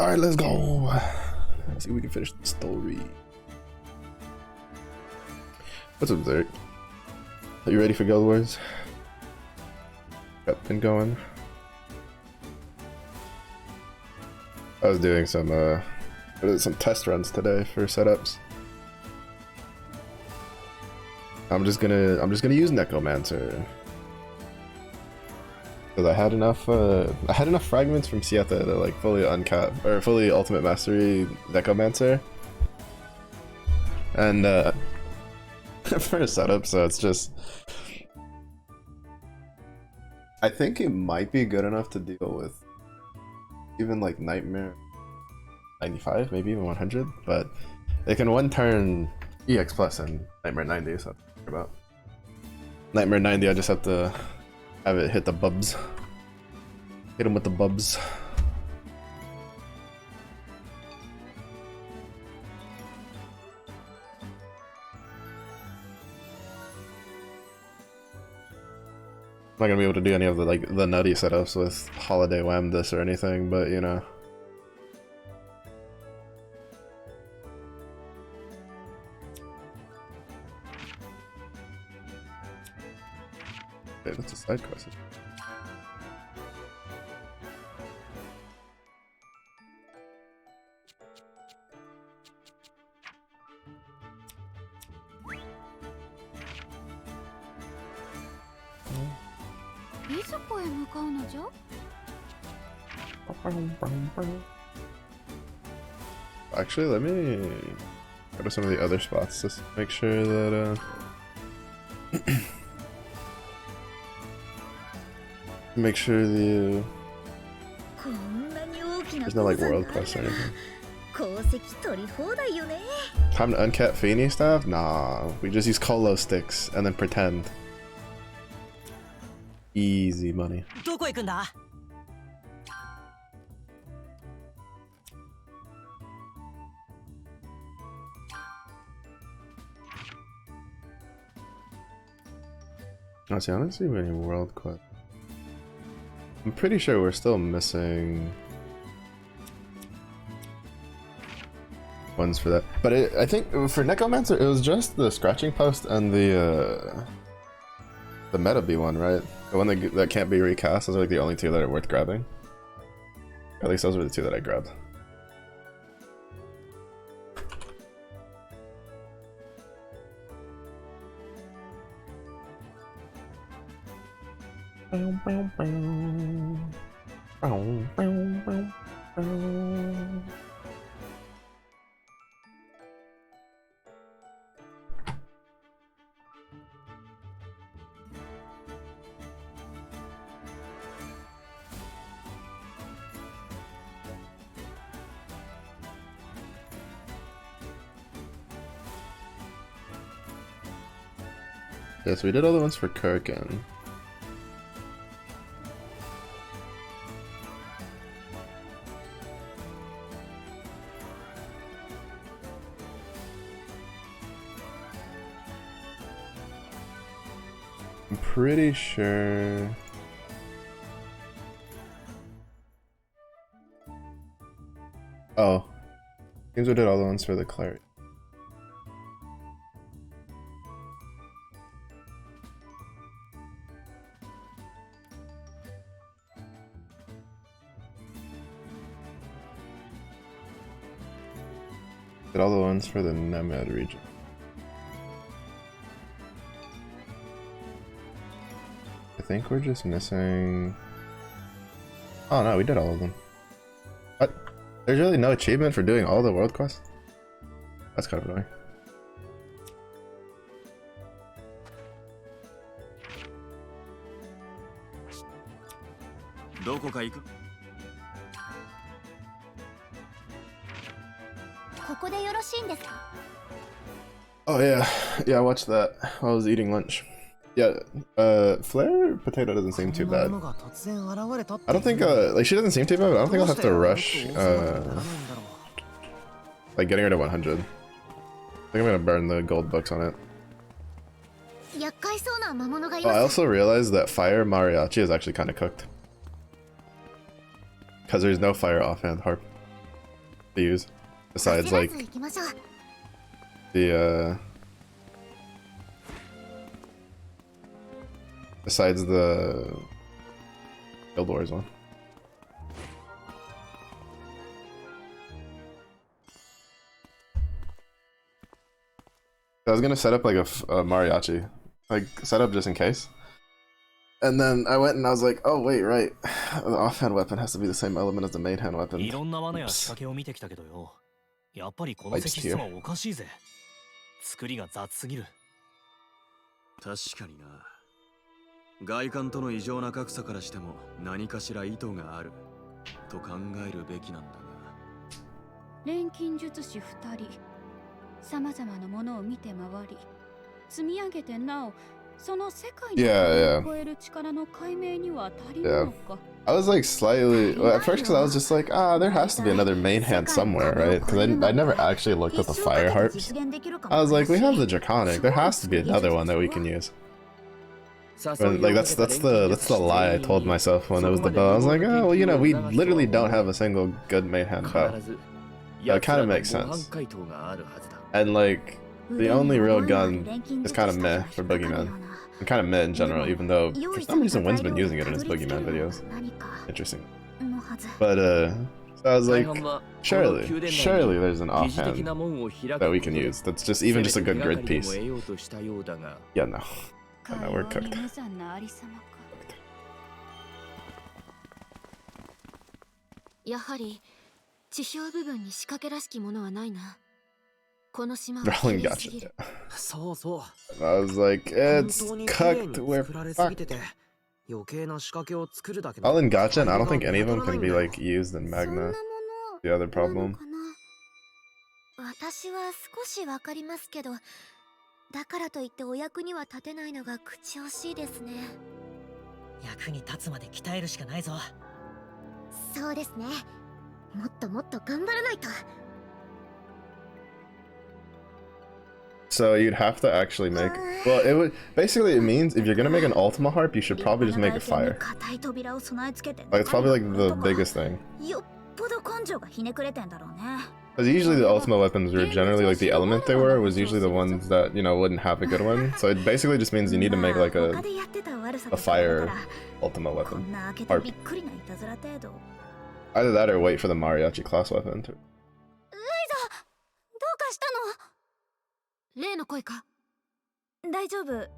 Alright, let's go. Let's see if we can finish the story. What's up, Zerk? Are you ready for Guild Wars? Got been going. I was doing some test runs today for setups. I'm just gonna use Necromancer. Because I had enough fragments from Sieta to like fully uncap or fully ultimate mastery Necromancer. And for a setup, so it's just I think it might be good enough to deal with even like Nightmare 95, maybe even 100, but they can one turn EX plus and Nightmare 90, so that's about. Nightmare 90, I just have to have it hit the bubs. Hit him with the bubs. I'm not gonna be able to do any of the nutty setups with Holiday Wham this or anything, but you know. Okay, that's a side quest. Actually, let me go to some of the other spots just to make sure that make sure there's no like world quest or anything. Time to uncap Feeny stuff? Nah, we just use Colo sticks and then pretend. Easy money. Honestly, I don't see any world quest. I'm pretty sure we're still missing ones for that. But I think for Necromancer, it was just the scratching post and the Meta B one, right? The one that can't be recast. Those are like the only two that are worth grabbing. At least those were the two that I grabbed. Yeah, so we did all the ones for Kirkin. I'm pretty sure. Oh, seems we did all the ones for the cleric. Did all the ones for the Nemad region. I think we're just missing. Oh no, we did all of them. What? There's really no achievement for doing all the world quests? That's kind of annoying. Oh yeah, I watched that while I was eating lunch. Yeah, Flare Potato doesn't seem too bad. I don't think, like, she doesn't seem too bad, but I don't think I'll have to rush, like, getting her to 100. I think I'm gonna burn the gold books on it. Oh, I also realized that Fire Mariachi is actually kind of cooked. Because there's no Fire Offhand Harp. to use besides like the besides the Guild Wars one. I was gonna set up like a mariachi, like set up just in case. And then I went and I was like, oh wait, right. The offhand weapon has to be the same element as the main hand weapon. Oops. Lights here. 確かにな。外観との異常な格差からしても何かしら意図があると考えるべきなんだが。錬金術師2人、様々なものを見て回り、積み上げてなお、その世界の超える力の解明には足りないのか。I was like slightly, well, at first because I was just like, there has to be another main hand somewhere, right? Because I never actually looked at the fire harps. I was like, we have the draconic. There has to be another one that we can use. But, like that's the lie I told myself when it was the bow. I was like, oh well, you know, we literally don't have a single good main hand bow. That kind of makes sense. And like the only real gun is kind of meh for Boogeyman. And kind of meh in general, even though for some reason Wynn's been using it in his Boogeyman videos. Interesting. But so I was like, surely there's an offhand that we can use. That's just even just a good grid piece. Yeah, no. No, we're cooked. やはり地表部分に仕掛けらしきものはないな。この島は Rolling gotcha. Yeah. そうそう。 I was like, it's cooked. We're fucked. 余計な仕掛けを作るだけ All in gotcha, and I don't think any of them can be like used in Magna. The other problem. 私は少しわかりますけど、だからといってお役には立てないのが口惜しいですね。役に立つまで鍛えるしかないぞ。そうですね。もっともっと頑張らないと。 So you'd have to actually make. Well, it would basically it means if you're gonna make an Ultima harp, you should probably just make a fire. Like it's probably like the biggest thing. Because usually the Ultima weapons were generally like the element they were was usually the ones that, you know, wouldn't have a good one. So it basically just means you need to make like a fire Ultima weapon harp. Either that or wait for the mariachi class weapon to.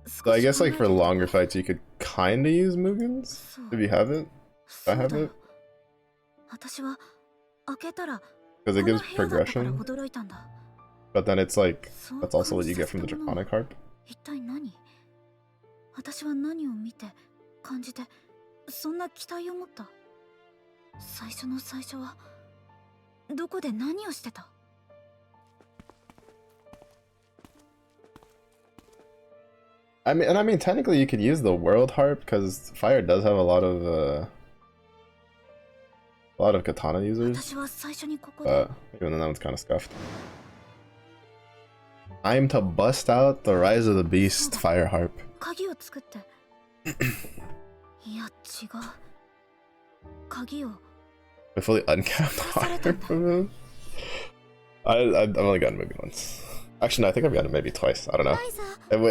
So I guess like for longer fights you could kinda use Mugans if you have it. If I have it. Because it gives progression. But then it's like that's also what you get from the draconic harp. 私は何を見て感じてそんな期待を持った。最初の最初はどこで何をしてた。 I mean, technically you could use the world harp because fire does have a lot of katana users. But even then that one's kind of scuffed. Time to bust out the Ryza the Beast fire harp. We fully uncapped harp. I've only gotten maybe once. Actually, no, I think I've gotten it maybe twice. I don't know.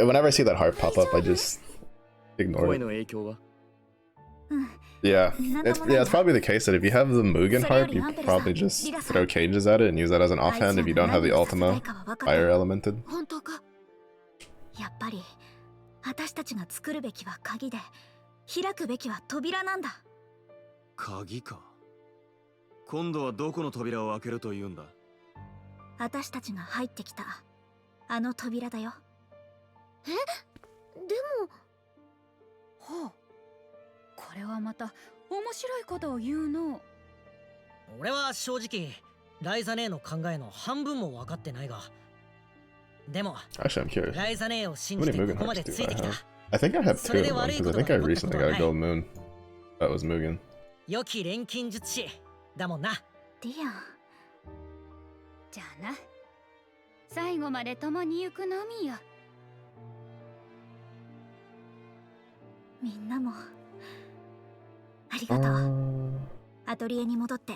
Whenever I see that harp pop up, I just ignore it. Yeah, it's probably the case that if you have the Mugen harp, you probably just throw cages at it and use that as an offhand if you don't have the Ultima fire elemented. やっぱり私たちが作るべきは鍵で開くべきは扉なんだ。鍵か。今度はどこの扉を開けるというんだ。私たちが入ってきたあの扉だよ。え？でも。ほう。これはまた面白いことを言うの。俺は正直ライザ姉の考えの半分も分かってないが。でも、ライザ姉を信じてここまでついてきた。I think I have two of them because I think I recently got a gold moon. That was Mugen. 良き錬金術師だもんな。ディアン。じゃあな。最後まで共に行くのみよ。みんなもありがとう。アトリエに戻って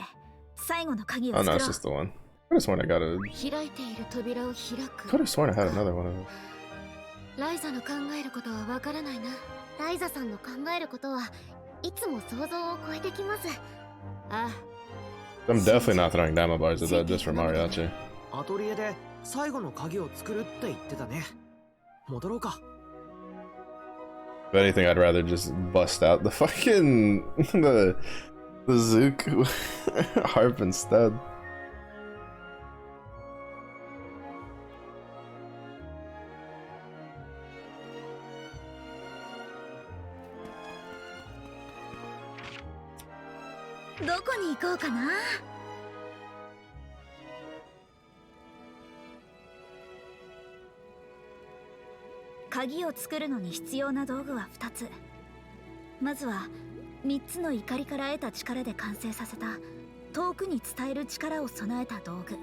Oh no, it's just the one. I could have sworn I got a... Could have sworn I had another one of them. ライザの考えることはわからないな。ライザさんの考えることはいつも想像を超えてきます。ああ。I'm definitely not throwing diamond bars at that just for Mariachi. アトリエで最後の鍵を作るって言ってたね。戻ろうか。If anything, I'd rather just bust out the fucking the Zook harp instead. Kagiを作るのに必要な道具は2つ。まずは3つの怒りから得た力で完成させた遠くに伝える力を備えた道具。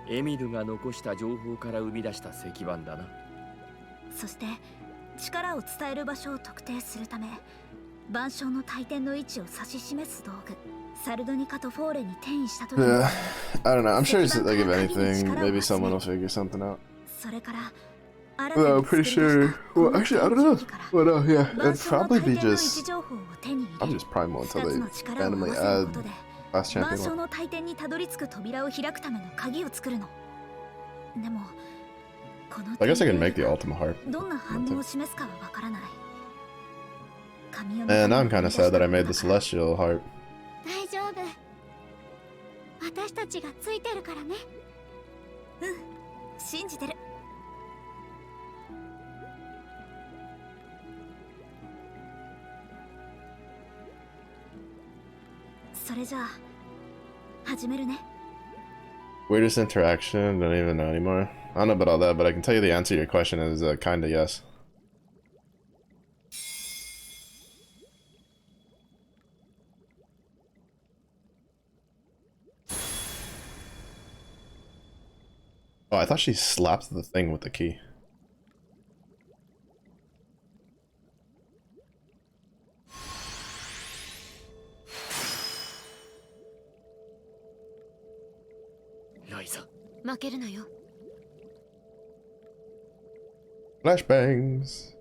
エミルが残した情報から生み出した石板だな。そして力を伝える場所を特定するため、万象の大天の位置を指し示す道具。サルドニカとフォーレに転移したとき。Yeah, I don't know. I'm sure it's like if anything, maybe someone will figure something out. それから。Well, I'm pretty sure. Well, actually, I don't know. Well, no, yeah, it'd probably be just. I'll just primal until they randomly add last champion one. I guess I can make the ultimate harp. And now I'm kind of sad that I made the celestial harp. 大丈夫。私たちがついてるからね。うん、信じてる。それじゃあ始めるね。Weirdest interaction? Don't even know anymore. I don't know about all that, but I can tell you the answer to your question is kinda yes. Oh, I thought she slapped the thing with the key. Flashbangs.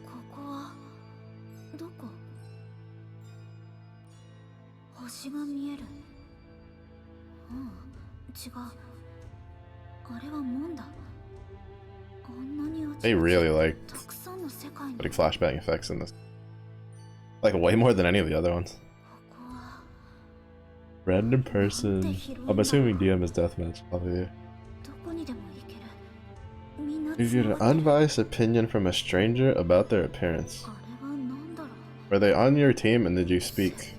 ここはどこ？星が見える。うん、違う。あれは門だ。あんなにあちこち They really like たくさんの世界に。 putting flashbang effects in this. Like way more than any of the other ones. Random person. I'm assuming DM is deathmatch. Probably. You get an unbiased opinion from a stranger about their appearance. Were they on your team and did you speak?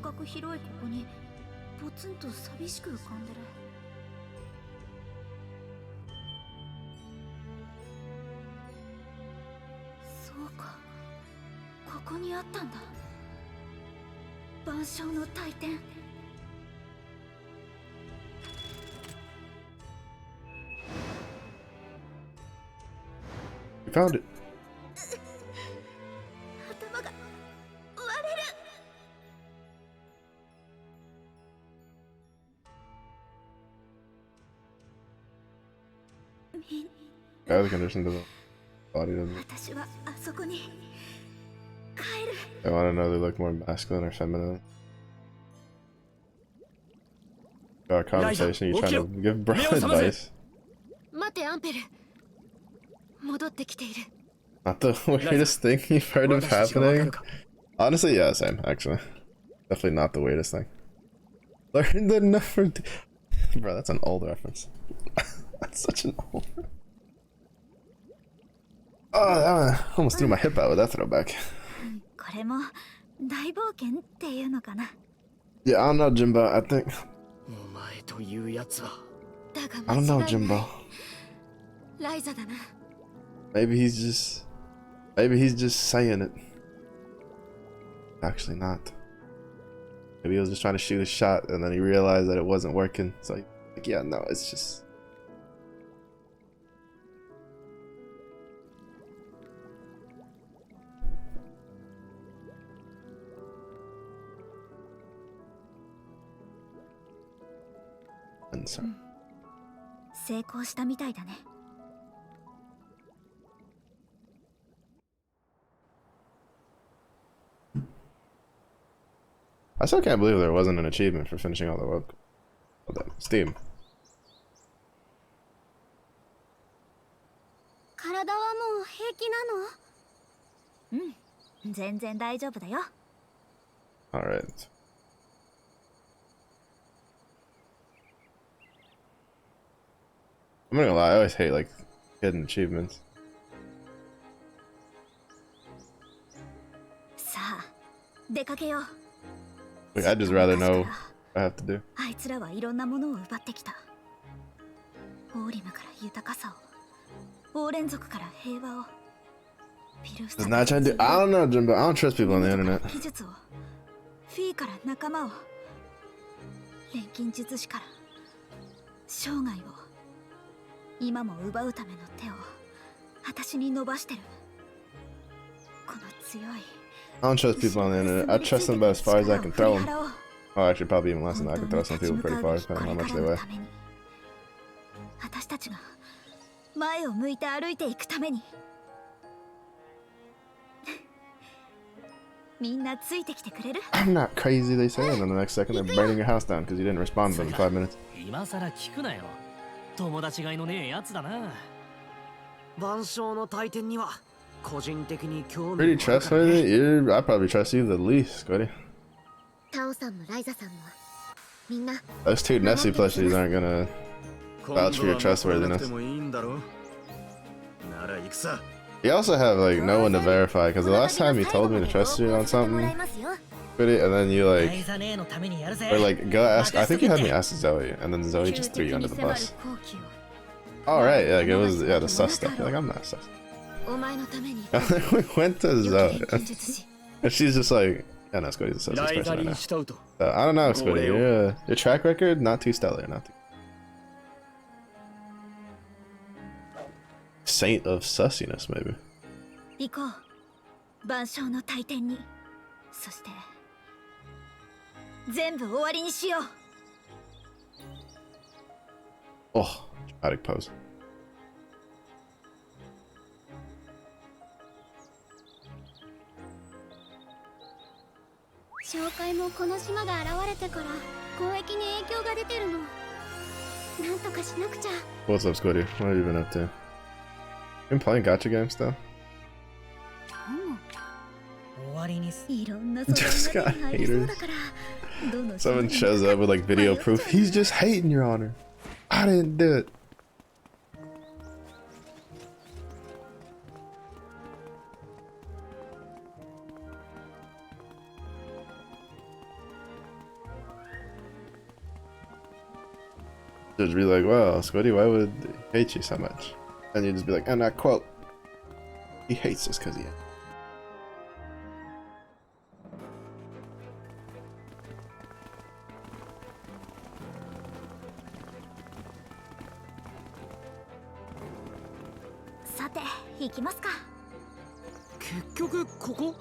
You found it. Yeah, the condition to the body doesn't. I want to know they look more masculine or feminine. Our conversation, you trying to give bro advice? Not the weirdest thing you've heard of happening? Honestly, yeah, same, actually. Definitely not the weirdest thing. Learn the number. Bro, that's an old reference. That's such an old reference. Oh, that almost threw my hip out with that throwback. Yeah, I don't know, Jimbo. I think. I don't know, Jimbo. Maybe he's just saying it. Actually not. Maybe he was just trying to shoot a shot and then he realized that it wasn't working. So he's like, yeah, no, it's just. sorry. 成功したみたいだね。I still can't believe there wasn't an achievement for finishing all the work. Hold on, Steam. 体はもう平気なの？うん、全然大丈夫だよ。Alright. I'm not gonna lie, I always hate like hidden achievements. さあ、出かけよう。 Like, I'd just rather know what I have to do. あいつらはいろんなものを奪ってきた。オーリムから豊かさを、オーレン族から平和を。It's not trying to do. I don't know, Jimbo. I don't trust people on the internet. 技術を、フィーから仲間を、錬金術師から生涯を、今も奪うための手を私に伸ばしてる。この強い。I don't trust people on the internet. I trust them about as far as I can throw them. Oh, actually, probably even less than that. I can throw some people pretty far, depending on how much they weigh. 私たちが前を向いて歩いていくために。みんなついてきてくれる？ I'm not crazy, they say, and then the next second they're burning your house down because you didn't respond to them in 5 minutes. 今さら聞くなよ。友達がいのねえやつだな。万象の大天には個人的に興味 Pretty trustworthy? I probably trust you the least, Scotty. タオさんもライザさんもみんな。 Those two Nessie plushies aren't gonna vouch for your trustworthiness. You also have like no one to verify because the last time you told me to trust you on something, and then you like go ask. I think you had me ask Zoe, and then Zoe just threw you under the bus. All right, like it was the sus stuff. You're like, I'm not sus. We went to Zoe, and she's just like, yeah, no, Scotty's the sussiest person right now. I don't know, Scotty. Your track record not too stellar, not too. Saint of sussiness, maybe. 行こう。万象の大天に。そして全部終わりにしよう。 Oh, dramatic pose. 紹介もこの島が現れてから交易に影響が出てるの。なんとかしなくちゃ。 What's up, Scotty? What have you been up to? Been playing gacha games still? Just got haters. Someone shows up with like video proof. He's just hating, Your Honor. I didn't do it. Just be like, wow, Scotty, why would he hate you so much? And you just be like, and I quote, he hates us because he. さて、行きますか。結局ここ？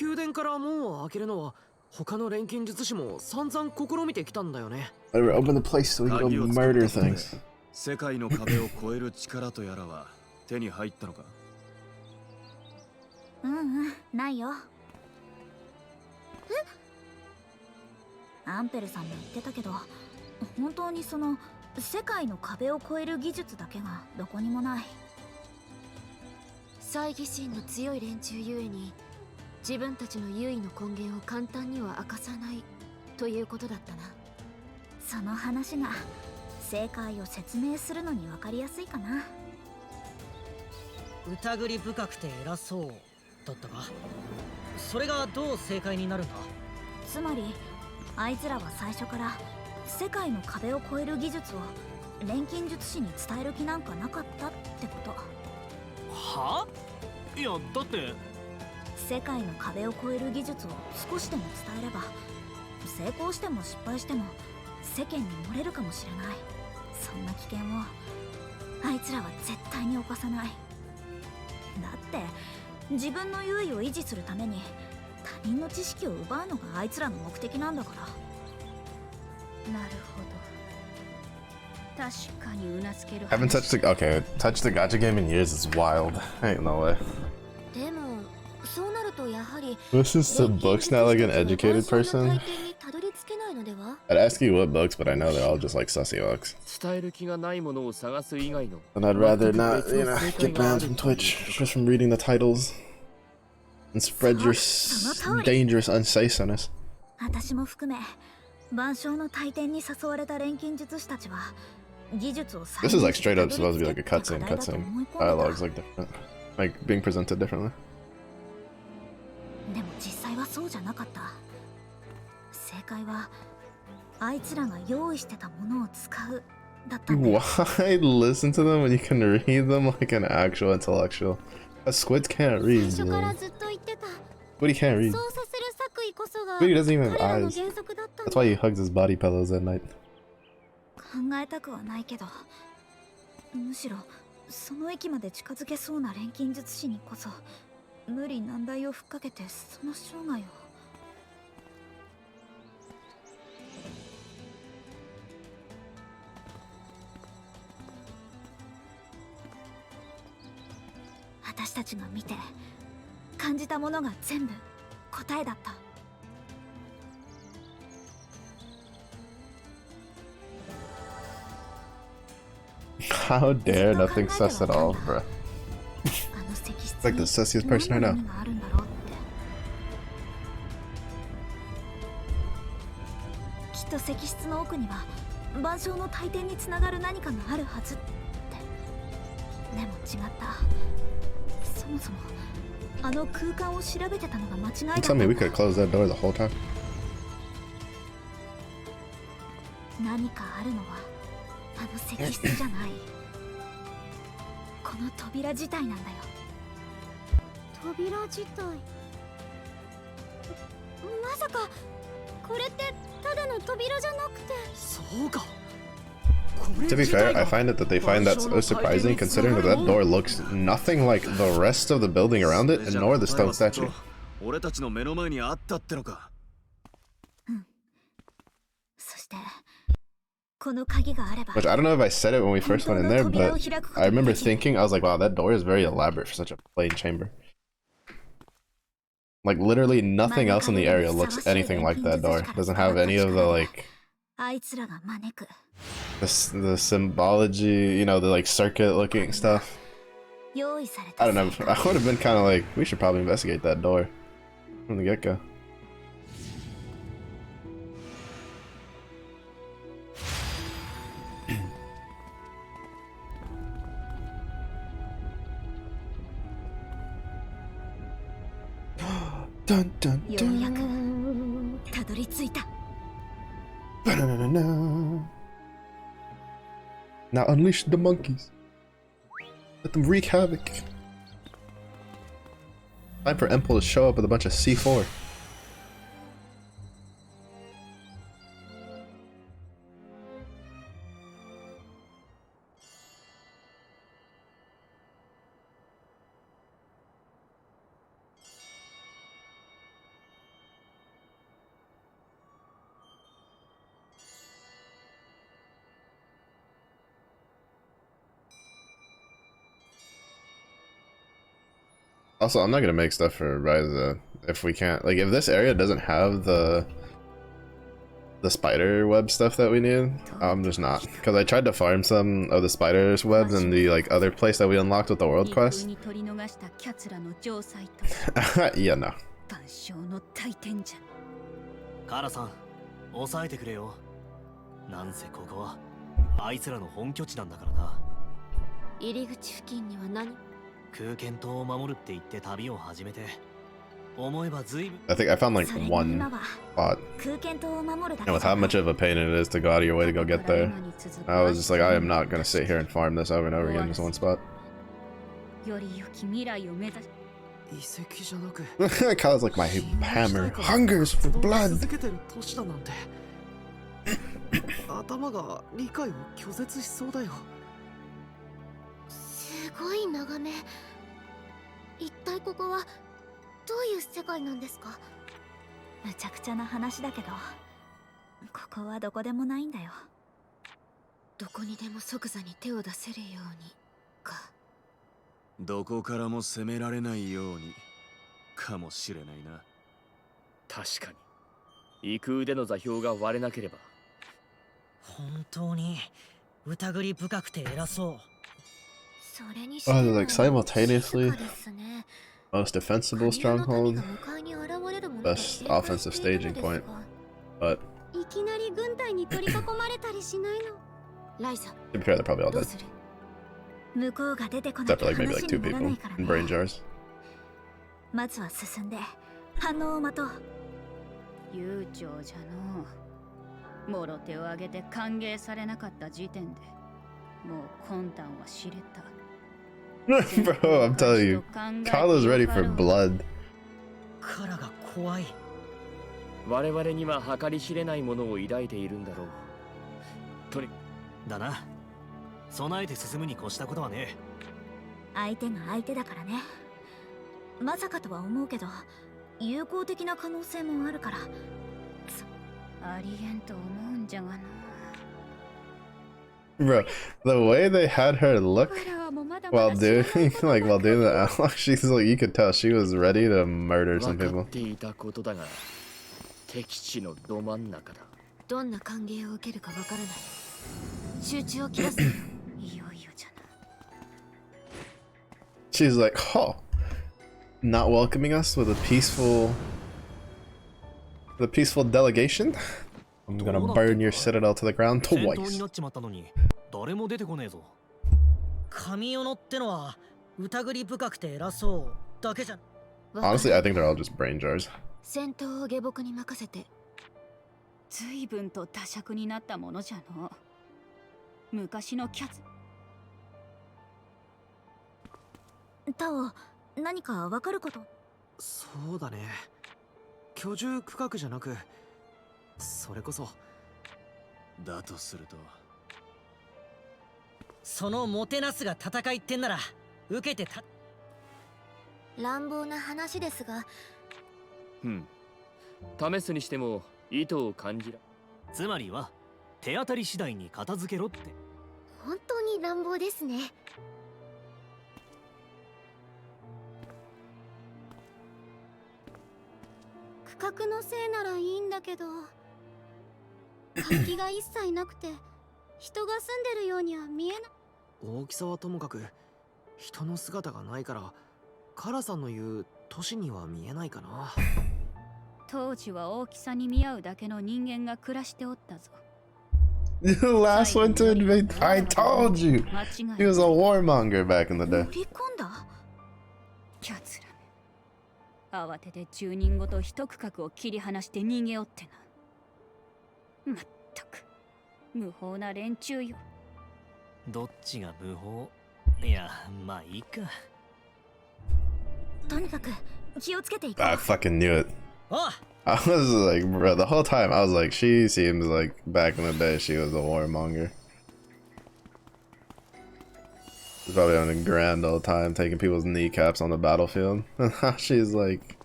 宮殿から門を開けるのは他の錬金術師も散々試みてきたんだよね。Open the place so we can go murder things. 世界の壁を越える力とやらは手に入ったのか？ないよ。アンペルさんも言ってたけど、本当にその世界の壁を越える技術だけがどこにもない。猜疑心の強い連中ゆえに自分たちの優位の根源を簡単には明かさないということだったな。その話が正解を説明するのに分かりやすいかな。疑り深くて偉そうだったか。それがどう正解になるんだ？つまりあいつらは最初から世界の壁を越える技術を錬金術師に伝える気なんかなかったってこと。は？いやだって世界の壁を越える技術を少しでも伝えれば成功しても失敗しても世間に漏れるかもしれない。そんな危険をあいつらは絶対に犯さない。だって自分の優位を維持するために他人の知識を奪うのがあいつらの目的なんだから。なるほど。Haven't touched the okay. Touched the gacha game in years is wild. Ain't no way. This is the books now like an educated person. I'd ask you what books, but I know they're all just like sussy books. And I'd rather not, you know, get banned from Twitch just from reading the titles and spread your dangerous unsafe-ness. This is like straight up supposed to be like a cutscene. Dialogue's like different, like being presented differently. Why listen to them when you can read them like an actual intellectual? Squids can't read, bro. Squiddy can't read. Squiddy doesn't even have eyes. That's why he hugs his body pillows at night. How dare nothing sus at all, bruh. It's like the sussiest person I know. You tell me we could have closed that door the whole time. To be fair, I find it that they find that so surprising considering that that door looks nothing like the rest of the building around it, and nor the stone statue. Which I don't know if I said it when we first went in there, but I remember thinking, I was like, wow, that door is very elaborate for such a plain chamber. Like literally nothing else in the area looks anything like that door. Doesn't have any of the like the symbology, you know, the like circuit looking stuff. I don't know, I would have been kind of like, we should probably investigate that door from the get-go. Dun dun dun. Ba-na-na-na. Now unleash the monkeys. Let them wreak havoc. Time for Empel to show up with a bunch of C4. Also, I'm not gonna make stuff for Ryza if we can't. Like, if this area doesn't have the spider web stuff that we need, I'm just not. Because I tried to farm some of the spider's webs in the like other place that we unlocked with the world quest. Yeah, no. カラさん、抑えてくれよ。なんせここはあいつらの本拠地なんだからな。入り口付近には何？空間島を守るって言って旅を始めて。思えば随分。I think I found like one spot. And with how much of a pain it is to go out of your way to go get there, I was just like, I am not gonna sit here and farm this over and over again in this one spot. Kyle's like my hammer hungers for blood. 頭が理解を拒絶しそうだよ。すごい眺め。一体ここはどういう世界なんですか？むちゃくちゃな話だけど、ここはどこでもないんだよ。どこにでも即座に手を出せるようにか。どこからも攻められないようにかもしれないな。確かに異空での座標が割れなければ。本当に疑り深くて偉そう。それにしても they're like simultaneously 静かですね。 most defensible stronghold, 迎えに現れるものと best offensive staging point. But いきなり軍隊に取り囲まれたりしないの。ライザ、 to be fair, they're probably all どう dead. する？向こうが出てこな Except きゃ for like maybe 話 like 2にならな people いから in brain ね。 jars. まずは進んで反応を待とう。悠長じゃの。もろ手を挙げて歓迎されなかった時点でもう魂胆は知れた。Bro, I'm telling you, Kala's ready for blood. カラが怖い。我々には計り知れないものを抱いているんだろう。とにだな。備えて進むに越したことはね。相手が相手だからね。まさかとは思うけど有効的な可能性もあるから。ありえんと思うんじゃがな。 Bro, the way they had her look while doing while doing the analog, she's like, you could tell she was ready to murder 分 some か people. っていたことだが、敵地のど真ん中だ。どんな歓迎を受けるかわからない。集中を切らすのよ。いよいよじゃな。 She's like, oh, not welcoming us with a peaceful delegation. I'm gonna burn your citadel to the ground 戦闘に twice. なっちまったのに誰も出てこねえぞ。神代のってのは疑り深くて偉そうだけじゃ。 Honestly, I think they're all just brain jars. 戦闘を下僕に任せて。随分と多尺になったものじゃの。昔のキャツ。タオ、何かわかること？そうだね。居住区画じゃなく、それこそ。だとするとそのもてなすが戦いってんなら受けてた。乱暴な話ですが。試すにしても意図を感じら。つまりは手当たり次第に片付けろって。本当に乱暴ですね。区画のせいならいいんだけど、活気が一切なくて人が住んでるようには見えない。大きさはともかく人の姿がないから、カラさんの言う都市には見えないかな。当時は大きさに見合うだけの人間が暮らしておったぞ。 The last one to invade. I told you. He was a warmonger back in the day. 乗り込んだ？キャツらめ。慌てて10人ごと一区画を切り離して逃げおってな。まったく無法な連中よ。どっちが無法？いや、まあいいか。とにかく気をつけていこう。 I fucking knew it. おう、 I was like, bro, the whole time I was like, she seems like back in the day she was a warmonger. She's probably having a grand old time taking people's kneecaps on the battlefield. And now she's like,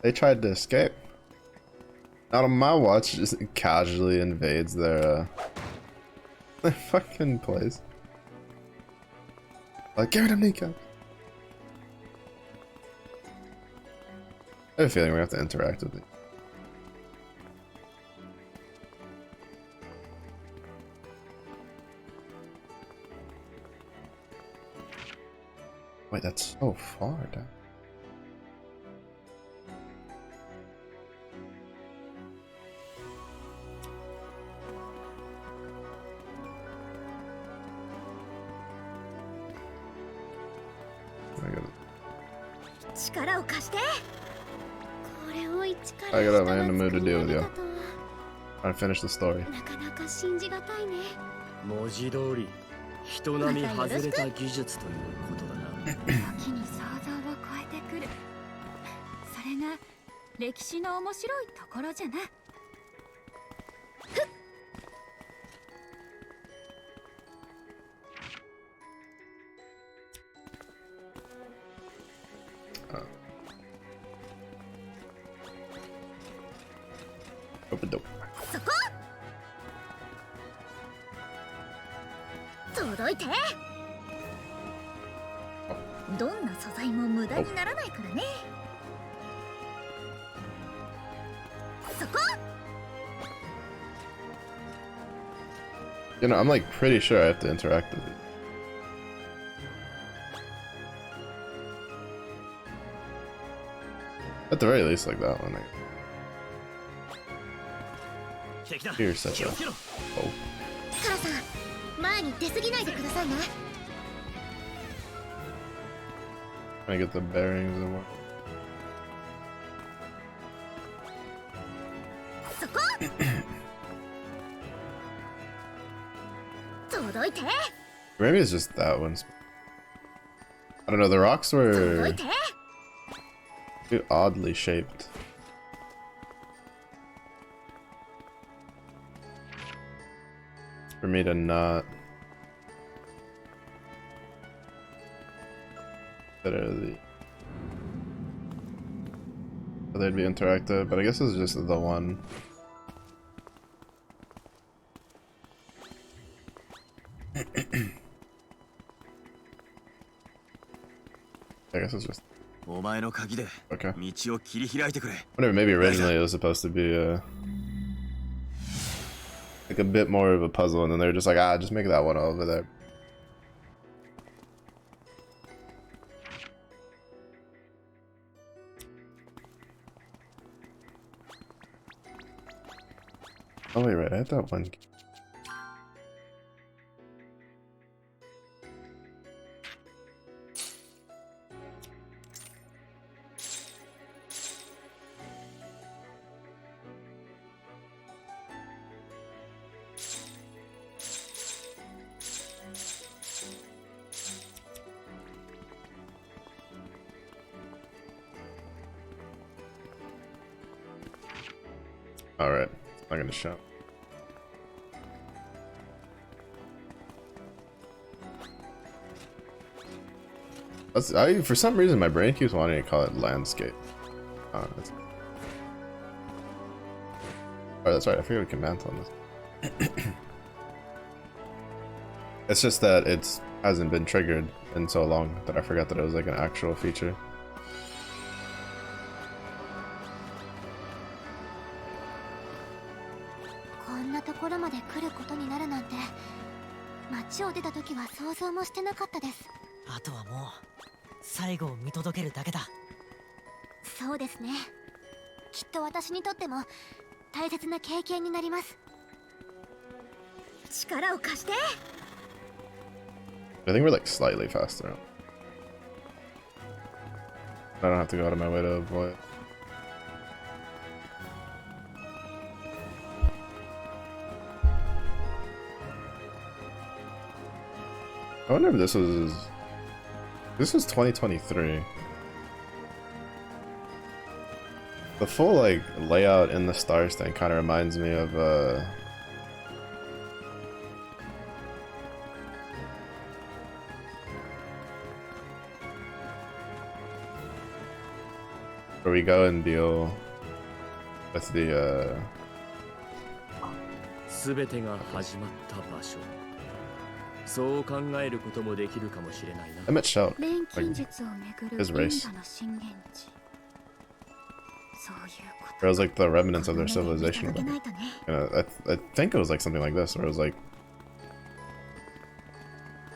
they tried to escape. Out of my watch, just casually invades their fucking place. Like, give me them kneecaps. I have a feeling we have to interact with it. Wait, that's so far down. I got I'm in the mood to deal with you. Trying to finish the story. なかなか信じがたいね。文字通り人並み外れた技術ということだな。時に想像を超えてくる。それが歴史の面白いところじゃな。Open door. 届いて。どんな素材も無駄にならないからね。そこ。 You know, I'm like pretty sure I have to interact with it. At the very least, like that one. You're such a. Oh. カラさん、前に出過ぎないでくださいね。 I get the bearings and what. そこ。届いて。 Maybe it's just that one. I don't know. The rocks were 届いて。 too oddly shaped. For me to not. They'd be interactive, but I guess it's just the one. I guess it's just. Okay. Whatever, maybe originally it was supposed to be like a bit more of a puzzle, and then they were just like, ah, just make that one over there. Oh wait, right, I had that one. Alright, not gonna show. For some reason my brain keeps wanting to call it landscape. Oh, that's right, I figured we can mount on this. It's just that it hasn't been triggered in so long that I forgot that it was like an actual feature. I think we're like slightly faster. I don't have to go out of my way to avoid. I wonder if this was 2023. The full like layout in the stars thing kind of reminds me of where we go and deal with the 全てが始まった場所。そう考えることもできるかもしれないな。I met Shell. 錬金術をめぐる his race. 銀河の震源地。そういうこ Or it was like the remnants of their civilization. to I think it was like something like this, where it was like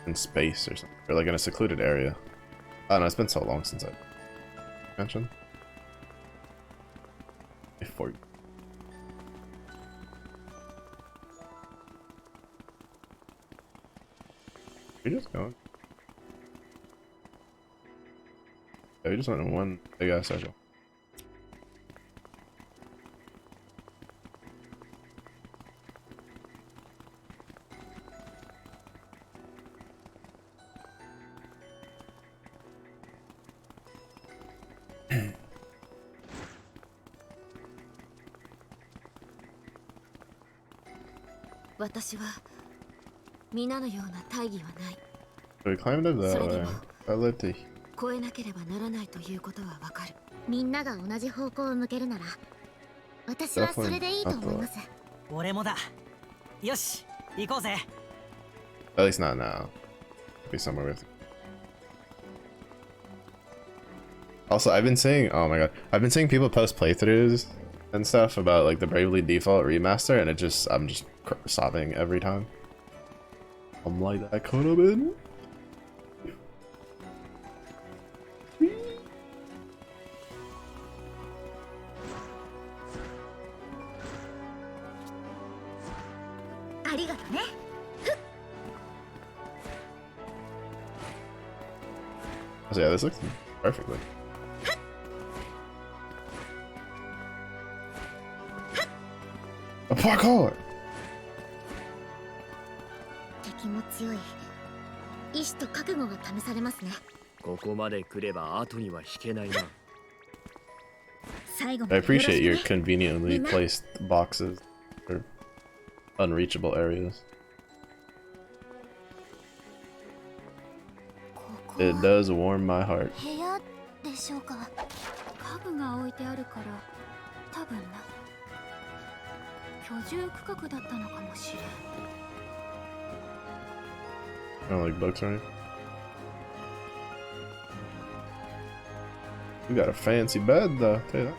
in space or something, or like in a secluded area. I don't know. It's been so long since I mentioned. Before. You're just going. Yeah, we just went in one big ass circle. So we climbed up that way. I led to 越えなければならないということはわかる。みんなが同じ方向を向けるなら、私はそれでいいと思います。俺もだ。よし、行こうぜ。At least not now. Be somewhere with. Also, I've been seeing, oh my god, I've been seeing people post playthroughs and stuff about like the Bravely Default remaster, and I'm just sobbing every time. I'm like, that could have been. So yeah, this looks perfectly. A parkour! 敵も強い。意志と覚悟が試されますね。ここまで来れば後には引けないな。最後ま I でよろしく appreciate ね your conveniently placed boxes for unreachable areas. It does warm my heart. 部屋でしょうか。家具が置いてあるから多分な。居住区画だったのかもしれん。I don't like books or anything. We got a fancy bed though, tell you that.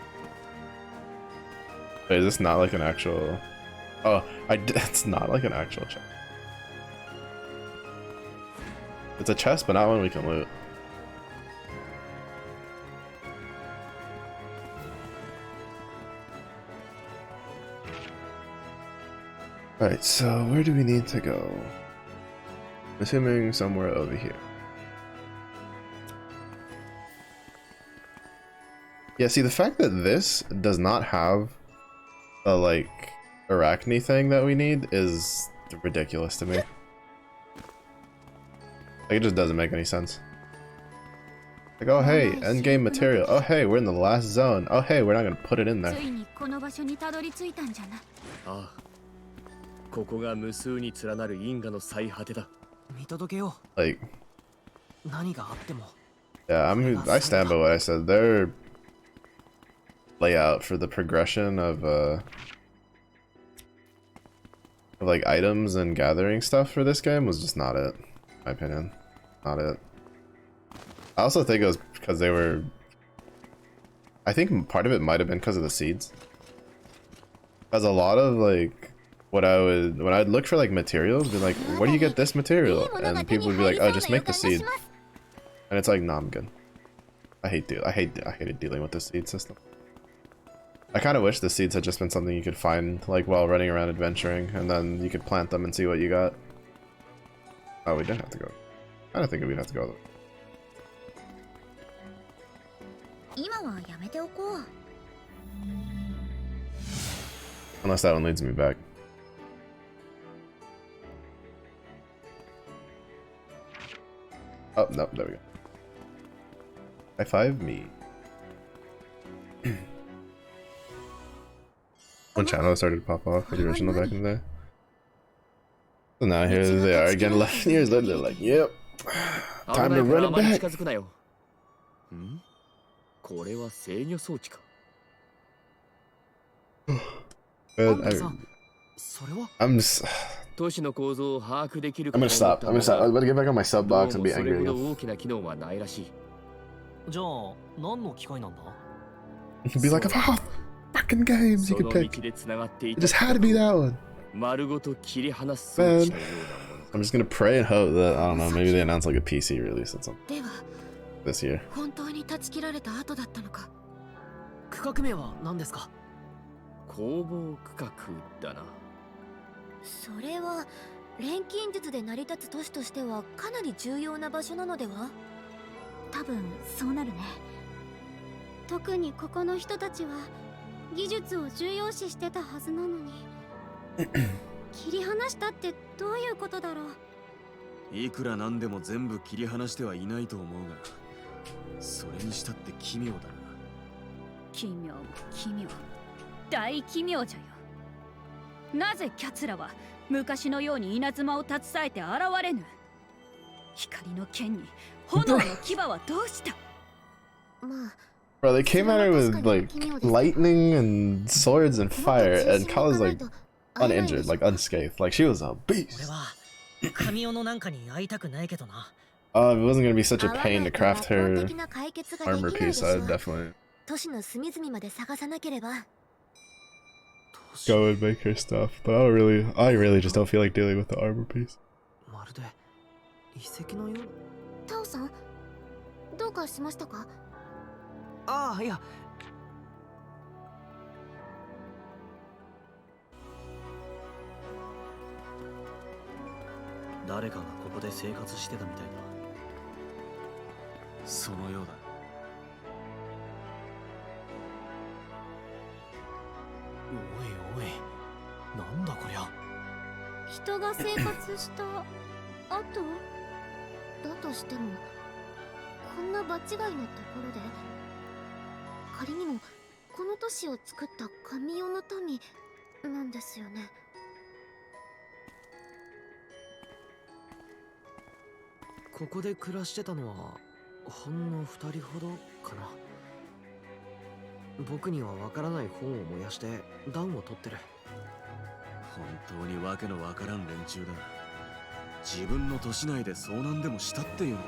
Wait, is this not like an actual... Oh, it's not like an actual chest. It's a chest, but not one we can loot. Alright, so where do we need to go? I'm assuming somewhere over here. Yeah, see, the fact that this does not have a, like, arachne thing that we need is ridiculous to me. Like, it just doesn't make any sense. Like, oh hey, endgame material. Oh hey, we're in the last zone. Oh hey, we're not gonna put it in there. ああ、ここが無数に連なる因果の最果てだ。見届けよう。 Like, 何があっても。 yeah, I stand by what I said. Their layout for the progression of like items and gathering stuff for this game was just not it. In my opinion, not it. I also think it was because they were. I think part of it might have been because of the seeds. Because a lot of like when I'd look for like materials, be like, where do you get this material? And people would be like, oh, just make the seed. And it's like, nah, I'm good. I hated dealing with the seed system. I kind of wish the seeds had just been something you could find like while running around adventuring, and then you could plant them and see what you got. Oh, we didn't have to go. I don't think we'd have to go though. Unless that one leads me back. Oh, no, there we go. High five me. One channel started to pop off for the original back in the day. So now here they are again 11 years later, they're like, yep, time to run it back. ん？これは制御装置か。I'm just... 都市の構造を把握できる I'm gonna stop. I'm about to get back on my sub box and be angry again. 大きな機能はないらしい。じゃあ何の機械なんだ？ You can be like, of all fucking games you could pick. It just had to be that one. Man, I'm just gonna pray and hope that, I don't know, maybe they announce like a PC release at some this year. 本当に断ち切られた後だったのか。区画名は何ですか？工房区画だな。それは錬金術で成り立つ都市としてはかなり重要な場所なのでは？多分そうなるね。特にここの人たちは技術を重要視してたはずなのに切り離したってどういうことだろう。いくらなんでも全部切り離してはいないと思うが、それにしたって奇妙だな。奇妙奇妙、大奇妙じゃよ。なぜキャツらは昔のように稲妻を携えて現れぬ？光の剣に炎の牙はどうした？まあ Bro, they came at her with like lightning and swords and fire, and Kala's like uninjured, like unscathed, like she was a beast. 神尾のなんかに会いたくないけどな。If it wasn't gonna be such a pain to craft her armor piece, I'd definitely 都市の隅々まで探さなければ。 go and make her stuff. But I really just don't feel like dealing with the armor piece. まるで遺跡のよう。タオさん、どうかしましたか？ああ、いや。誰かがここで生活してたみたいだ。そのようだ。おいおい、なんだこりゃ。人が生活した後だとしても、こんな場違いのところで、仮にもこの都市を作った神代の民なんですよね。ここで暮らしてたのはほんの2人ほどかな。僕にはわからない本を燃やして暖を取ってる。本当にわけのわからん連中だ。自分の都市内で遭難でもしたっていうのか。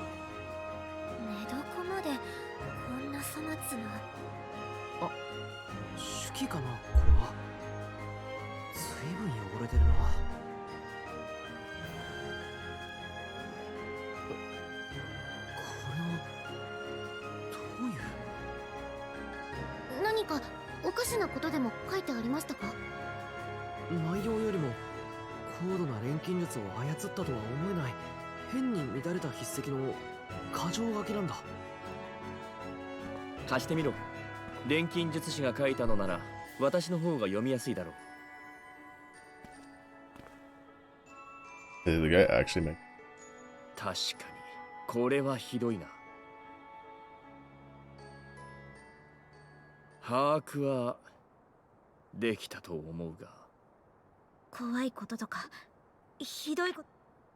寝床までこんな粗末な。あ、手記かな、これは。ずいぶん汚れてるな。何かおかしなことでも書いてありましたか？内容よりも高度な錬金術を操ったとは思えない変に乱れた筆跡の過剰書きなんだ。貸してみろ。錬金術師が書いたのなら私の方が読みやすいだろう。 Did the guy actually make? 確かにこれはひどいな。把握はできたと思うが。怖いこととかひどいこと。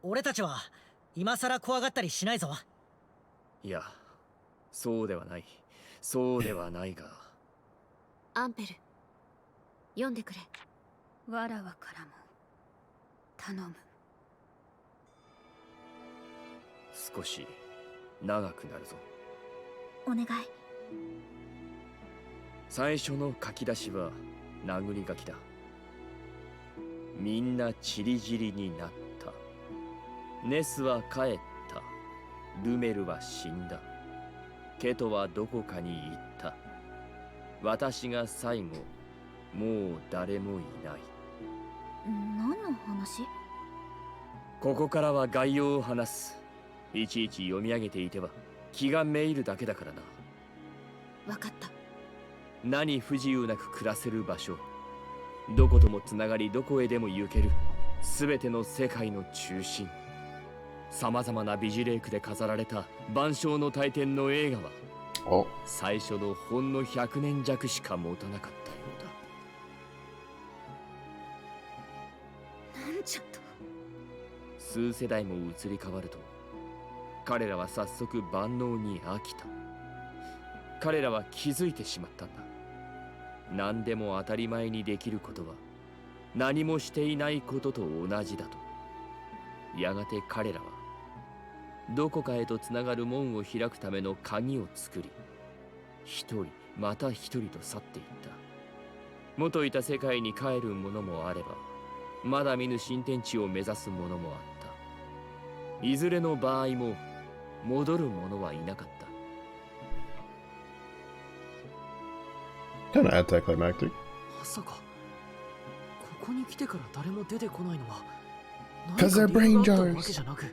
俺たちは今さら怖がったりしないぞ。いや、そうではない。そうではないが。アンペル、読んでくれ。わらわからも頼む。少し長くなるぞ。お願い。最初の書き出しは殴り書きだ。みんなチリジリになった。ネスは帰った。ルメルは死んだ。ケトはどこかに行った。私が最後、もう誰もいない。何の話？ここからは概要を話す。いちいち読み上げていては気がめいるだけだからな。わかった。何不自由なく暮らせる場所、どこともつながりどこへでも行けるすべての世界の中心。さまざまな美辞麗句で飾られた万象の大天の映画は最初のほんの100年弱しか持たなかったようだ。なんちゃと。数世代も移り変わると彼らは早速万能に飽きた。彼らは気づいてしまったんだ。何でも当たり前にできることは何もしていないことと同じだと。やがて彼らはどこかへとつながる門を開くための鍵を作り、一人また一人と去っていった。元いた世界に帰るものもあれば、まだ見ぬ新天地を目指すものもあった。いずれの場合も戻る者はいなかった。Kind of anticlimactic. まさかここに来てから誰も出てこないのは Cause they're brain jars. わけじゃなく、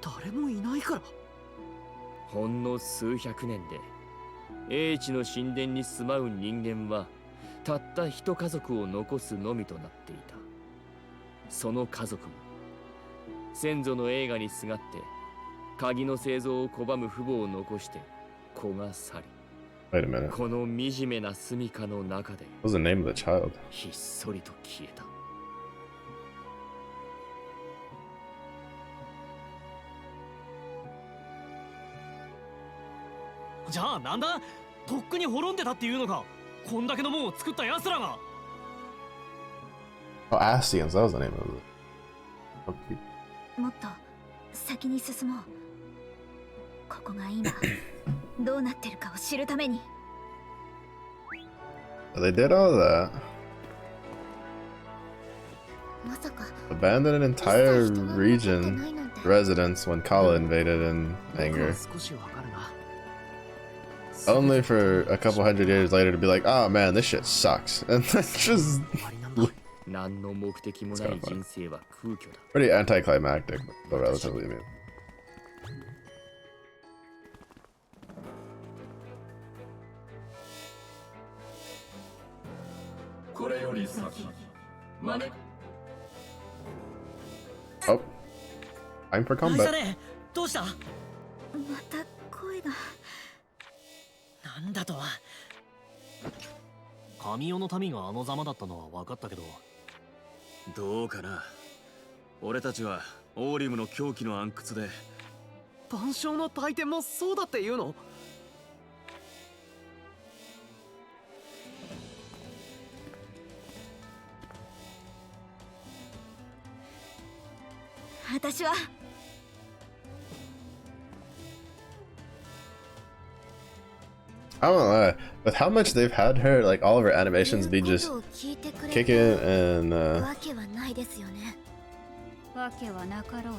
誰もいないから。ほんの数百年で英知の神殿に住まう人間はたった一家族を残すのみとなっていた。その家族も先祖の栄華にすがって鍵の製造を拒む父母を残して子が去り、Wait a minute. この惨めな住処の中で What was the name of the child? ひっそりと消えた。じゃあなんだ、とっくに滅んでたっていうのか。こんだけのもんを作った奴らが。Oh, Astians. That was the name of it. Okay. もっと先に進もう。ここが今どうなってるかを知るために。They did all that. まさか Abandoned an entire region residents when Kala invaded in anger. 少しわかるな。 Only for a couple hundred years later to be like, oh man, this shit sucks. And then just pretty anticlimactic, but relatively amusing. Oh, time for combat. どうした？また声が。なんだとは。神代の民があのざまだったのは分かったけど。どうかな。俺たちはオーリムの狂気の暗屈で。万象の大天もそうだって言うの？私は。I don't know, with how much they've had her, like all of her animations be just kicking and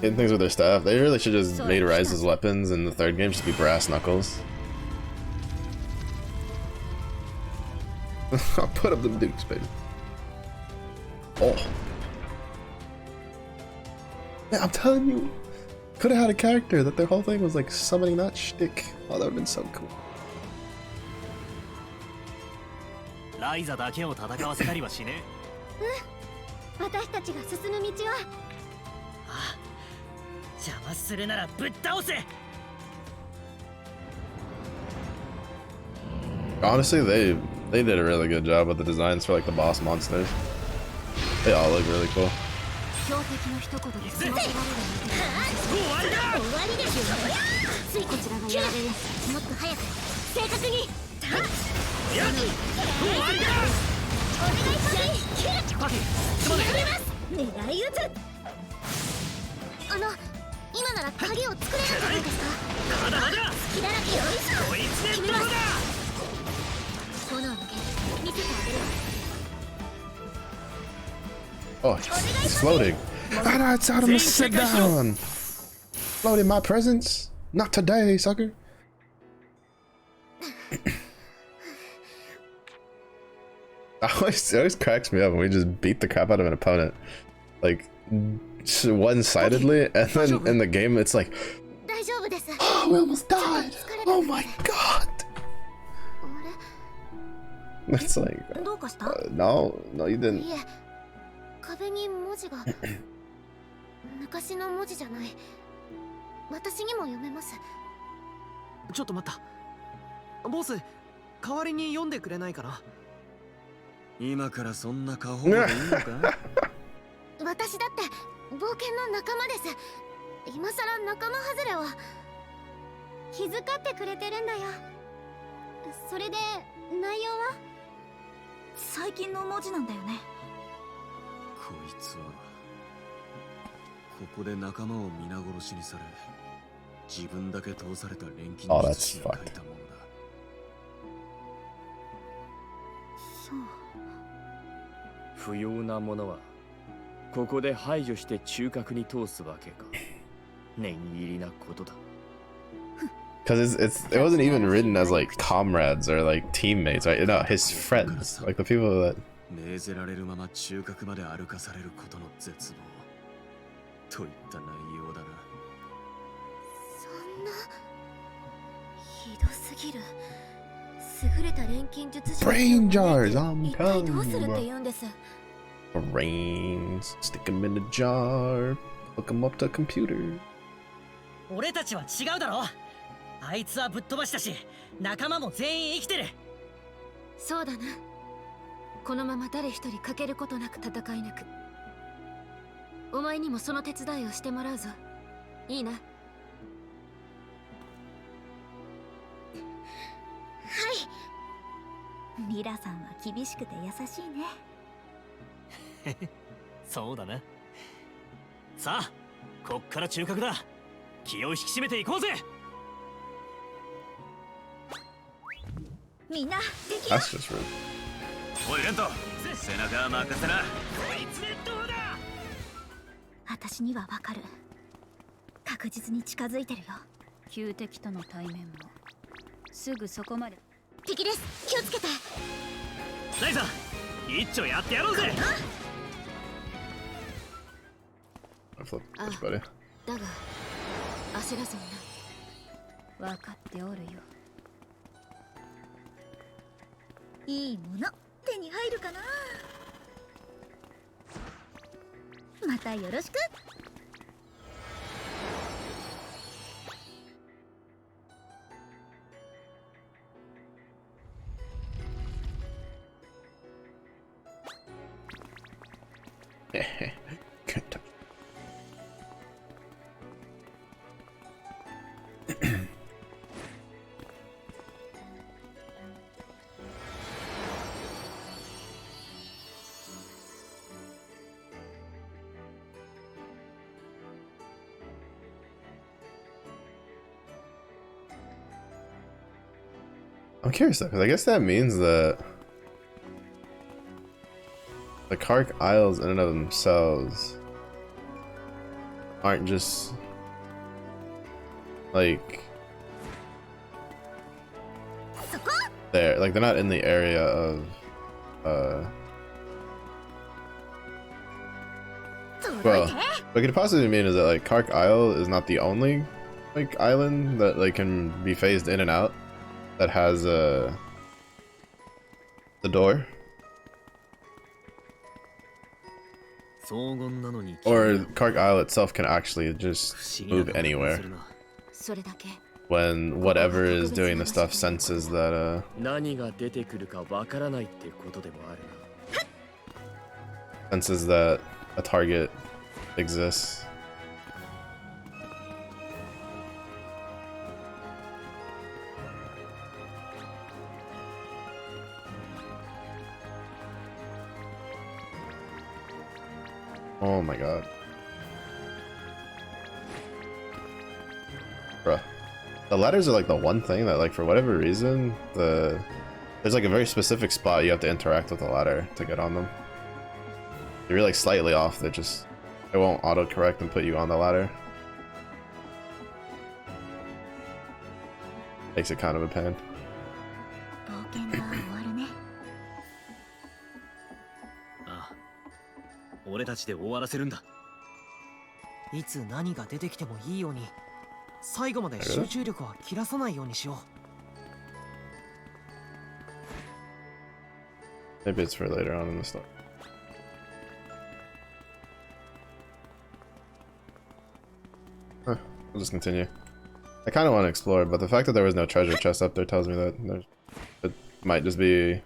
hitting things with their staff. They really should just made Ryza's weapons in the third game just be brass knuckles. I'll put up the dukes, baby. Oh. Man, I'm telling you, could have had a character that their whole thing was like summoning that shtick. Oh, that would have been so cool. ライザだけを戦わせたりはしねえ。私たちが進む道は。ああ、邪魔するならぶっ倒せ。Honestly, they did a really good job with the designs for like the boss monsters. They all look really cool. 標的の一言で済ませられるわけじゃない。終わりですよ。ついこちらがやられる。もっと早く正確に。やる。終わりだ。お願いします。パティ、すまねえ。狙い撃つ。今なら鍵を作れるんじゃないですか。まだまだ。隙だらけよ。こいつでどうだ。炎の剣見せてあげる。 Oh, he's floating. I told him to sit down. Float in my presence. Not today, sucker. It always cracks me up when we just beat the crap out of an opponent. Like, one-sidedly, and then in the game it's like, oh, we almost died. Oh my god. It's like, no, you didn't. 壁に文字が昔の文字じゃない。私にも読めます。ちょっと待った。ボス、代わりに読んでくれないかな。今からそんな過保護でいいのか？私だって冒険の仲間です。今さら仲間外れは。気遣ってくれてるんだよ。それで内容は最近の文字なんだよね。こいつはここで仲間を皆殺しにされ、自分だけ通された錬金術師が書いたものだ。そう。不要なものはここで排除して中核に通すわけか。念入りなことだ。Because it wasn't even written as like comrades or like teammates, right? No, his friends, like the people that. 命ぜられるまま中核まで歩かされることの絶望といった内容だな。そんなひどすぎる。優れた錬金術師。Brain jars, I'm 一体どうするって言うんです。Brains, stick them in a jar, hook them up to a computer. 俺たちは違うだろ。あいつはぶっ飛ばしたし、仲間も全員生きてる。そうだな。このまま誰一人欠けることなく戦い抜く。お前にもその手伝いをしてもらうぞ。いいな。はい。ミラさんは厳しくて優しいね。そうだな。さあ、こっから中核だ。気を引き締めていこうぜ。みんな That's just rude. おいレント、背中は任せな。こいつでどうだ。私にはわかる。確実に近づいてるよ。旧敵との対面もすぐそこまで。敵です。気をつけて。ライザ一丁やってやろうぜ。I flipped much better. だが焦らずに分かっておるよ。いいもの手に入るかな。またよろしく。Good touch. I'm curious though, because I guess that means that the Kark Isles in and of themselves aren't just like there, like they're not in the area of well, what could possibly mean is that like Kark Isle is not the only like island that like can be phased in and out that has the door. Or Kark Isle itself can actually just move anywhere when whatever is doing the stuff senses that senses that a target exists. Oh my god. Bruh. The ladders are like the one thing that like for whatever reason there's like a very specific spot you have to interact with the ladder to get on them. If you're like slightly off, it won't auto-correct and put you on the ladder. Makes it kind of a pain. 俺たちで終わらせるんだ。いつ何が出てきてもいいように、最後まで集中力は切らさないようにしよう。Maybe it's for later on in the story. Huh, we'll just continue. I kind of want to explore, but the fact that there was no treasure chest up there tells me that it might just be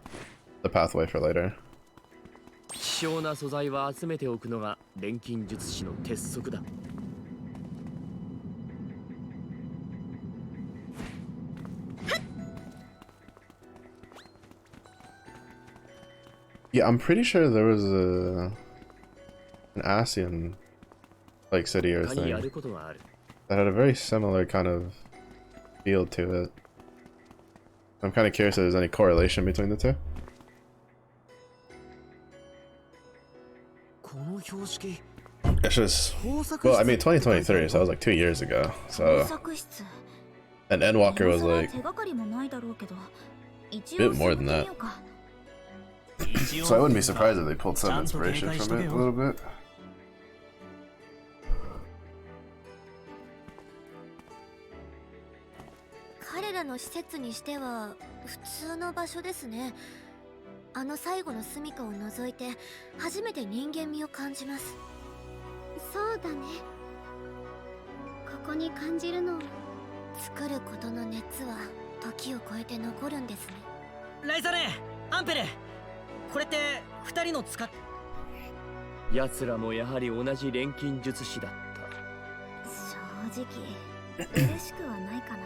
the pathway for later. 希少な素材は集めておくのが錬金術師の鉄則だ。Yeah, I'm pretty sure there was an ASEAN like city or thing that had a very similar kind of feel to it. I'm kind of curious if there's any correlation between the two. It's just, well, I mean 2023, so that was like 2 years ago, so and Endwalker was like a bit more than that, so I wouldn't be surprised if they pulled some inspiration from it a little bit. Their 最後の住処を除いて初めて人間味を感じます。そうだね。ここに感じるの作ることの熱は時を超えて残るんですね。ライザネ、アンペレ、これって二人の使っ奴らもやはり同じ錬金術師だった。正直嬉しくはないかな。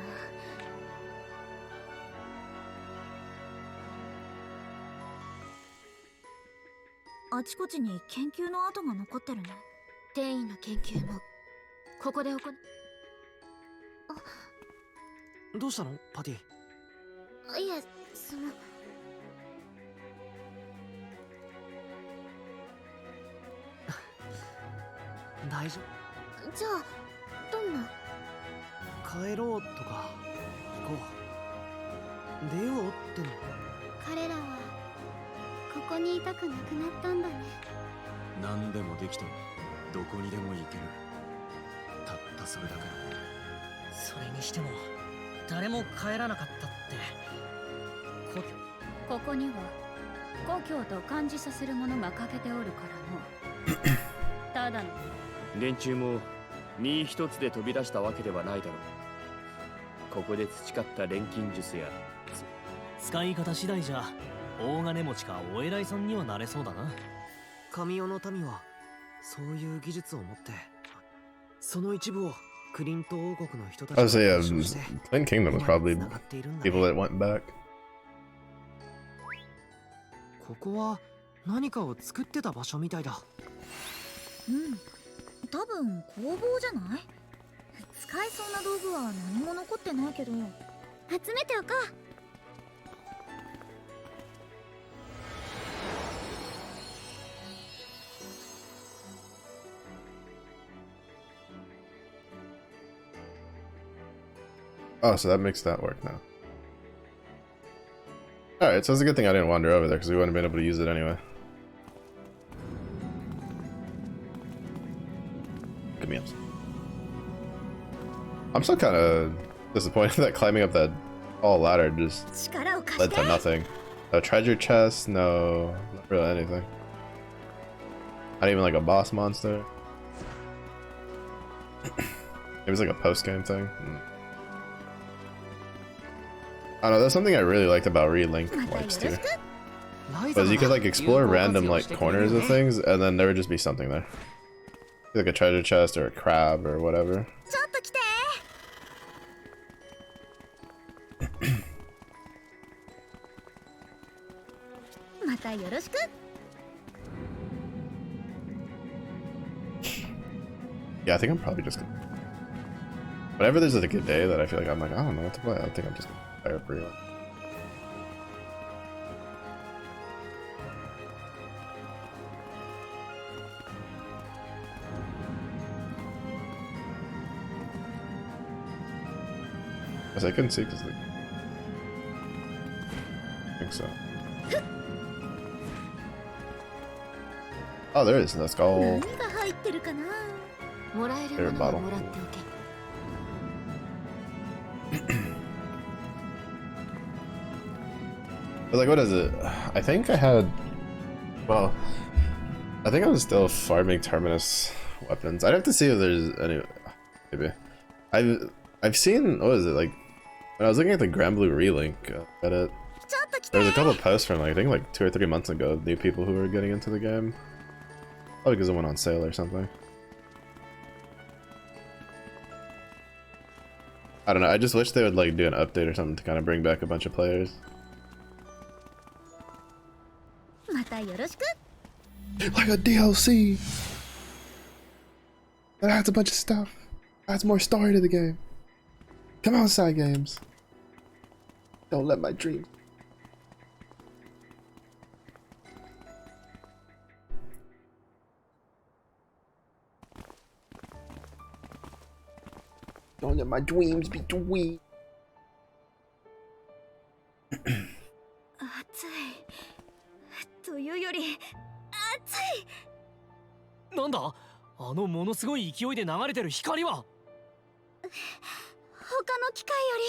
あちこちに研究の跡が残ってるね。転移の研究もここで行う。どうしたのパティ？いえ、その大丈じゃあどんな？夫。帰ろうとか行こう、出ようっての。彼らはここにいたくなくなったんだね。何でもできてどこにでも行ける。たったそれだけだ。それにしても誰も帰らなかったって故郷。ここには故郷と感じさせるものが欠けておるからのただの連中も身一つで飛び出したわけではないだろう。ここで培った錬金術や使い方次第じゃ大金持ちかお偉いさんにはなれそうだな。神代の民はそういう技術を持ってその一部をクリント王国の人たち I was が say, 継承して Twin Kingdom was 今に probably 繋がっているんだ people ね。 that went back. ここは何かを作ってた場所みたいだ。多分工房じゃない？使えそうな道具は何も残ってないけど、集めておこう。Oh, so that makes that work now. Alright, so it's a good thing I didn't wander over there because we wouldn't have been able to use it anyway. Give me up. I'm still kind of disappointed that climbing up that tall ladder just led to nothing. No treasure chest, no, not really anything. Not even like a boss monster. It was like a post-game thing. I don't know, that's something I really liked about Relink Wipes too. Was you could like explore random like corners of things and then there would just be something there. Like a treasure chest or a crab or whatever. Yeah, I think I'm probably just gonna... Whenever there's like a good day that I feel like I'm like, I don't know what to play, I think I'm just gonna fire up Relink. I couldn't see because like... I think so. Oh, there is. Let's go. Favorite bottle. But like, what is it? I think I had... Well, I think I was still farming Terminus weapons. I'd have to see if there's any... Maybe. I've seen... What is it? Like, when I was looking at the Granblue Relink Reddit, there was a couple of posts from like, I think like 2 or 3 months ago, new people who were getting into the game. Probably because it went on sale or something. I don't know, I just wish they would like do an update or something to kind of bring back a bunch of players. Like a DLC! That adds a bunch of stuff. Adds more story to the game. Come on, side games. Don't let my dreams. Don't let my dreams be dweeb. 暑いというより暑い。なんだあのものすごい勢いで流れてる光は。他の機械より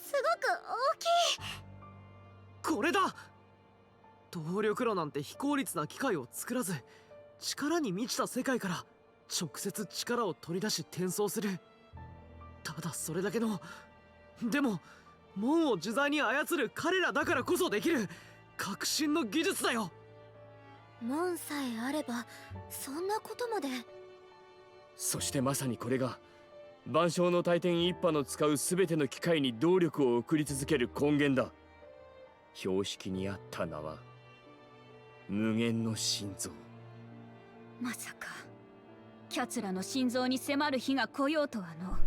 すごく大きい。これだ。動力炉なんて非効率な機械を作らず、力に満ちた世界から直接力を取り出し転送する。ただそれだけの。でも門を自在に操る彼らだからこそできる革新の技術だよ。門さえあればそんなことまで。そしてまさにこれが万象の大天一派の使う全ての機械に動力を送り続ける根源だ。標識にあった名は、 無限の心臓。まさかキャツらの心臓に迫る日が来ようとはの。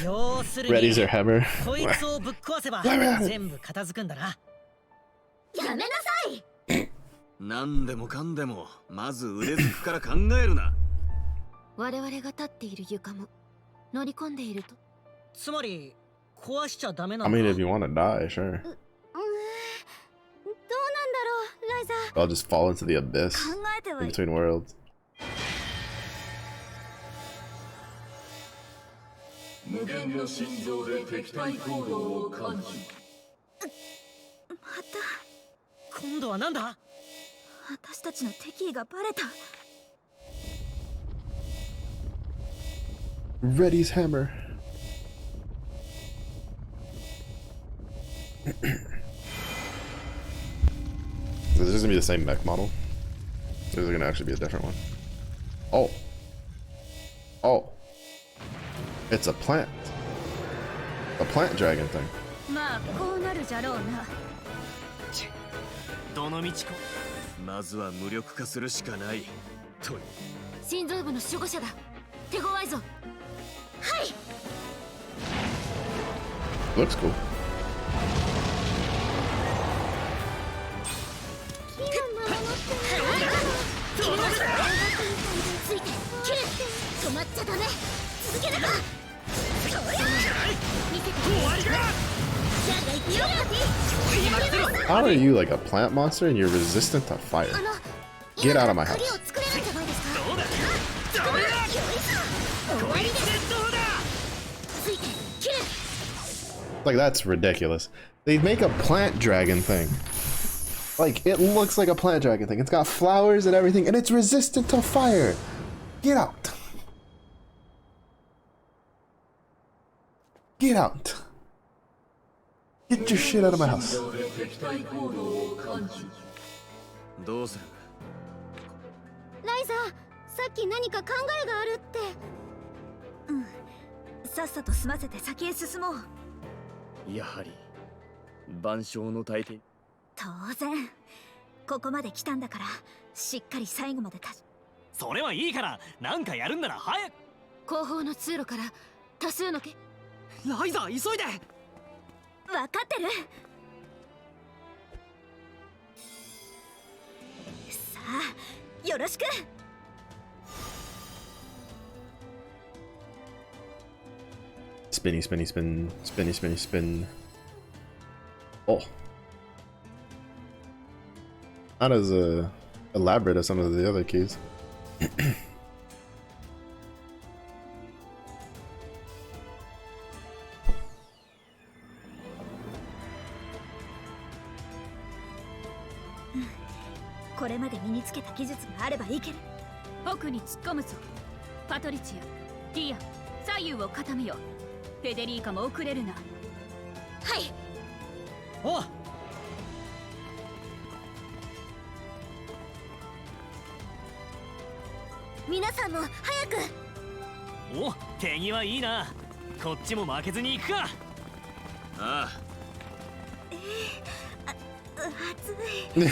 要するに Ready's your hammer. こいつをぶっ壊せば全部片付くんだな。やめなさい。何でもかんでもまず腕づくから考えるな。我々が立っている床も乗り込んでいると。つまり壊しちゃダメな I の mean, か。 if you want to die, sure. どうなんだろう、ライザ。 I'll just fall into the abyss 考えては in between worlds. 無限の心臓で敵対行動を感知。また今度はなんだ。私たちの敵意がバレた。 Ready's hammer. Is this gonna be the same mech model? Or is it gonna actually be a different one? Oh. Oh. It's a plant. A plant dragon thing. まあこうなるじゃろうな。どの道か。まずは無力化するしかないと。心臓部の守護者だ。手強いぞ。はい。 Looks cool. ついて切る。止まっちゃダメ。続ければ。見せて。終わりだ。じゃあ行くよ。 How are you like a plant monster and you're resistant to fire? Get out of my house. 鍵を作れないんじゃないですか。どうだ。終わりです。ついて切る。 Like, that's ridiculous. They make a plant dragon thing. Like, it looks like a plant dragon thing. It's got flowers and everything, and it's resistant to fire. Get out. Get out. Get your shit out of my house. どうする。ライザー、さっき何か考えがあるって。うん。さっさと済ませて先へ進もう。やはり万象の大帝。当然。ここまで来たんだから、しっかり最後までそれはいいから、なんかやるんなら早く。後方の通路から多数のライザー、急いで。分かってる。さあ、よろしく。Spinny, spinny, spin. Spinny, spinny, spin. Oh. Not as elaborate as some of the other keys. これまで身につけた技術があればいける。奥に突っ込むぞ。パトリチア、ディアン、左右を固めよ。フェデリーカも遅れるな。はい。おう。皆さんも早く。お、手際いいな。こっちも負けずに行くか。ああ。暑い。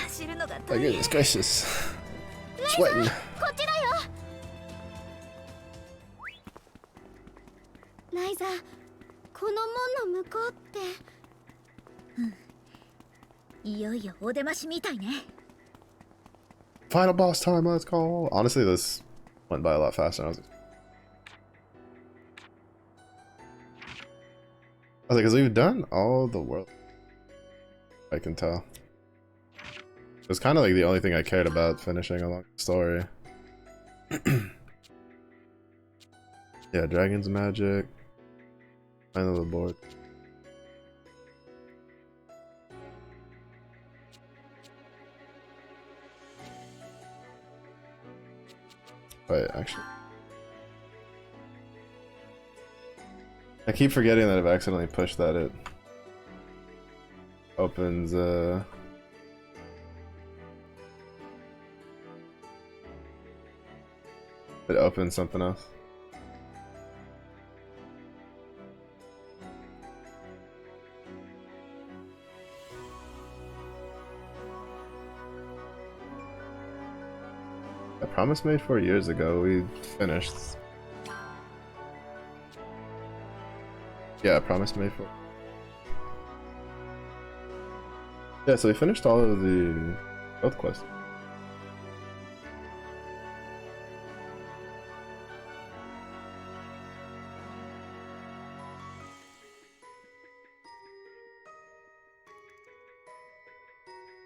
走るのが大 My 変。 goodness gracious. Sweating. こっちだよ。ライザー、この門の向こうって。いよいよお出ましみたいね。Final boss time, let's go. Honestly, this went by a lot faster than I was like, because we've done all the world. I can tell. It was kind of like the only thing I cared about finishing along the story. Yeah, Dragon's Magic. Final the board. Wait, actually. I keep forgetting that I've accidentally pushed that it opens it opens something else. Promise made 4 years ago. We finished. Yeah, Promise made 4. Yeah, so we finished all of the world quests.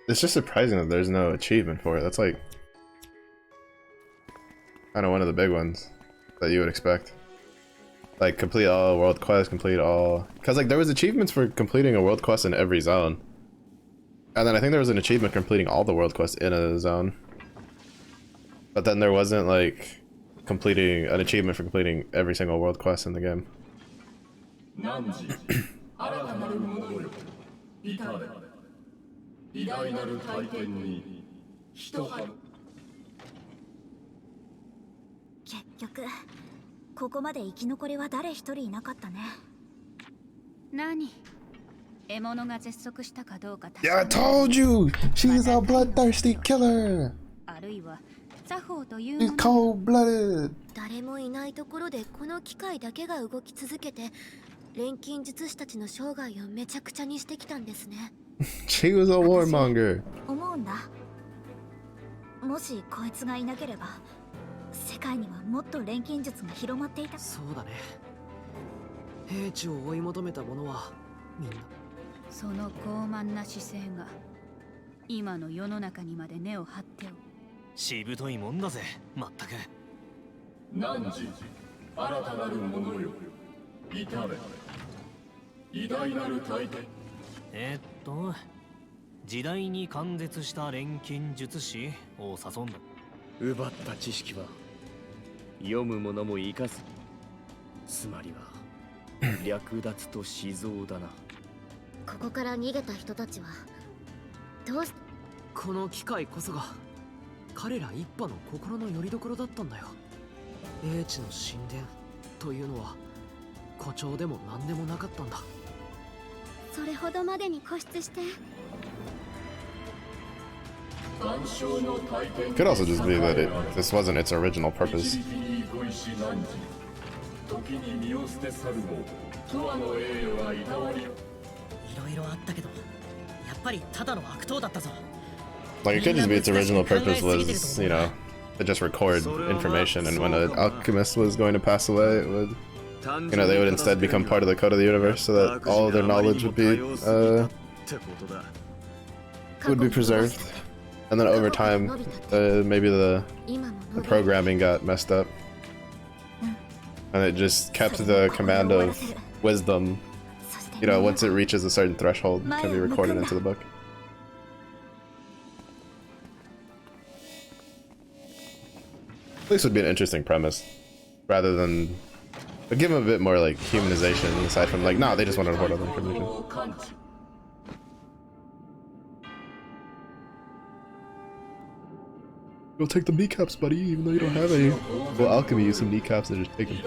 It's just surprising that there's no achievement for it. That's like kind of one of the big ones that you would expect. Like complete all world quests, complete all. Because like there was achievements for completing a world quest in every zone. And then I think there was an achievement completing all the world quests in a zone. But then there wasn't like completing an achievement for completing every single world quest in the game. Yeah, I told you! She's a bloodthirsty killer! She's cold-blooded! 誰もいないところでこの機械だけが動き続けて錬金術師たちの生涯をめちゃくちゃにしてきたんですね。She was a warmonger. 思うんだ。もしこいつがいなければ世界にはもっと錬金術が広まっていた。そうだね。平地を追い求めた者はみんな。その傲慢な姿勢が今の世の中にまで根を張っておる。しぶといもんだぜ、まったく。汝、新たなるものよ。至れ。偉大なる大天。時代に感絶した錬金術師を誘うんだ。奪った知識は読む者も生かす。つまりは略奪と死蔵だな。ここから逃げた人たちはどうし。この機械こそが彼ら一派の心の拠り所だったんだよ。英知の神殿というのは誇張でも何でもなかったんだ。それほどまでに固執して。 Could also just be that this wasn't its original purpose. いろいろあったけど、やっぱりただの悪党だったぞ。 Like it could just be its original purpose was, you know, to just record information, and when an alchemist was going to pass away, it would, you know, they would instead become part of the code of the universe, so that all of their knowledge would be preserved. And then over time, maybe the programming got messed up, and it just kept the command of wisdom. You know, once it reaches a certain threshold, can be recorded into the book. At least would be an interesting premise, rather than, but give them a bit more like humanization aside from like, nah, they just wanted to hoard all the information. Go take the kneecaps, buddy, even though you don't have any. Well, alchemy use some kneecaps and just take them.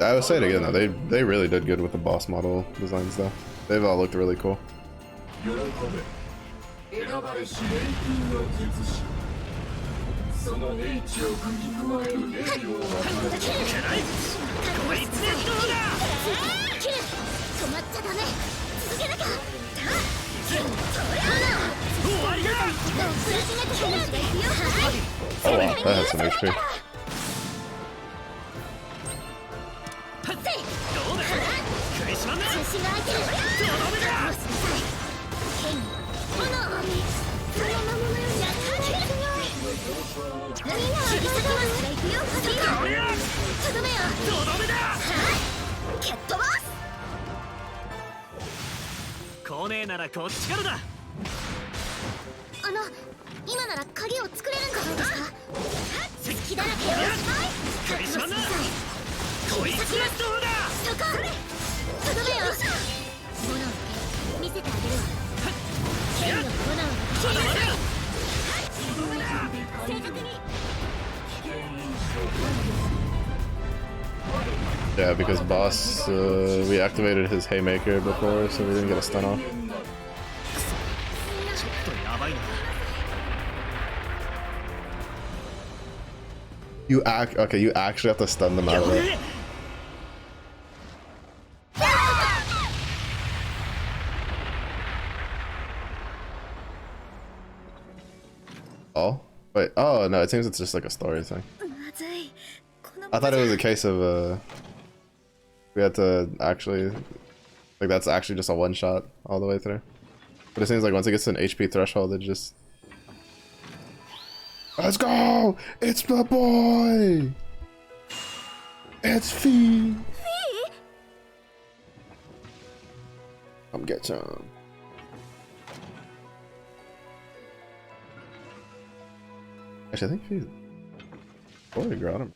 I would say it again though, they really did good with the boss model designs though. They've all looked really cool. その英知を組み加える栄誉を与える。こいつでどうだ。止まっちゃダメ。続けなきゃ。Oh wow, that has some HP. Yeah, because boss, we activated his haymaker before, so we didn't get a stun off. You actually have to stun them out of it. Oh? Wait, oh no, it seems it's just like a story thing. I thought it was a case of, we had to actually, like that's actually just a one shot all the way through. But it seems like once it gets to an HP threshold, it just... Let's go! It's the boy! It's Fee! Come get some. Actually, I think Fee's... Boy, got him.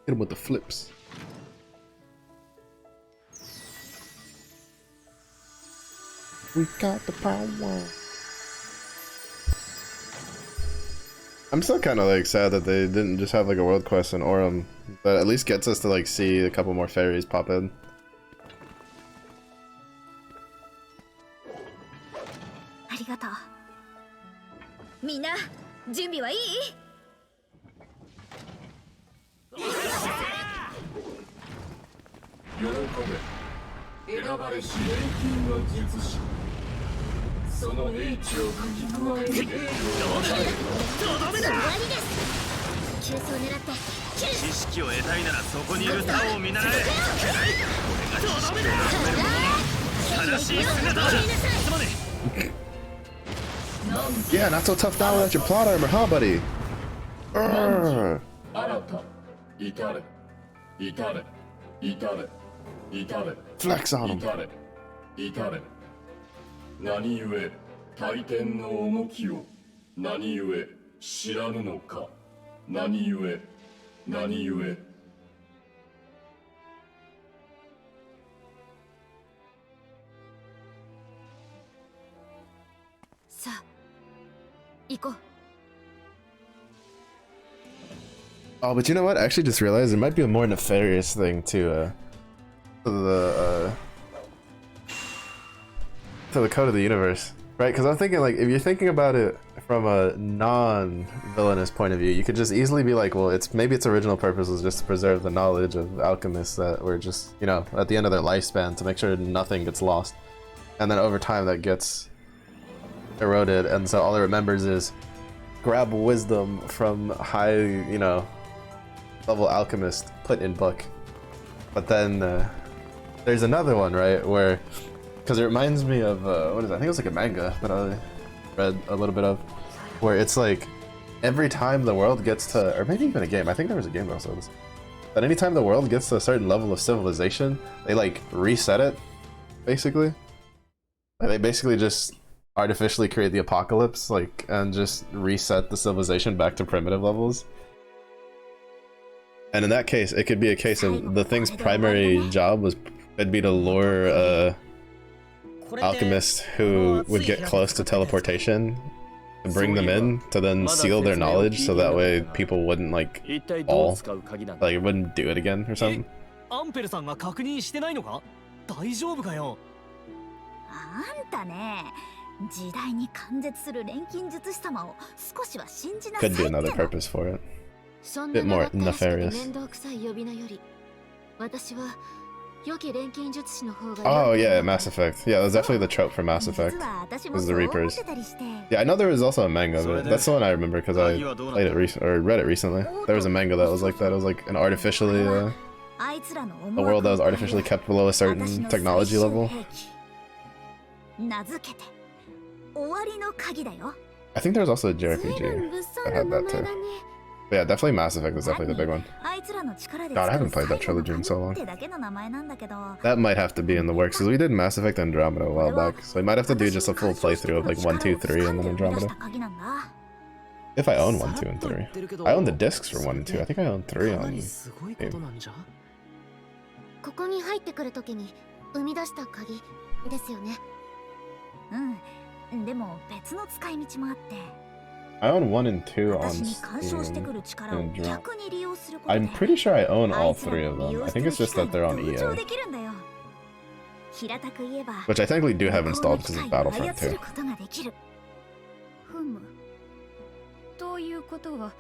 Hit him with the flips. We got the power. I'm still kind of like sad that they didn't just have like a world quest in Aurum, but at least gets us to like see a couple more fairies pop in. Arigato. Mina, junbi wa ii? 喜べ選ばれし錬金の術師その英知を書き加える霊を与えるとどめだ終わりです急走を狙って知識を得たいならそこにいる他を見習え俺が知識を求める者の正しい姿だすまね Yeah, not so tough now without your plot armor, huh, buddy? 新た至れ至れ至れ至れ Flex on him. 至れ至れ何故大天の重きを何故知らぬのか何故何故さあ行こう Oh, but you know what? I actually just realized there might be a more nefarious thing to the code of the universe, right? Because I'm thinking like if you're thinking about it from a non-villainous point of view, you could just easily be like, well, maybe its original purpose was just to preserve the knowledge of alchemists that were just, you know, at the end of their lifespan to make sure nothing gets lost, and then over time that gets eroded, and so all it remembers is grab wisdom from high, you know, level alchemist, put in book. But then there's another one, right, where, because it reminds me of what is it? I think it was like a manga that I read a little bit of, where it's like every time the world gets to, or maybe even a game, I think there was a game that also was, that anytime the world gets to a certain level of civilization, they like reset it, basically. Like, they basically just artificially create the apocalypse, like, and just reset the civilization back to primitive levels. And in that case, it could be a case of the thing's primary job would be to lure alchemists who would get close to teleportation and bring them in to then seal their knowledge, so that way people wouldn't like fall, like it wouldn't do it again or something. アンペルさんが確認してないのか？大丈夫かよ。あんたね、時代に関絶する錬金術師様を少しは信じなさい Could be another purpose for it. そん Bit な more 長ったらしくて nefarious. 面倒くさい呼び名より、私は良き錬金術師の方が Oh yeah, Mass Effect. Yeah, that's definitely the trope for Mass Effect. Was the Reapers. Yeah, I know there was also a manga of it. That's the one I remember because I played it or read it recently. There was a manga that was like that. It was like an artificially a world that was artificially kept below a certain technology level. 名付けて終わりの鍵だよ。 I think there was also a JRPG that had that too. But yeah, definitely Mass Effect was definitely the big one. God, I haven't played that trilogy in so long. That might have to be in the works, because we did Mass Effect Andromeda a while back, so we might have to do just a full playthrough of like 1, 2, 3, and then Andromeda. If I own 1, 2, and 3. I own the discs for 1 and 2. I think I own 3 on game. ここに入ってくるときに生み出した鍵ですよね。うん、でも別の使い道もあって。I own 1 and 2 on Steam and drop. I'm pretty sure I own all 3 of them. I think it's just that they're on EA. Which I technically do have installed because of Battlefront 2. ということは、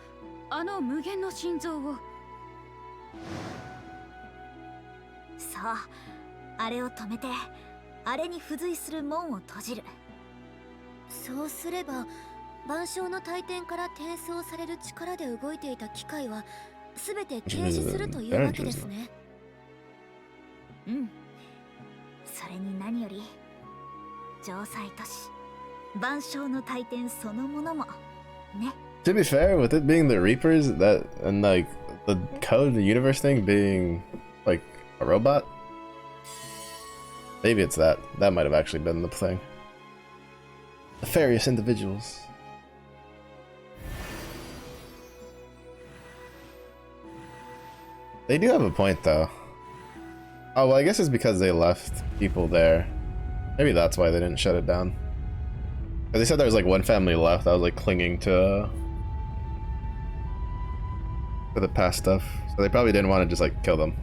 あの無限の心臓を。そう、あれを止めて、あれに付随する門を閉じる。そうすれば、万象の大天から転送される力で動いていた機械は全て停止するというわけですね。うん。それに何より、城塞都市、万象の大天そのものもね。To be fair, with it being the Reapers, that and like the code, the universe thing being like a robot, maybe it's that. That might have actually been the thing. Nefarious individuals. They do have a point though. Oh well, I guess it's because they left people there. Maybe that's why they didn't shut it down. Because they said there was like one family left that was like clinging to the past stuff, so they probably didn't want to just like kill them.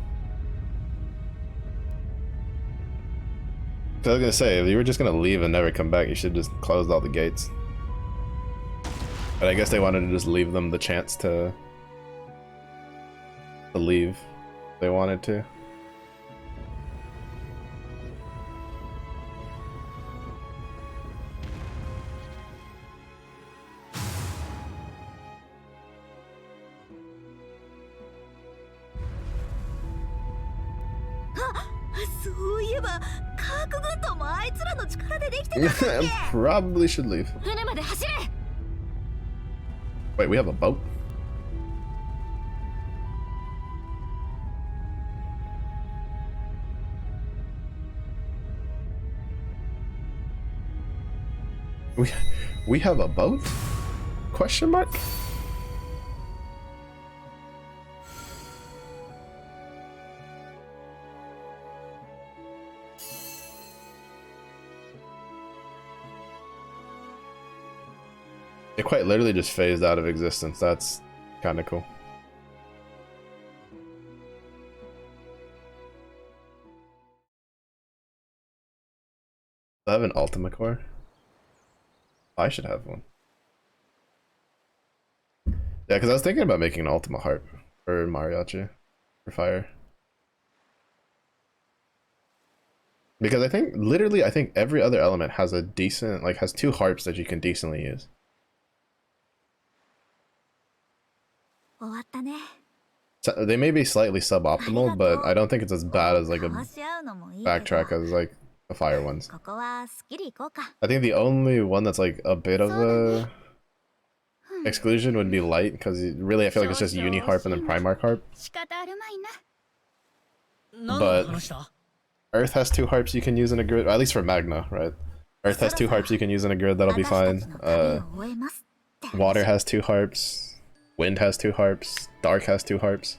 So I was gonna say, if you were just gonna leave and never come back, you should just close all the gates. But I guess they wanted to just leave them the chance to leave if they wanted to. Probably should leave. Wait, we have a boat? We have a boat? Question mark? It quite literally just phased out of existence. That's kind of cool. I have an Ultima core. I should have one. Yeah, because I was thinking about making an Ultima harp for Mariachi for fire. Because I think literally, I think every other element has a decent, like, has 2 harps that you can decently use. So they may be slightly suboptimal, but I don't think it's as bad as like a backtrack as like the fire ones. I think the only one that's like a bit of a exclusion would be light, because really I feel like it's just Uni Harp and then Primarch Harp. But Earth has 2 harps you can use in a grid, at least for Magna, right? Earth has 2 harps you can use in a grid, that'll be fine. Water has 2 harps. Wind has 2 harps. Dark has 2 harps.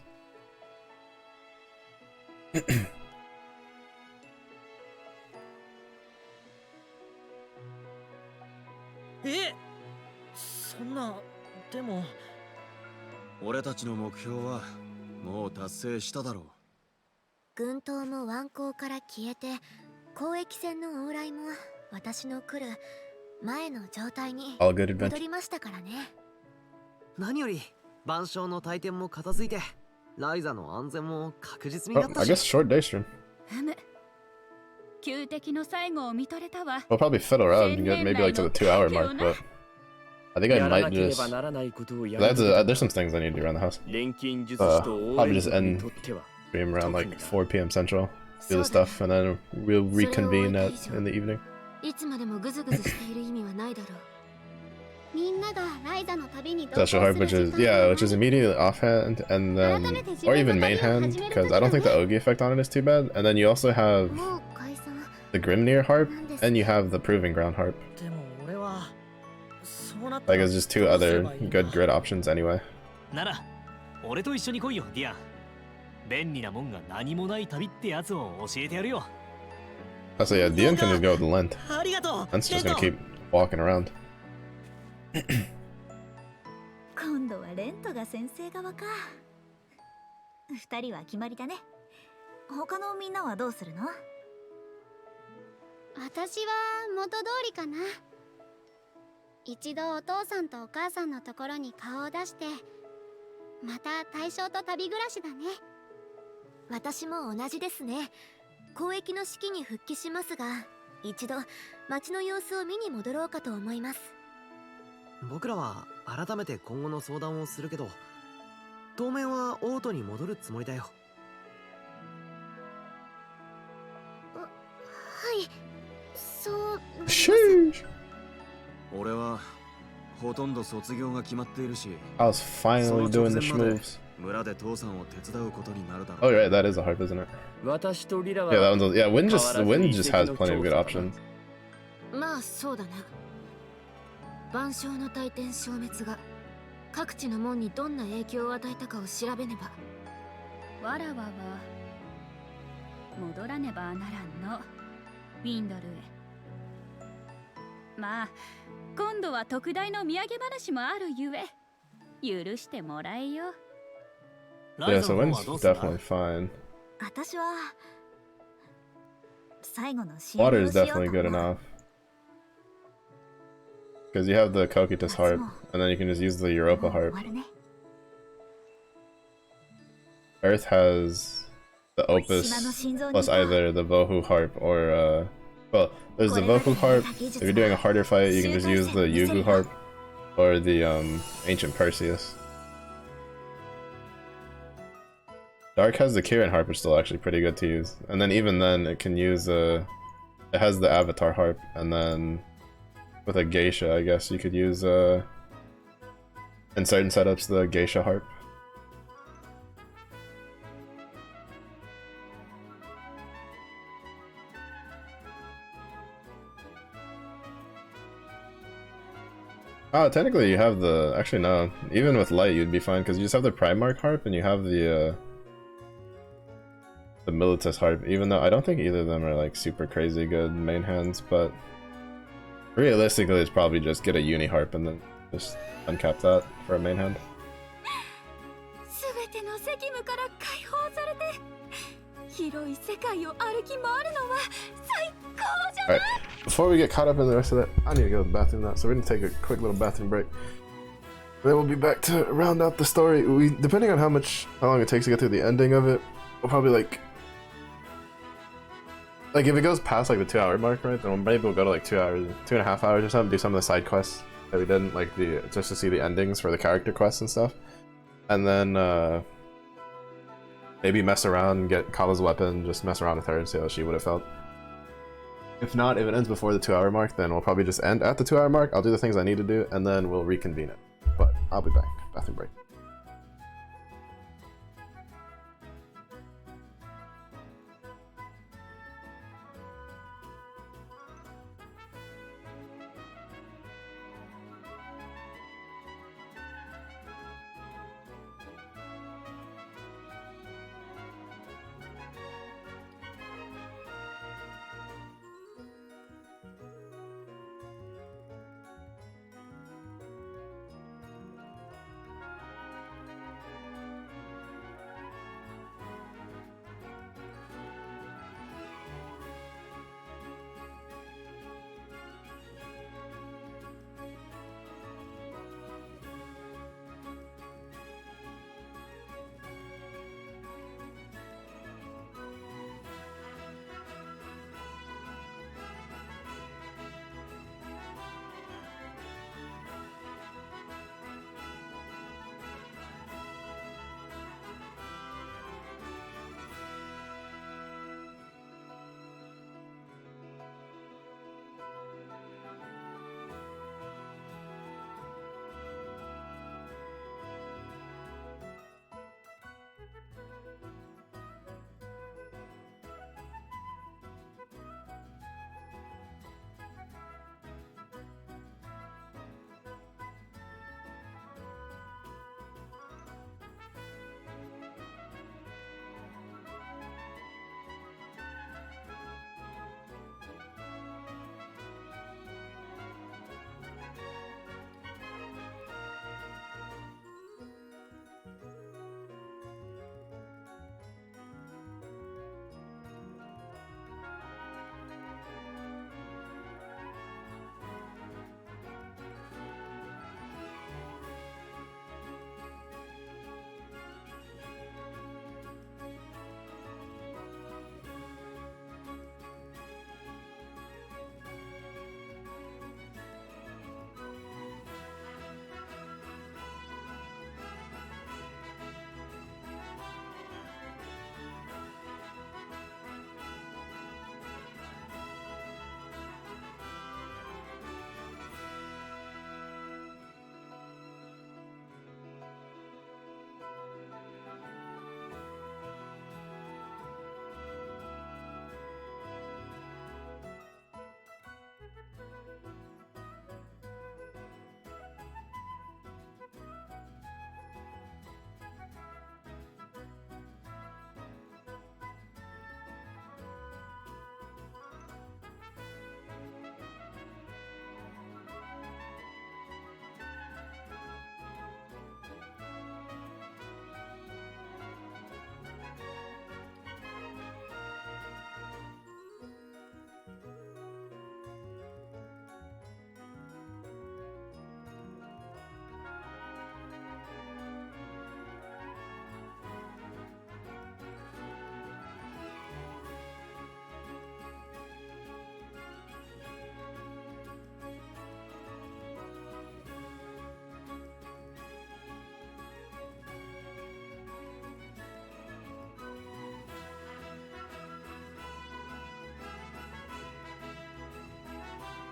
All good adventure. 何より万象の大天も片付いてライザの安全も確実になったし。I guess short day stream. 旧敵の最後を見とれたわ。We'll probably fiddle around and get maybe like to the 2-hour mark, but I think I might just. There's some things I need to do around the house. Probably just end stream around like 4 p.m. Central, do the stuff, and then we'll reconvene in the evening. Special harp, which is immediately offhand, and then or even main hand, because I don't think the Ogi effect on it is too bad. And then you also have the Grimnir harp, and you have the Proving Ground harp. Like it's just 2 other good grid options anyway. So yeah, Dion can just go with the Lent. Lent's just gonna keep walking around. 今度はレントが先生側か。二人は決まりだね。他のみんなはどうするの？私は元通りかな。一度お父さんとお母さんのところに顔を出して、また大将と旅暮らしだね。私も同じですね。交易の式に復帰しますが、一度町の様子を見に戻ろうかと思います。僕らは改めて今後の相談をするけど、当面はオートに戻るつもりだよ。はい、そうなります。俺はほとんど卒業が決まっているし、 I was finally doing the schmoves. 村で父さんを手伝うことになるだろう。 Oh, right, that is a harp, isn't it? 私とリラは Yeah, that one's. Yeah, Wind just has plenty of good options. まあそうだな。万象の大天消滅が各地の門にどんな影響を与えたかを調べねば。わらわは戻らねばならんの、ウィンドルへ。まあ今度は特大の土産話もあるゆえ許してもらえよ。Yeah, so Wind's definitely fine. 私は最後の Water is definitely good enough. Because you have the Kokitas harp, and then you can just use the Europa harp. Earth has the Opus plus either the Vohu harp or well, there's the Vohu harp. If you're doing a harder fight, you can just use the Yugu harp or the ancient Perseus. Dark has the Kirin harp, which is still actually pretty good to use. And then even then, it can use it has the Avatar harp, and then with a Geisha, I guess you could use in certain setups the Geisha harp. Oh, technically you have the... Actually, no. Even with light, you'd be fine, because you just have the Primarch harp, and you have the Militus harp, even though I don't think either of them are, like, super crazy good main hands, but... Realistically, it's probably just get a Uni harp and then just uncap that for a main hand. Alright, before we get caught up in the rest of that, I need to go to the bathroom now, so we're gonna take a quick little bathroom break. Then we'll be back to round out the story. Depending on how long it takes to get through the ending of it, we'll probably like if it goes past like the 2-hour mark, right, then maybe we'll go to like 2 hours, 2.5 hours or something, do some of the side quests that we didn't, like just to see the endings for the character quests and stuff. And then maybe mess around and get Kava's weapon, just mess around with her and see how she would have felt. If not, if it ends before the 2-hour mark, then we'll probably just end at the 2-hour mark. I'll do the things I need to do, and then we'll reconvene it. But I'll be back. Bathroom break.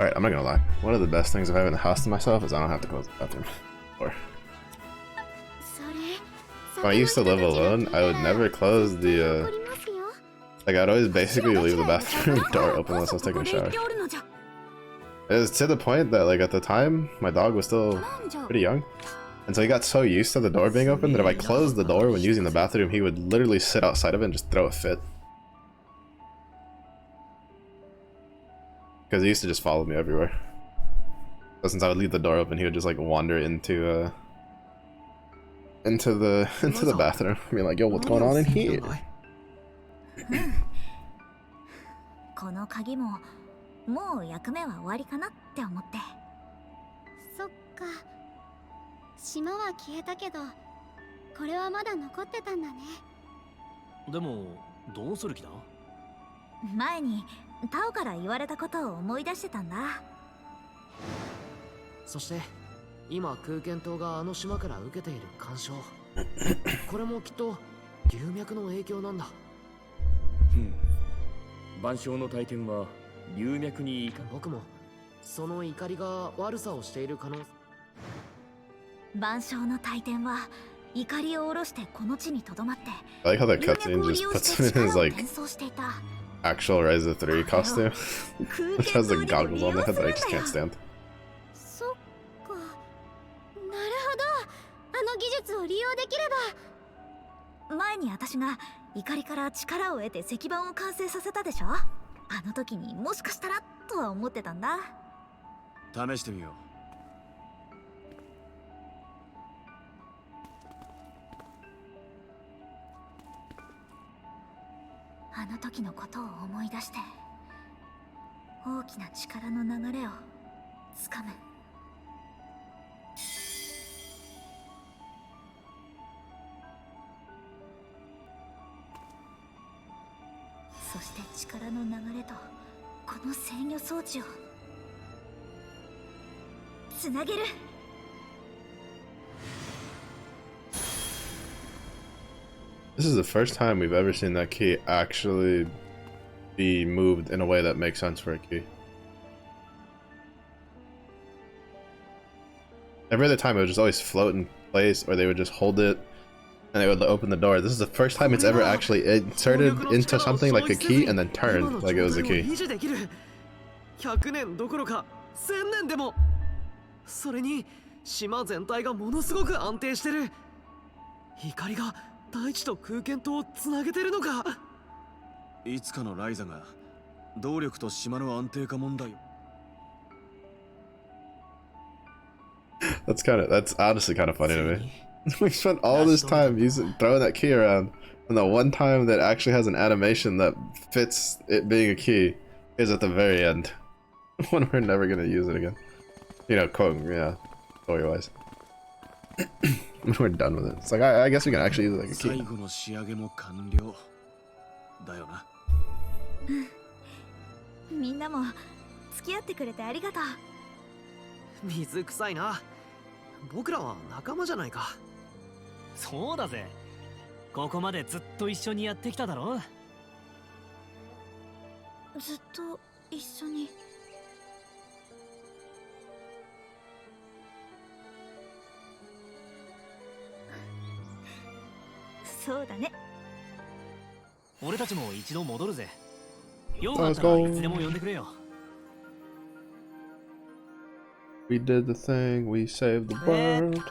Alright, I'm not gonna lie. One of the best things of having a house to myself is I don't have to close the bathroom door. When I used to live alone, I would never close the, like, I'd always basically leave the bathroom door open unless I was taking a shower. It was to the point that, like, at the time, my dog was still pretty young. And so he got so used to the door being open that if I closed the door when using the bathroom, he would literally sit outside of it and just throw a fit. Because he used to just follow me everywhere. So since I would leave the door open, he would just like wander into the bathroom. I mean, like, yo, what's going on in here? この鍵ももう役目は終わりかなって思って。そっか。島は消えたけど、これはまだ残ってたんだね。でもどうする気だ？前にタオから言われたことを思い出してたんだ。そして今空間島があの島から受けている干渉、これもきっと龍脈の影響なんだ。万象の大天は龍脈に僕もその怒りが悪さをしている可能性。万象の大天は怒りを下ろしてこの地にとどまって。I like how that cutscene just puts him in his like actual Ryza 3 costume, which has the goggles on the head that I just can't stand. そっか。なるほど。あの技術を利用できれば。前に私が怒りから力を得て石板を完成させたでしょ。あの時にもしかしたらとは思ってたんだ。試してみよう。あの時のことを思い出して大きな力の流れをつかむ。そして力の流れとこの制御装置をつなげる。This is the first time we've ever seen that key actually be moved in a way that makes sense for a key. Every other time it would just always float in place, or they would just hold it and they would open the door. This is the first time it's ever actually inserted into something like a key and then turned like it was a key. 100年どころか1000年でも。それに島全体がものすごく安定してる。怒りが大地と空間とをつなげてるのか。いつかのライザが動力と島の安定化問題を。That's honestly kind of funny to me. We spent all this time throwing that key around, and the one time that actually has an animation that fits it being a key is at the very end, when we're never gonna use it again. You know, quote, yeah, story wise. When we're done with it, it's like I guess we can actually use it like a key. 最後の仕上げも完了だよな。みんなも付き合ってくれてありがとう。水臭いな。僕らは仲間じゃないか。そうだぜ。ここまでずっと一緒にやってきただろ。ずっと一緒に。そうだね。俺たちも一度戻るぜ。用があったらいつでも呼んでくれよ。We did the thing, we saved the world. Today's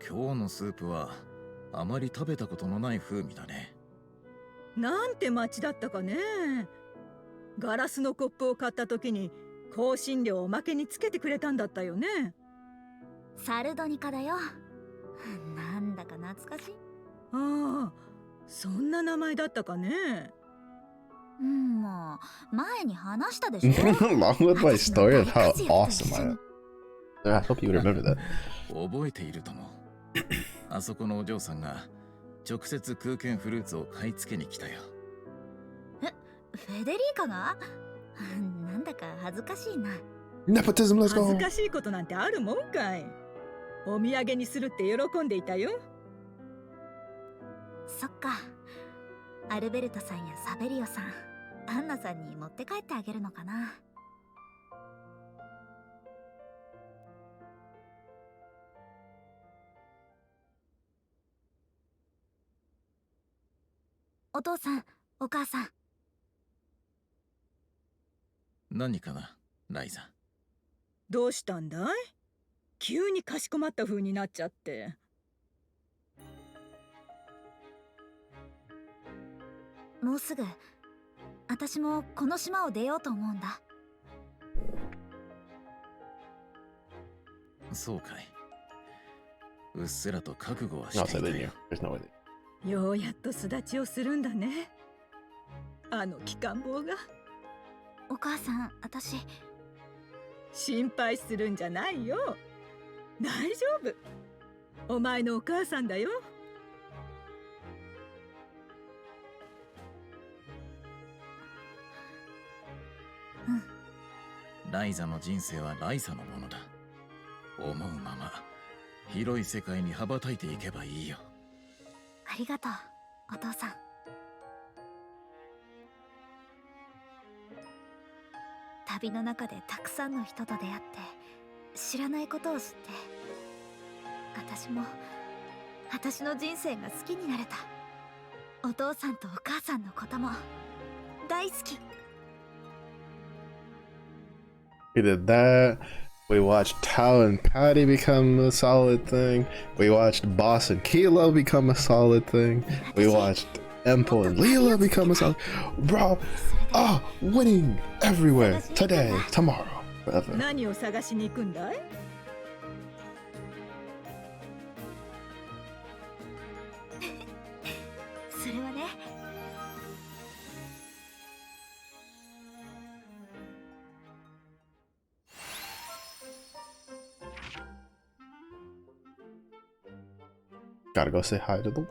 今日のスープはあまり食べたことのない風味だね。なんて街だったかね。ガラスのコップを買った時に香辛料をおまけにつけてくれたんだったよね。サルドニカだよ。なんだか懐かしい。ああ、そんな名前だったかね。もう前に話したでしょ。Along with my story of how awesome I am. I hope you would remember that. 覚えているとも。あそこのお嬢さんが直接空間フルーツを買い付けに来たよ。フェデリーカがなんだか恥ずかしいな。Nepotism, let's go. 恥ずかしいことなんてあるもんかい。お土産にするって喜んでいたよ。そっか。アルベルトさんやサベリオさん、アンナさんに持って帰ってあげるのかな。お父さん、お母さん。何かな、ライザ。どうしたんだい？急にかしこまった風になっちゃって。もうすぐ私もこの島を出ようと思うんだ。そうかい。うっすらと覚悟はしていたよ。ようやっと巣立ちをするんだね。あの機関棒が。お母さん、私心配するんじゃないよ。大丈夫。お前のお母さんだよ。ライザの人生はライザのものだ。思うまま広い世界に羽ばたいていけばいいよ。ありがとう、お父さん。旅の中でたくさんの人と出会って、知らないことを知って、私も私の人生が好きになれた。お父さんとお母さんのことも大好き。We did that. We watched Tao and Patty become a solid thing. We watched Boss and Kilo become a solid thing. We watched Empo and Leela become a solid. Bro, winning everywhere. Today, tomorrow, forever. 何を探しに行くんだい？それはね、Gotta go say hi to them.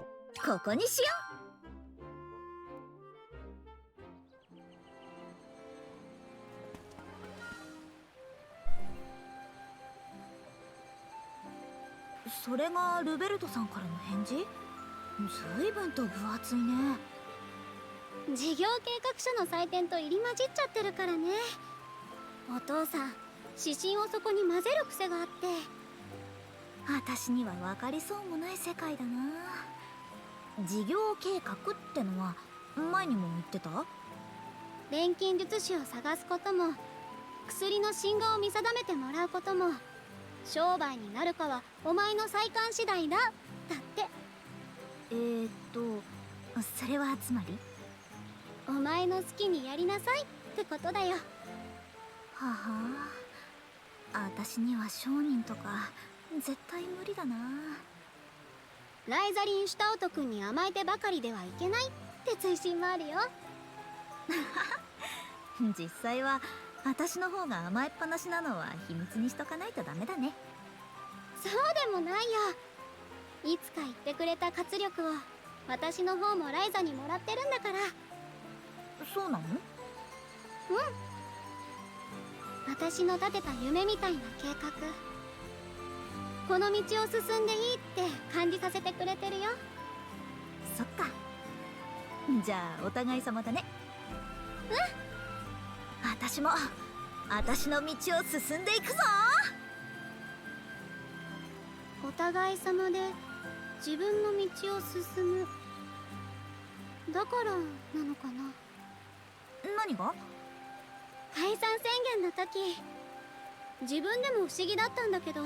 ここにしよう。それがルベルトさんからの返事？随分と分厚いね。事業計画書の採点と入り混じっちゃってるからね。お父さん、指針をそこに混ぜる癖があって。私には分かりそうもない世界だな。事業計画ってのは前にも言ってた？錬金術師を探すことも、薬の真贋を見定めてもらうことも、商売になるかはお前の才幹次第だだって。それはつまりお前の好きにやりなさいってことだよ。はは、私には商人とか絶対無理だな。ライザリン・シュタウト君に甘えてばかりではいけないって追伸もあるよ。実際は私の方が甘えっぱなしなのは秘密にしとかないとダメだね。そうでもないよ。いつか言ってくれた活力を私の方もライザにもらってるんだから。そうなの？私の立てた夢みたいな計画、この道を進んでいいって感じさせてくれてるよ。そっか。じゃあお互い様だね。私も私の道を進んでいくぞ。お互い様で自分の道を進む、だからなのかな。何が？解散宣言の時、自分でも不思議だったんだけど、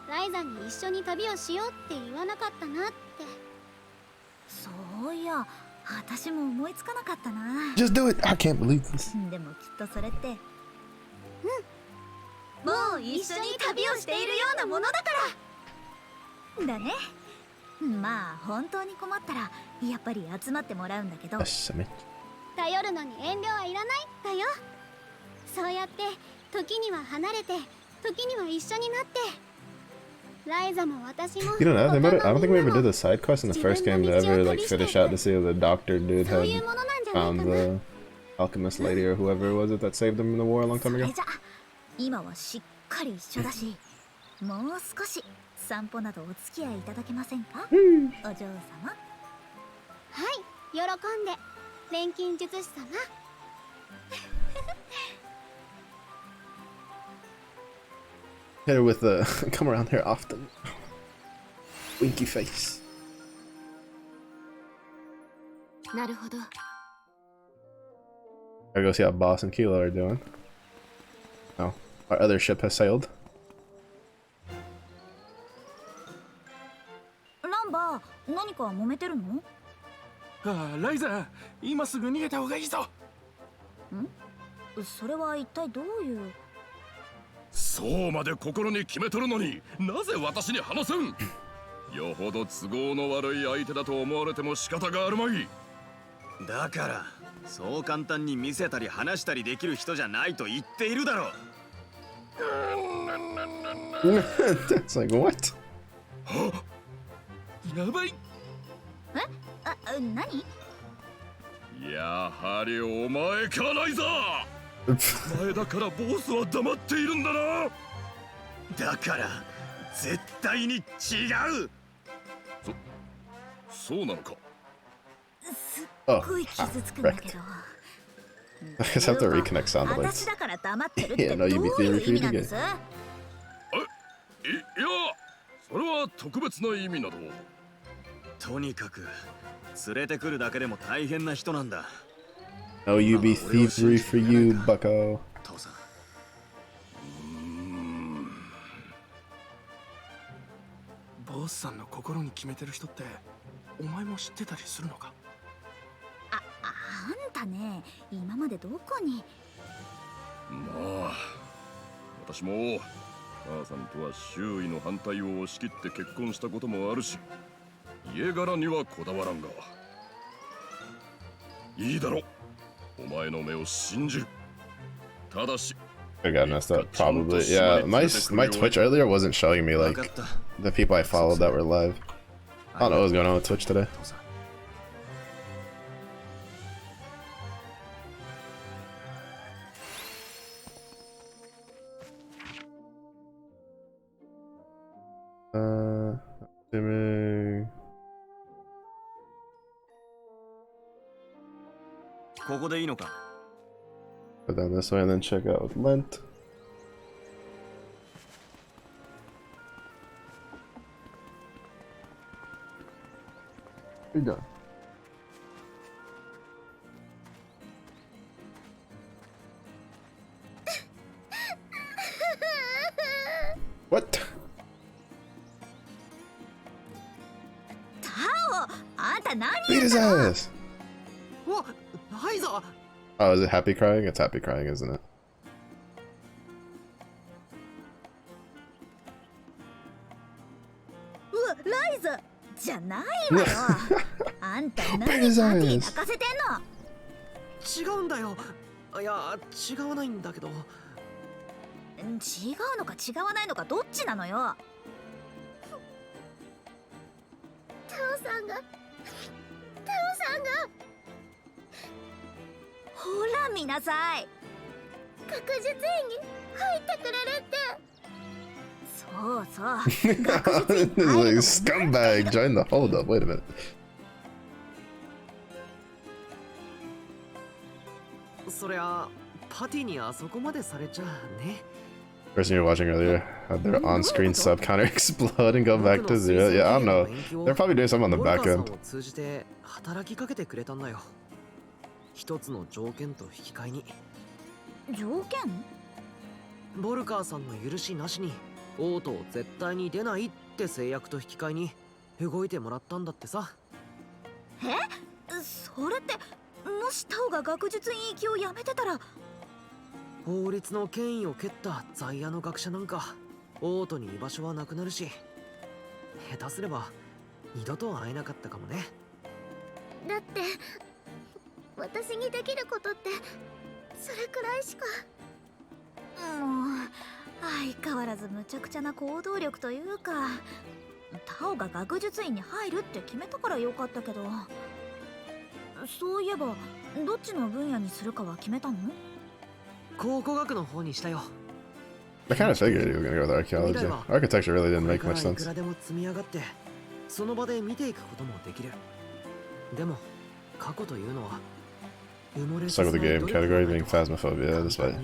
ライザに一緒に旅をしようって言わなかったなって。そういや、私も思いつかなかったな。 Just do it. I can't believe this. でもきっとそれってもう一緒に旅をしているようなものだからだね。まあ本当に困ったらやっぱり集まってもらうんだけど、頼るのに遠慮はいらないだよ。そうやって時には離れて、時には一緒になって、You don't know, I don't think we ever did the side quest in the first game to ever like finish out to see if the doctor dude had found the alchemist lady or whoever was it that saved him in the war a long time ago. 今はしっかり一緒だし、もう少し散歩などお付き合いいただけませんか、お嬢様。はい、喜んで、錬金術師様。Hit her with the come around here often. Winky face. なるほど。 Gotta go see how Boss and Kilo are doing. Oh, our other ship has sailed. ランバー、何か揉めてるの？ああ、ライザ、今すぐ逃げた方がいいぞ。ん？それは一体どういう？そうまで心に決めとるのに、なぜ私に話せん？よほど都合の悪い相手だと思われても仕方があるまい。だからそう簡単に見せたり話したりできる人じゃないと言っているだろう。It's like what? やばい。何？やはりお前かライザー。前だからボスは黙っているんだな。だから絶対に違う。そうなのか。すっごい傷つくんだけど。I just have to reconnect sound bites. 私だから黙ってるってどういう意味なんです？いや、それは特別な意味など。とにかく連れてくるだけでも大変な人なんだ。No UB thievery for you, bucko. 父さん。ボスさんの心に決めてる人ってお前も知ってたりするのか？あんたね、今までどこに？まあ、私も母さんとは周囲の反対を押し切って結婚したこともあるし、家柄にはこだわらんが。いいだろう。お前の目を信じる。ただし。I got messed up, probably. Yeah, my Twitch earlier wasn't showing me like the people I followed that were live. I don't know what was going on with Twitch today. Assuming. ここでいいのか？ Go down this way and then check out with Lent. You're done. What? タオ、あんた何 Beat his ass! わ、ライザ。 Oh, is it happy crying? It's happy crying, isn't it? うわ、ライザじゃないわよ。あんた何パーティー泣かせてんの？違うんだよ。いや、違わないんだけど。違うのか違わないのかどっちなのよ。タオさんがほら見なさい。学術院に入ってくれるって。そうそう。学術院 Like scumbag join the hold up. Wait a minute. そりゃパティにあそこまでされちゃね。Person you were watching earlier had their on-screen sub counter explode and go back to 0. Yeah, I don't know. They're probably doing something on the back end. 通じて働きかけてくれたんだよ。一つの条件と引き換えに。条件？ボルカーさんの許しなしにオートを絶対に出ないって制約と引き換えに動いてもらったんだってさ。それってもしタオが学術院行きをやめてたら。法律の権威を蹴った在野の学者なんかオートに居場所はなくなるし、下手すれば二度と会えなかったかもね。だって私にできることってそれくらいしか。もう相変わらず無茶苦茶な行動力というか、タオが学術院に入るって決めたからよかったけど。そういえばどっちの分野にするかは決めたの？考古学の方にしたよ。I kind of figured you were gonna go with archaeology. Architecture really didn't make much い sense. くらでも積み上がってその場で見ていくこともできる。でも過去というのは埋もれ Stuck with the game category being phasmophobia. Despite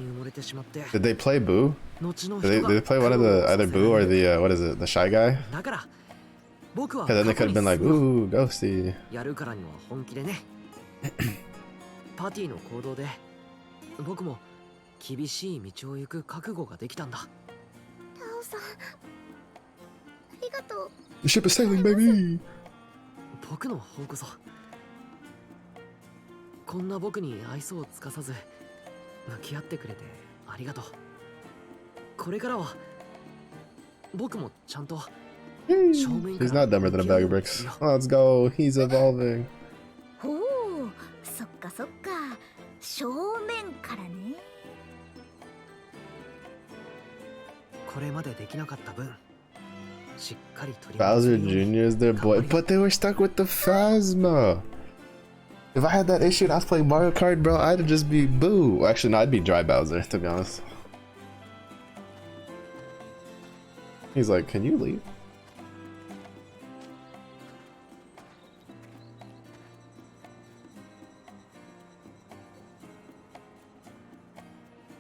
did they play Boo? Did they play one of the either Boo or the what is it, the shy guy? だから僕は Because then they could have been like, ooh, ghosty. やるからには本気でね。パティの行動で僕も厳しい道を行く覚悟ができたんだ。タオさん、ありがとう。 The ship is sailing, baby. 僕の方こそこんな僕に愛想をつかさず向き合ってくれてありがとう。これからは僕もちゃんと正面から He's not dumber than a bag of bricks. Let's go. He's evolving. ほう、そっかそっか、正面からね。これまでできなかった分しっかり取り Bowser Jr. is their boy, but they were stuck with the Phasma. If I had that issue and I was playing Mario Kart, bro, I'd just be Boo. Actually, no, I'd be Dry Bowser, to be honest. He's like, can you leave?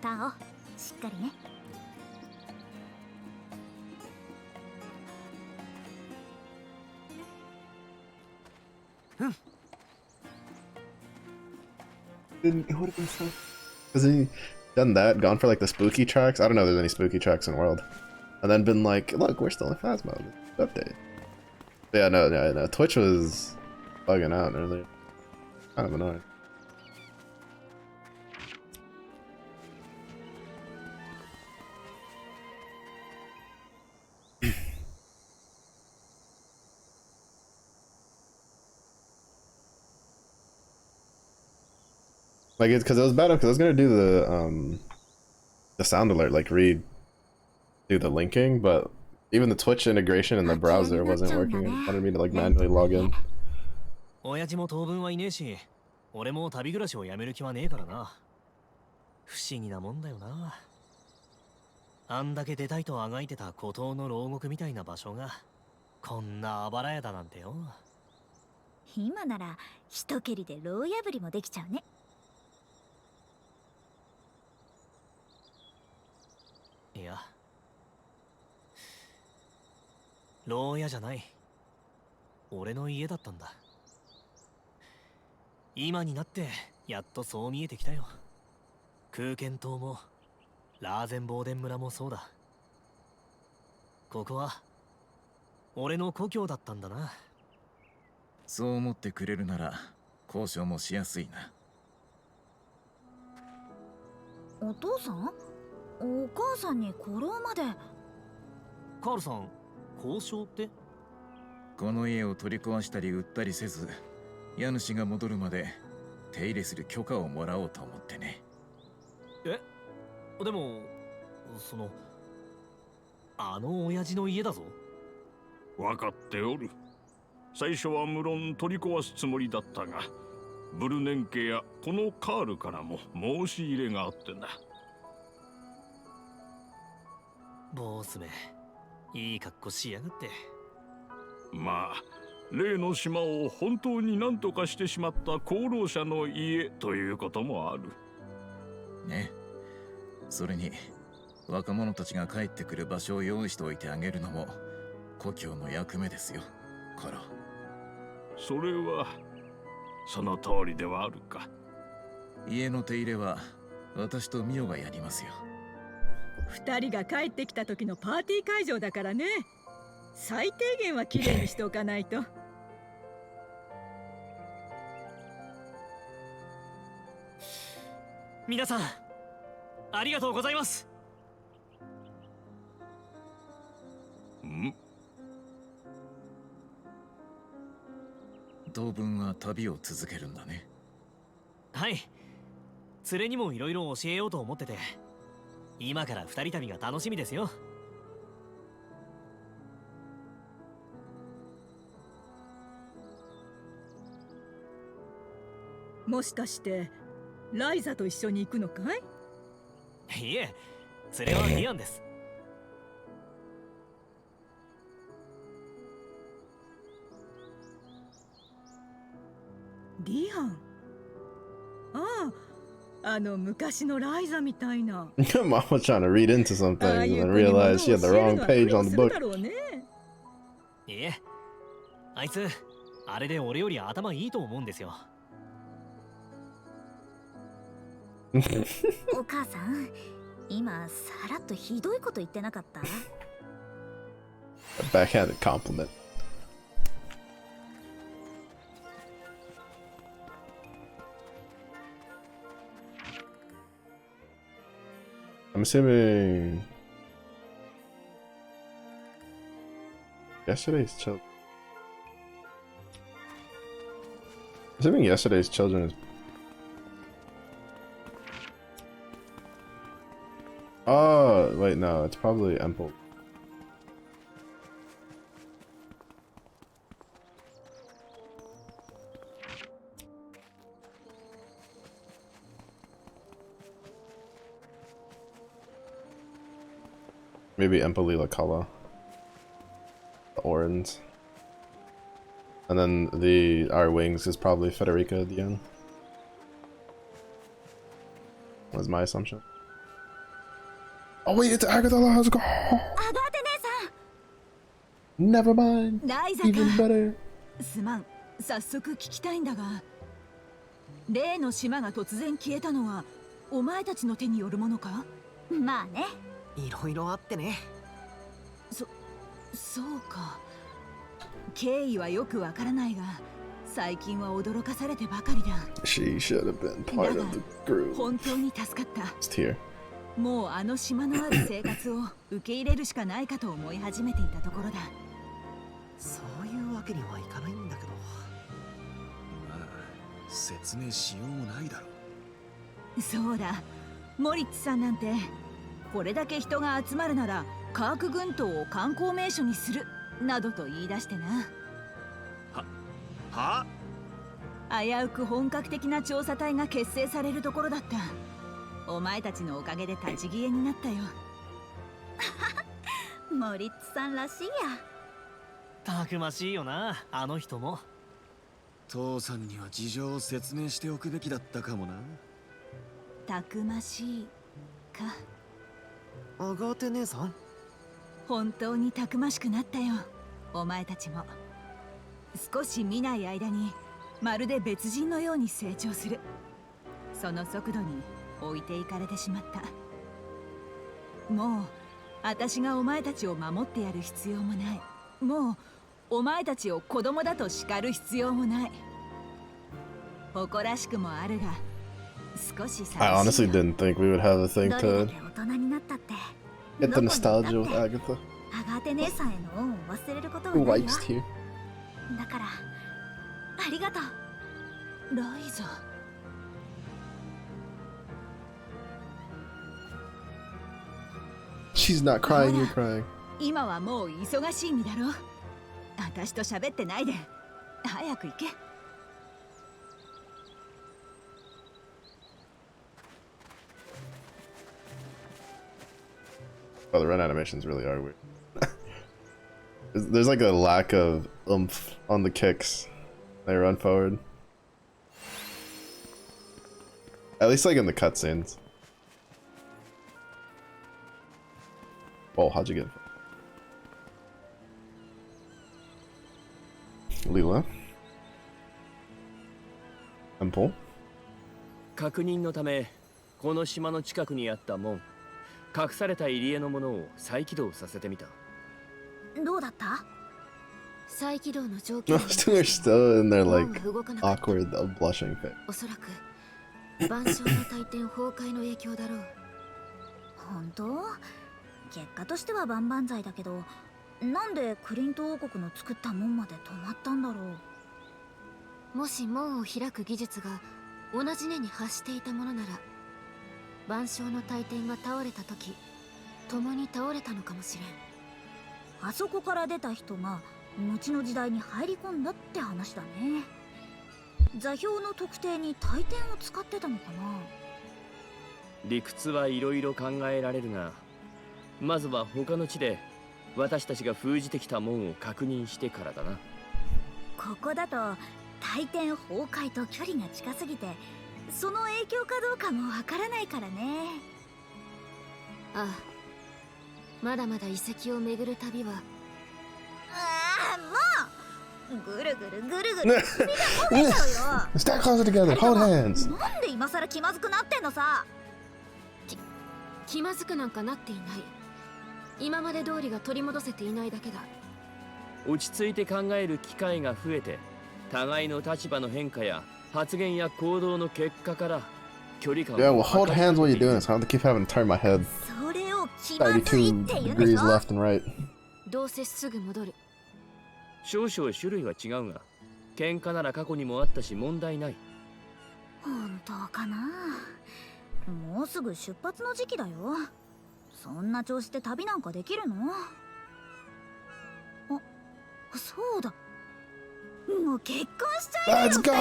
Tao, しっかりね。It would have been so. Has he done that? Gone for like the spooky tracks? I don't know if there's any spooky tracks in the world. And then been like, look, we're still in Phasma. Update. But yeah, no. Twitch was bugging out earlier. Kind of annoying. Like it's because it was bad because I was gonna do the sound alert, like do the linking, but even the Twitch integration in the browser wasn't working. It wanted me to like manually log in. 親父も当分はいねえし、俺も旅暮らしをやめる気はねえからな。不思議なもんだよな。あんだけ出たいとあがいてた孤島の牢獄みたいな場所がこんなあばら屋だなんてよ。今なら一蹴りで牢破りもできちゃうね。いや、牢屋じゃない。俺の家だったんだ。今になってやっとそう見えてきたよ。空間島もラーゼンボーデン村もそうだ。ここは俺の故郷だったんだな。そう思ってくれるなら交渉もしやすいな。お父さん？お母さんに古老まで。カールさん、交渉って？この家を取り壊したり売ったりせず、家主が戻るまで手入れする許可をもらおうと思ってね。え？でも、あの親父の家だぞ。分かっておる。最初は無論取り壊すつもりだったが、ブルネン家やこのカールからも申し入れがあってな。坊主め、いい格好しやがって。まあ、例の島を本当に何とかしてしまった功労者の家ということもある。ね。それに、若者たちが帰ってくる場所を用意しておいてあげるのも故郷の役目ですよ、コロ。それは、その通りではあるか。家の手入れは私とミオがやりますよ。二人が帰ってきた時のパーティー会場だからね。最低限はきれいにしておかないと。皆さん、ありがとうございます。ん？当分は旅を続けるんだね。はい。連れにもいろいろ教えようと思ってて。今から二人旅が楽しみですよ。もしかしてライザと一緒に行くのかい？いえ、それはディアンです。ディアン。ああ、あの昔のライザみたいな。Mom was trying to read into some things and then realized she had the wrong page on the book. いえ、あいつあれで俺より頭いいと思うんですよ。お母さん、今さらっとひどいこと言ってなかった？ A backhanded compliment. I'm assuming yesterday's children. Assuming yesterday's children is. Oh wait, no, it's probably Emple. Maybe Empoli Kala. The orange. And then our wings is probably Federica at the end. Was my assumption. Oh wait, it's Agatha, let's go! Never mind. Even better. すまん、早速聞きたいんだが、例の島が突然消えたのはお前たちの手によるものか？まあね。いろいろあってね。そうか。経緯はよくわからないが、最近は驚かされてばかりだ。She should have been part of the group. 本当に助かった。Just here. もうあの島のある生活を受け入れるしかないかと思い始めていたところだ。そういうわけにはいかないんだけど。まあ、説明しようもないだろう。そうだ、モリッツさんなんてこれだけ人が集まるならカーク群島を観光名所にするなどと言い出してな。は？危うく本格的な調査隊が結成されるところだった。お前たちのおかげで立ち消えになったよ。モリッツさんらしいや。たくましいよな、あの人も。父さんには事情を説明しておくべきだったかもな。たくましいか。アガーテ姉さん、本当にたくましくなったよ、お前たちも。少し見ない間にまるで別人のように成長する。その速度に置いていかれてしまった。もう私がお前たちを守ってやる必要もない。もうお前たちを子供だと叱る必要もない。誇らしくもあるが少し寂しい。 I honestly didn't think we would have a thing to 大人になったって get the nostalgia with Agatha. アガーテ姉さんへの恩を忘れることは Who ないよ。 wipes here? だからありがとう。ライザ。She's not crying, you're crying. 今はもう忙しい身だろ。私と喋ってないで早く行け。Oh, the run animations really are weird. There's like a lack of oomph on the kicks. They run forward. At least like in the cutscenes. Oh, how'd you get Lila? Temple? 確認のためこの島の近くにあった門、隠された入り江のものを再起動させてみた。どうだった？再起動の条 No, 件 they're still in their like awkward, blushing face. おそらく万象の大転崩壊の影響だろう。本当？結果としては万々歳だけど、なんでクリント王国の作った門まで止まったんだろう。もし門を開く技術が同じ根に発していたものなら、万象の大天が倒れた時共に倒れたのかもしれん。あそこから出た人が後の時代に入り込んだって話だね。座標の特定に大天を使ってたのかな。理屈はいろいろ考えられるが、まずは他の地で私たちが封じてきた門を確認してからだな。ここだと大天崩壊と距離が近すぎてその影響かどうかもわからないからね。ああ、まだまだ遺跡を巡る旅は。ああ、もうぐるぐるぐるぐる首が焦げちゃうよ。Stack closer together, hold hands. なんで今さら気まずくなってんのさ。気まずくなんかなっていない。今まで通りが取り戻せていないだけだ。落ち着いて考える機会が増えて、互いの立場の変化や発言や行動の結果から距離感を。Yeah, well, hold hands while you're doing this. I have to keep having to turn my head 32 degrees left and right. どうせすぐ戻る。少々種類は違うが、喧嘩なら過去にもあったし問題ない。本当かな。もうすぐ出発の時期だよ。そんな調子で旅なんかできるの？あ、そうだ。もう結婚しちゃえよ。 Let's go!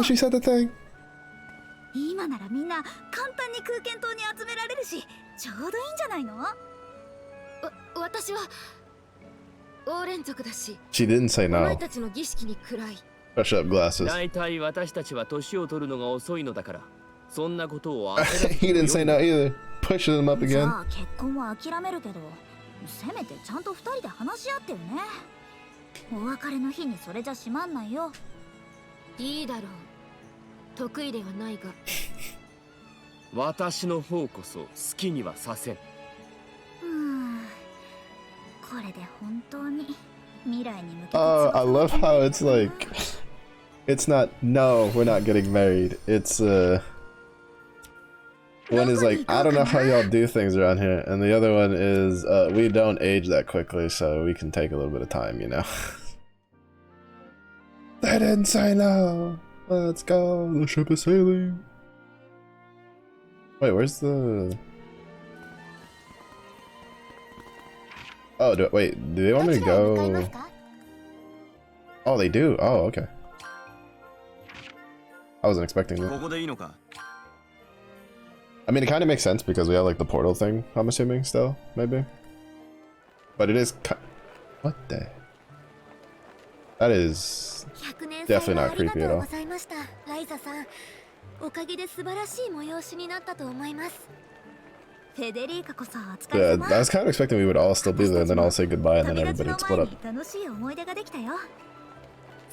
She said the thing. 今ならみんな簡単に空間島に集められるし、ちょうどいいんじゃないの？私は王連族だし。 She didn't say お前 no. たちの儀式に暗い。Brush up glasses. 大体私たちは年を取るのが遅いのだから、そんなことを He didn't say no either. Pushing them up じゃ again. あ結婚は諦めるけど、せめてちゃんと2人で話し合ってよね。お別れの日にそれじゃしまんないよ。いいだろう。得意ではないが。私の方こそ好きにはさせん。これで本当に未来に向けて。Oh, I love how it's like, it's not, no, we're not getting married. It's, one is like, I don't know how y'all do things around here. And the other one is, we don't age that quickly, so we can take a little bit of time, you know? They didn't say no. Let's go. The ship is sailing. Wait, where's the... Oh, wait, do they want me to go? Oh, they do? Oh, okay. I wasn't expecting that. I mean, it kind of makes sense because we have, like, the portal thing, I'm assuming, still, maybe. But it is what the... That is definitely not creepy at all. Yeah, I was kind of expecting we would all still be there and then all say goodbye and then everybody would split up.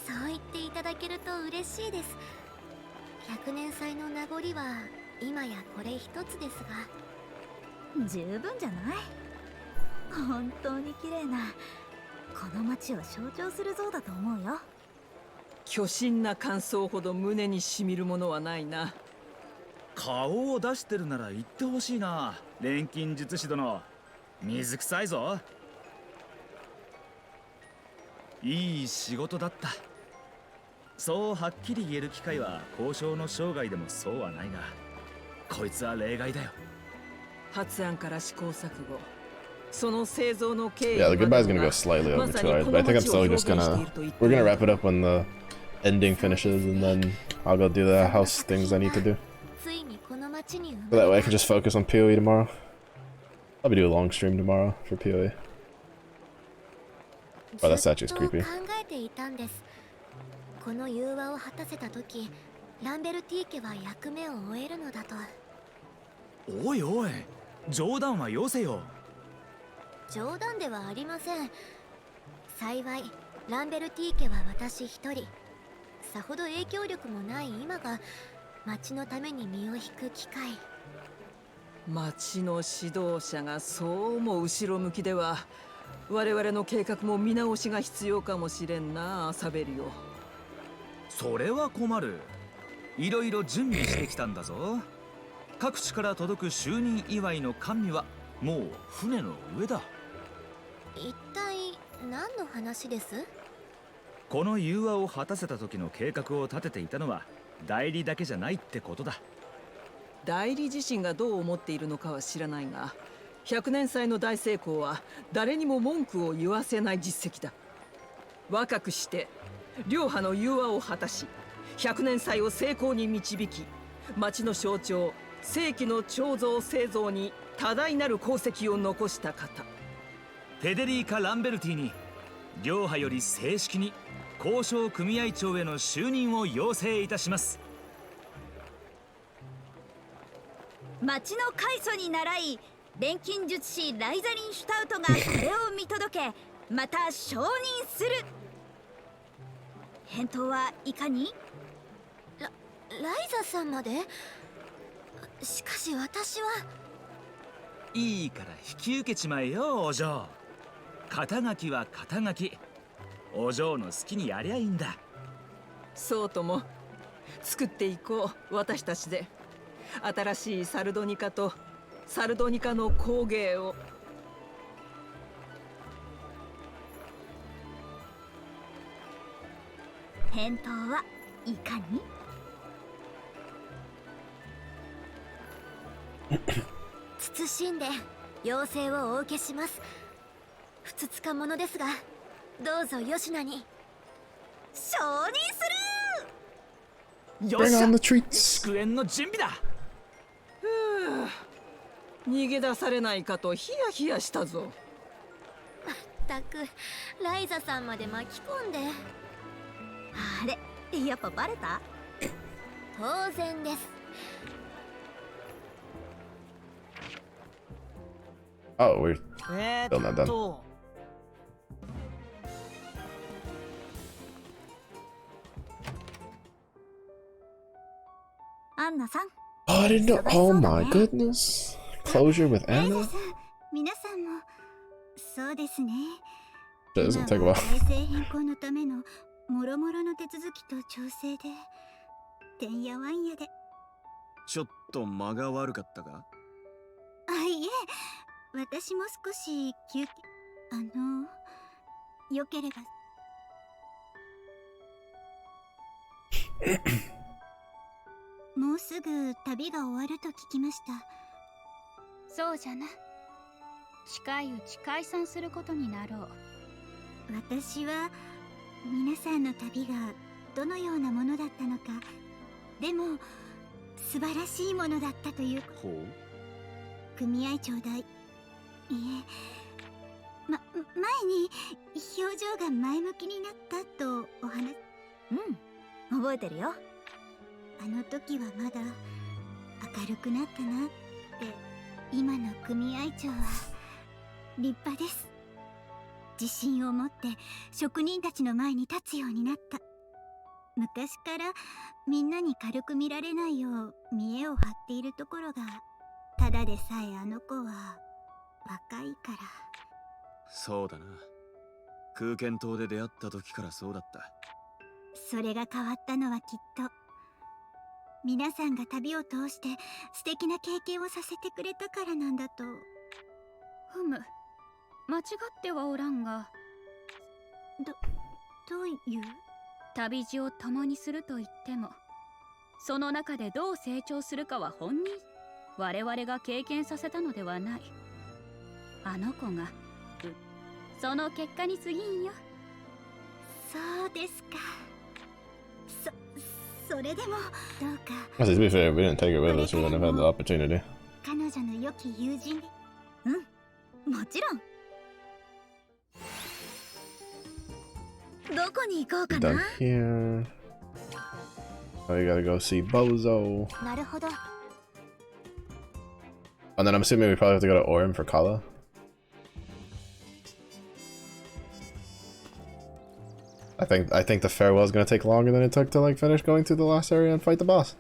そう言っていただけると嬉しいです。100年祭の名残は今やこれ一つですが。十分じゃない？本当に綺麗なこの街を象徴する像だと思うよ。巨神な感想ほど胸にしみるものはないな。顔を出してるなら言ってほしいな、錬金術師殿。水臭いぞ。いい仕事だった。そうはっきり言える機会は交渉の生涯でもそうはないが、こいつは例外だよ。発案から試行錯誤、その製造の経緯。 Yeah, the goodbye's gonna go slightly over 2 hours, but I think I'm still just gonna... We're gonna wrap it up when the ending finishes, and then I'll go do the house things I need to do. So that way I can just focus on PoE tomorrow. I'll be doing a long stream tomorrow for PoE. Oh, that statue's creepy. この融和を果たせた時、ランベルティー家は役目を終えるのだと。おいおい、冗談はよせよ。冗談ではありません。幸いランベルティー家は私一人。さほど影響力もない今が町のために身を引く機会。町の指導者がそうも後ろ向きでは、我々の計画も見直しが必要かもしれんな、サベリオ。それは困る。いろいろ準備してきたんだぞ。各地から届く就任祝いの甘味はもう船の上だ。一体何の話です？この融和を果たせた時の計画を立てていたのは代理だけじゃないってことだ。代理自身がどう思っているのかは知らないが、100年祭の大成功は誰にも文句を言わせない実績だ。若くして両派の融和を果たし、100年祭を成功に導き、町の象徴世紀の彫像製造に多大なる功績を残した方、フェデリーカ・ランベルティに両派より正式に交渉組合長への就任を要請いたします。町の開祖に倣い、錬金術師ライザリン・シュタウトがこれを見届け、また承認する。返答はいかに？ライザさんまで？しかし私は。いいから引き受けちまえよ、お嬢。肩書きは肩書き。お嬢の好きにやりゃいいんだ。そうとも。作っていこう、私たちで。新しいサルドニカとサルドニカの工芸を。返答はいかに？謹んで要請をお受けします。ふつつかものですが、どうぞ吉名に承認する。よっしゃ、祝宴の準備だ。逃げ出されないかとヒヤヒヤしたぞ。まったくライザさんまで巻き込んで。あれ、やっぱバレた？当然です。Oh, we're still not done. アンナさん。Oh, I didn't know. Oh my goodness. Closure with Anna? 皆さんもそうですね。 That doesn't take a while. 体制変更のためのもろもろの手続きと調整でてんやわんやで。ちょっと間が悪かったか？いえ、私も少し休憩。よければ。もうすぐ旅が終わると聞きました。そうじゃな。近いうち解散することになろう。私は皆さんの旅がどのようなものだったのか、でも素晴らしいものだったという。ほう。組合長代、いえ、前に表情が前向きになったとお話。覚えてるよ。あの時はまだ明るくなったなって。今の組合長は立派です。自信を持って職人たちの前に立つようになった。昔からみんなに軽く見られないよう見栄を張っているところが、ただでさえあの子は若いから。そうだな。空間島で出会った時からそうだった。それが変わったのはきっと皆さんが旅を通して素敵な経験をさせてくれたからなんだと。ふむ、間違ってはおらんが。どういう？旅路を共にすると言っても、その中でどう成長するかは本人、我々が経験させたのではない。あの子がその結果に過ぎんよ。そうですか。それでもどうか。To be fair, we didn't take it with us. We wouldn't have had the opportunity. 彼女の良き友人で。もちろん。どこに行こうかな。 Done here. Oh, you gotta go see Bozo. なるほど。 And then I'm assuming we probably have to go to Orem for Kala. I think the farewell is gonna take longer than it took to like finish going through the last area and fight the boss.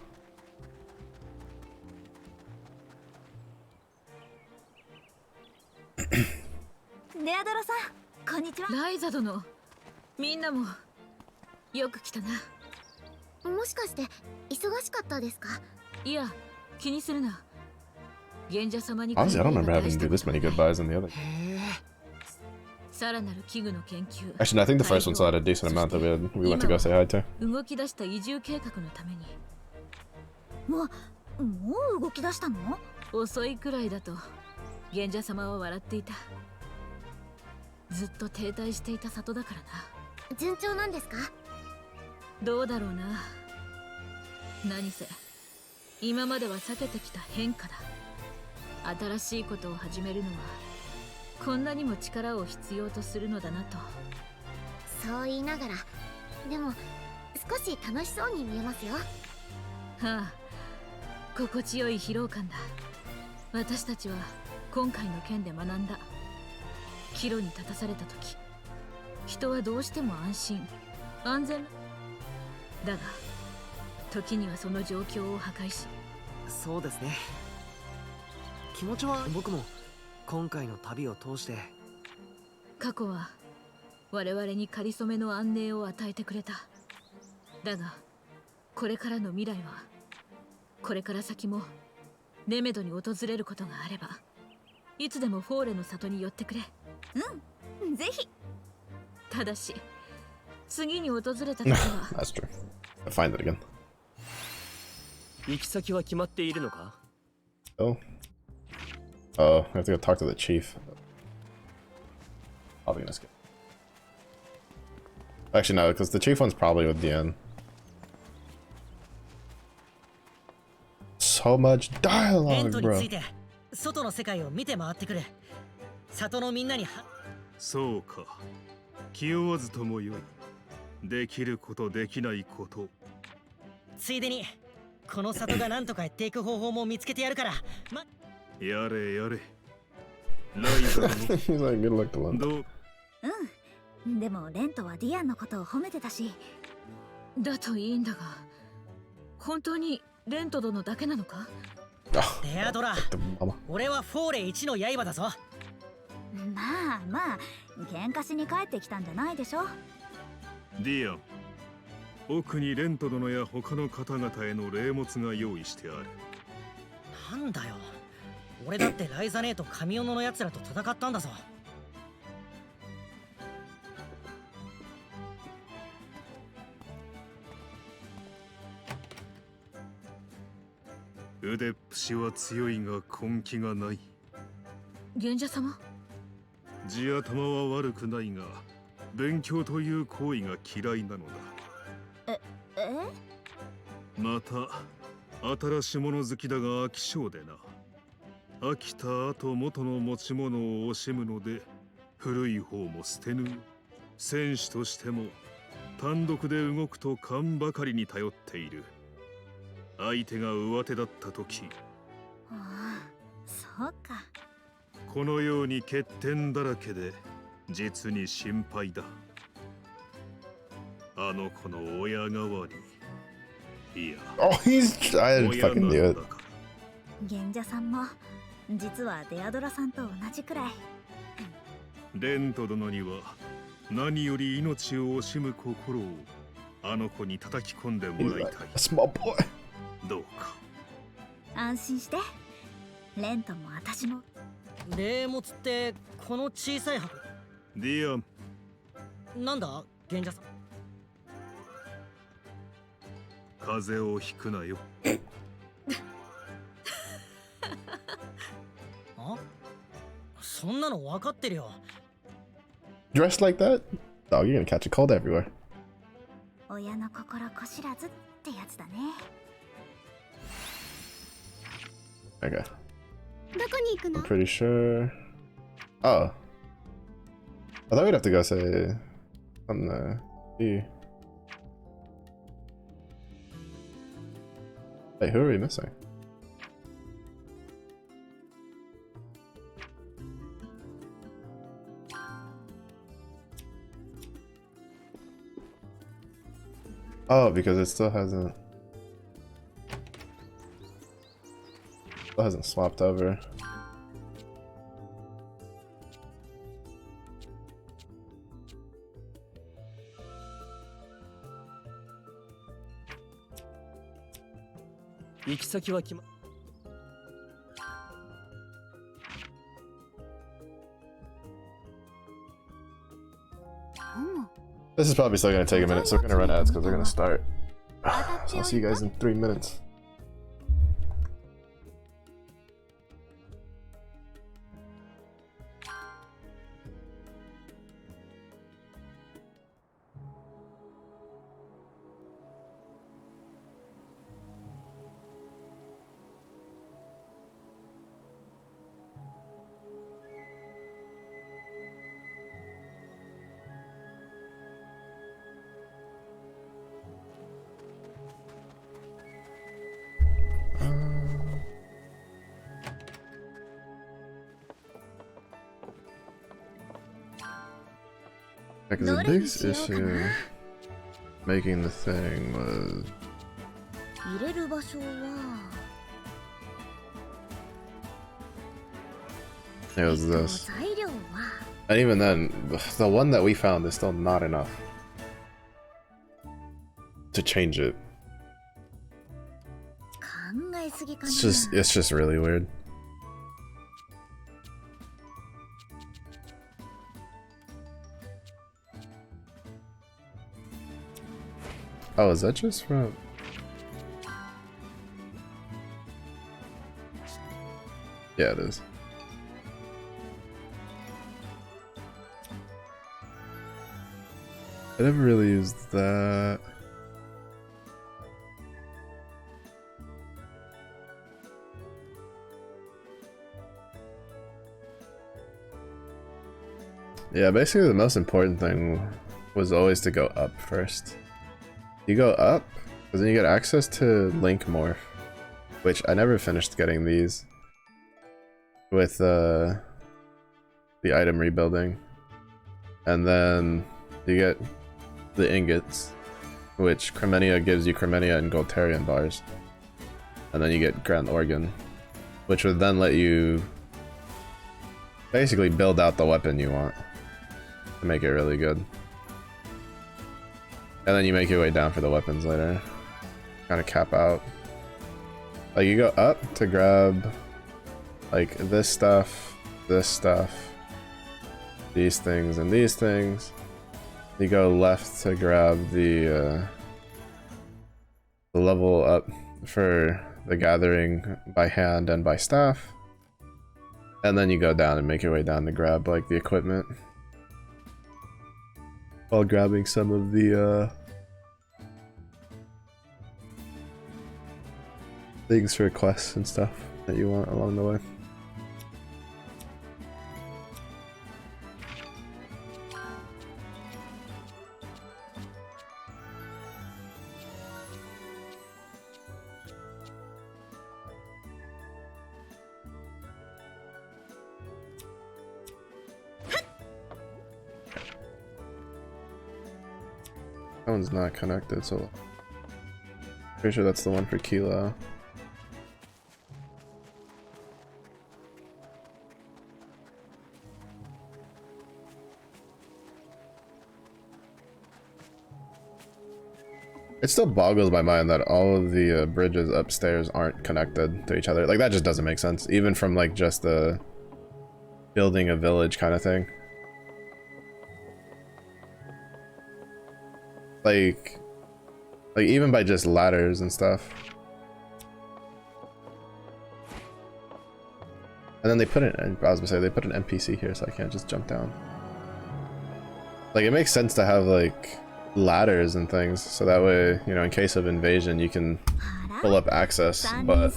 ネアドラさん、こんにちは。ライザ殿、みんなもよく来たな。もしかして忙しかったですか？いや、気にするな。賢者様に。 Honestly, I don't remember having to do this many goodbyes in the other. さらなる器具の研究。 Actually, I think the first one still had a decent amount of it. We went to go say hi to. 動き出した移住計画のために。もう動き出したの？遅いくらいだと賢者様は笑っていた。ずっと停滞していた里だからな。順調なんですか？どうだろうな。何せ今までは避けてきた変化だ。新しいことを始めるのはこんなにも力を必要とするのだなと。そう言いながらでも少し楽しそうに見えますよ。はあ、心地よい疲労感だ。私たちは今回の件で学んだ。岐路に立たされた時、人はどうしても安心安全だが、時にはその状況を破壊し。そうですね。気持ちは僕も今回の旅を通して。過去は我々に仮初めの安寧を与えてくれた。だがこれからの未来は、これから先もネメドに訪れることがあれば、いつでもフォーレの里に寄ってくれ。うん、ぜひ。ただし次に訪れた時はThat's true. I'll find it again. 行き先は決まっているのか？ Oh. Oh, I have to go talk to the chief. Probably gonna skip. Actually, no, because the chief one's probably with Dian. So much dialogue, bro. 外の世界を見て回ってくる。里のみんなにそうか。気負わずともよい。できることできないこと。ついでにこの里がなんとかやっていく方法も見つけてやるから。やれやれ。ライザーの。うん。でもレントはディアンのことを褒めてたし。だといいんだが、本当にレント殿だけなのか？デアドラ、俺はフォーレ1の刃だぞ。まあまあ、喧嘩しに帰ってきたんじゃないでしょ。ディアン、奥にレント殿や他の方々への礼物が用意してある。なんだよ、俺だってライザネーとカミオノのやつらと戦ったんだぞ。腕っぷしは強いが根気がない。賢者様、地頭は悪くないが勉強という行為が嫌いなのだ。また新しいもの好きだが飽き性でな。飽きた後元の持ち物を惜しむので古い方も捨てぬ。戦士としても単独で動くと勘ばかりに頼っている。相手が上手だった時、ああ、そうか。このように欠点だらけで実に心配だ。あの子の親代わり。いや、I fucking knew it. 賢者さんも実はデアドラさんと同じくらい。レント殿には何より命を惜しむ心をあの子に叩き込んでもらいたい。どうか安心して。レントも私も。礼物ってこの小さい箱。ディアン、なんだ賢者さん。風邪をひくなよ。あ、そんなの分かってるよ。 Dressed like that? Dog, you're gonna catch a cold everywhere. 親の心こしらずってやつだね。Okay. どこに行くの？ I'm pretty sure. Oh. I thought we'd have to go say something to see. Wait, who are we missing? Oh, because it still hasn't swapped over. This is probably still gonna take a minute, so we're gonna run ads because we're gonna start. So I'll see you guys in 3 minutes. Because the biggest issue making the thing was it was this. And even then, the one that we found is still not enough to change it. It's just really weird. Oh, is that just from? Yeah, it is. I never really used that. Yeah, basically the most important thing was always to go up first. You go up, because then you get access to Link Morph, which I never finished getting these with the item rebuilding. And then you get the ingots, which Cremenia gives you Cremenia and Goltarian bars. And then you get Grand Organ, which would then let you basically build out the weapon you want to make it really good. And then you make your way down for the weapons later. Kind of cap out. Like you go up to grab like this stuff, these things, and these things. You go left to grab the level up for the gathering by hand and by staff. And then you go down and make your way down to grab like the equipment. While grabbing some of the things for quests and stuff that you want along the way. That one's not connected, so pretty sure that's the one for Kilo. It still boggles my mind that all of the bridges upstairs aren't connected to each other. Like, that just doesn't make sense, even from like just the building a village kind of thing. Like even by just ladders and stuff. And then they put it in, I was gonna say, they put an NPC here so I can't just jump down. Like, it makes sense to have like ladders and things, so that way, you know, in case of invasion, you can pull up access, but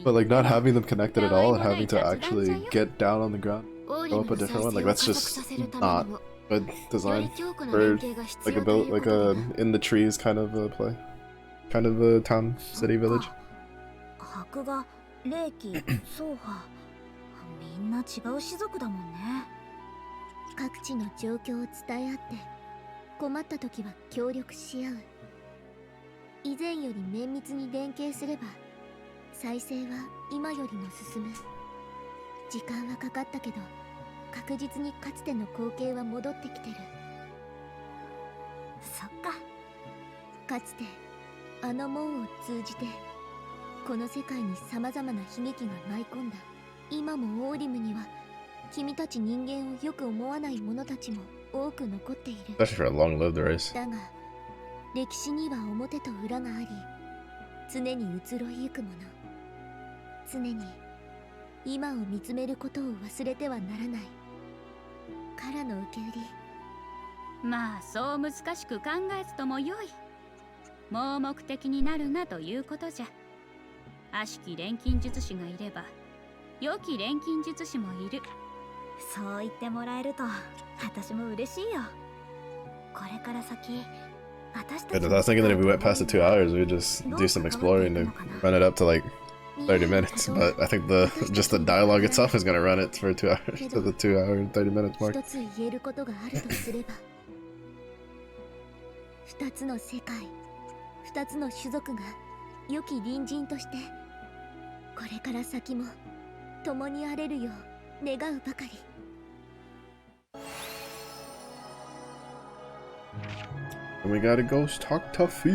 like not having them connected at all and having to actually get down on the ground, go up a different one, like that's just not good design for like a in the trees kind of a play, kind of a town, city, village. みんな違う種族だもんね。各地の状況を伝え合って困った時は協力し合う。以前より綿密に連携すれば再生は今よりも進む。時間はかかったけど確実にかつての光景は戻ってきてる。そっか。かつてあの門を通じてこの世界に様々な悲劇が舞い込んだ。今もオーリムには君たち人間をよく思わない者たちも多く残っている。だが歴史には表と裏があり、常に移ろいゆくもの。常に今を見つめることを忘れてはならない。からの受け売り。まあそう難しく考えずともよい。盲目的になるなということじゃ。悪しき錬金術師がいれば良き錬金術師もいる。そう言ってもらえると私も嬉しいよ。これから先私たち I was thinking that if we went past the 2 hours, we would just do some exploring to run it up to like 30 minutes, but I think just the dialogue itself is gonna run it for 2 hours to the 2 hour and 30 minutes mark. 一つ言えることがあるとすれば、2つの世界、2つの種族が良き隣人としてこれから先も共にあれるよう願うばかり。And we gotta go talk to Fee.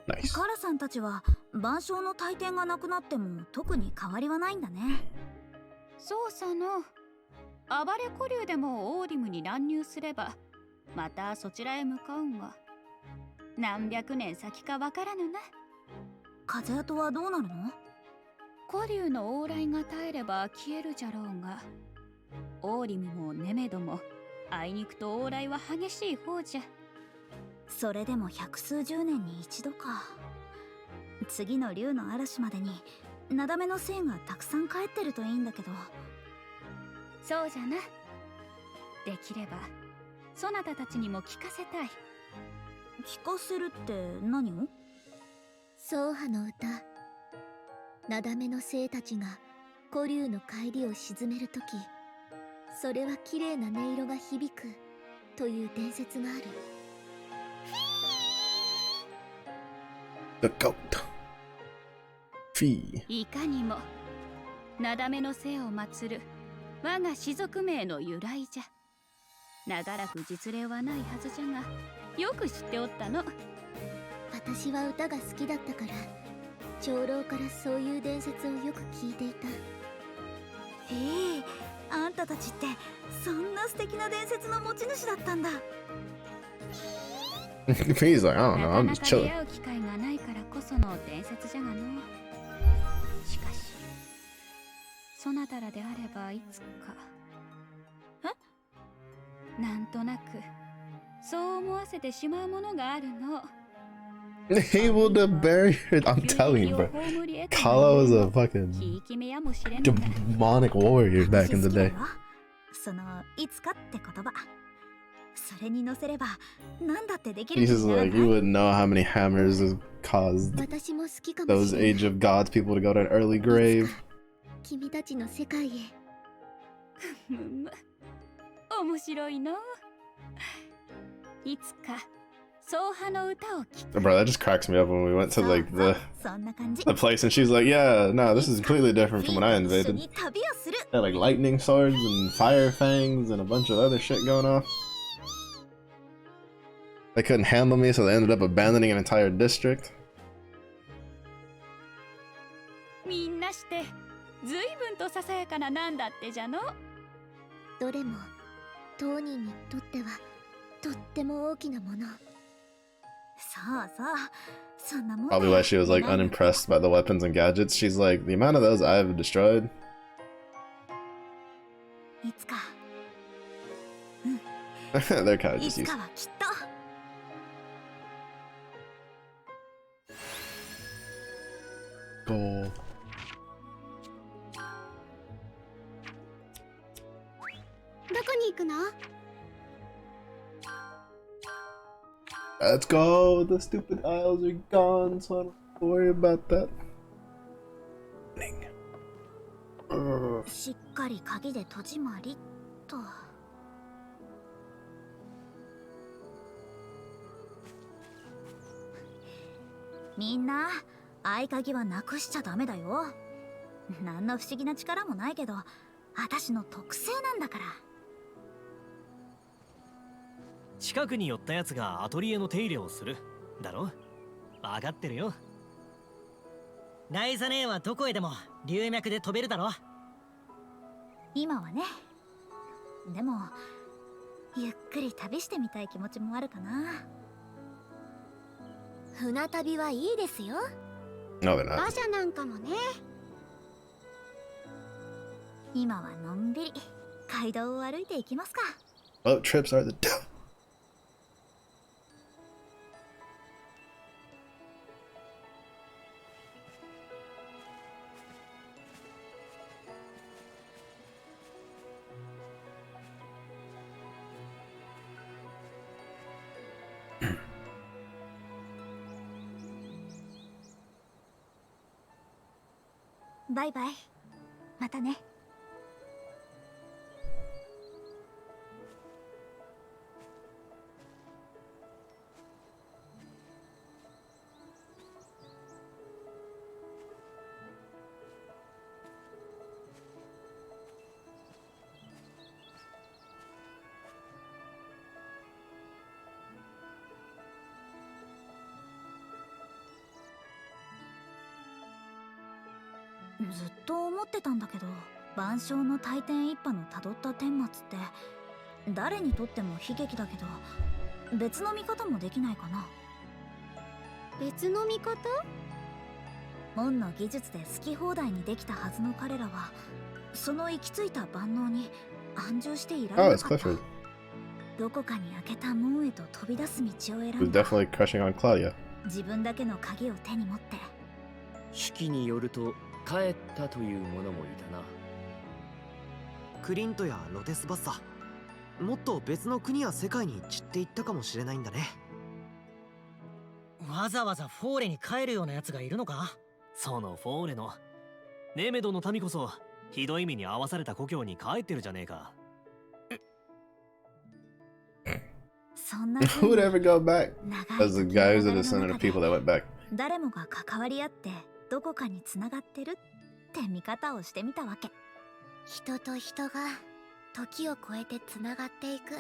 Nice. カラさんたちは晩鐘の大天がなくなっても特に変わりはないんだね。そうさの。暴れ古竜でもオーリムに乱入すればまたそちらへ向かうんは何百年先かわからぬな。風跡はどうなるの？古竜の往来が絶えれば消えるじゃろうが、オーリムもネメドもあいにくと往来は激しい方じゃ。それでも百数十年に一度か。次の竜の嵐までになだめの精がたくさん帰ってるといいんだけど。そうじゃな。できればそなたたちにも聞かせたい。聞かせるって何を？宗派の歌。なだめの精たちが古竜の帰りを鎮めるとき、それは綺麗な音色が響くという伝説がある。The goat. Fee. いかにもなだめの精を祀る我が氏族名の由来じゃ。長らく実例はないはずじゃが、よく知っておったの。私は歌が好きだったから長老からそういう伝説をよく聞いていた。へえ、あんたたちってそんな素敵な伝説の持ち主だったんだ。He's like, I don't know, I'm just chilling. 出会う機会がないからこその伝説じゃがの。しかしそなたらであればいつか。なんとなくそう思わせてしまうものがあるの。Able to bury her. I'm telling you, bro. Kala was a fucking demonic warrior back in the day. そのいつかって言葉。それに乗せれば何だってできる。 He's just like, you wouldn't know how many hammers has caused those Age of Gods people to go to an early grave. 君たちの世界へ。面白いの。いつか宗派の歌を聴く。 Bro, that just cracks me up when we went to like the place and she's like, yeah, no, this is completely different from when I invaded. They had like lightning swords and fire fangs and a bunch of other shit going on. They couldn't handle me, so they ended up abandoning an entire district. みんなして随分とささやかななんだってじゃの。どれも当人にとってはとっても大きなもの。そうそう、そんなもん。 Probably why she was like unimpressed by the weapons and gadgets. She's like, the amount of those I've destroyed. いつか。They're kind of just い used. つかはきっと。Goal. どこに行くの？ Let's go. The stupid isles are gone, so I don't have to worry about that. しっかり鍵で戸締まりっと。みんな合鍵はなくしちゃダメだよ。何の不思議な力もないけど、私の特性なんだから。近くに寄ったやつがアトリエの手入れをするだろ。分かってるよ。ライザ姉はどこへでも龍脈で飛べるだろ。今はね。でもゆっくり旅してみたい気持ちもあるかな。船旅はいいですよ。 No, they're not. 馬車なんかもね。今はのんびり街道を歩いていきますか。 Boat trips are the devil. バイバイ。またね。ずっと思ってたんだけど、万象の大天一派のたどった顛末って誰にとっても悲劇だけど、別の見方もできないかな。別の見方？門の技術で好き放題にできたはずの彼らは、その行き着いた万能に安住していられなかった。どこかに開けた門へと飛び出す道を選んだ。自分だけの鍵を手に持って。手記によると帰ったという者もいたな。クリントやロテスバッサ、もっと別の国や世界に散っていったかもしれないんだね。わざわざフォーレに帰るような奴がいるのか？そのフォーレのネメドの民こそひどい目に遭わされた故郷に帰ってるじゃねえか。そんな Who would ever go back? As the guys are the son of the people that went back. 誰もが関わり合ってどこかに繋がってるって見方をしてみたわけ。人と人が時を超えて繋がっていく。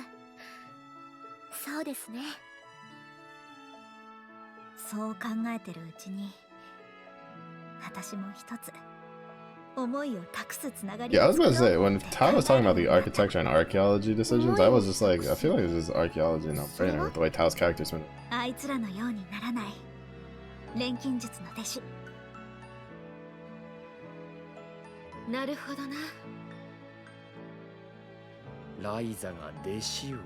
そうですね。そう考えてるうちに、私も一つ思いを託すつながり。 Yeah, I was about to say, when Todd was talking about the architecture and archaeology decisions, I was just like, I feel like this is archaeology and no-brainer with the way Tao's character's been. あいつらのようにならない錬金術の弟子。なるほどな。ライザが弟子をか。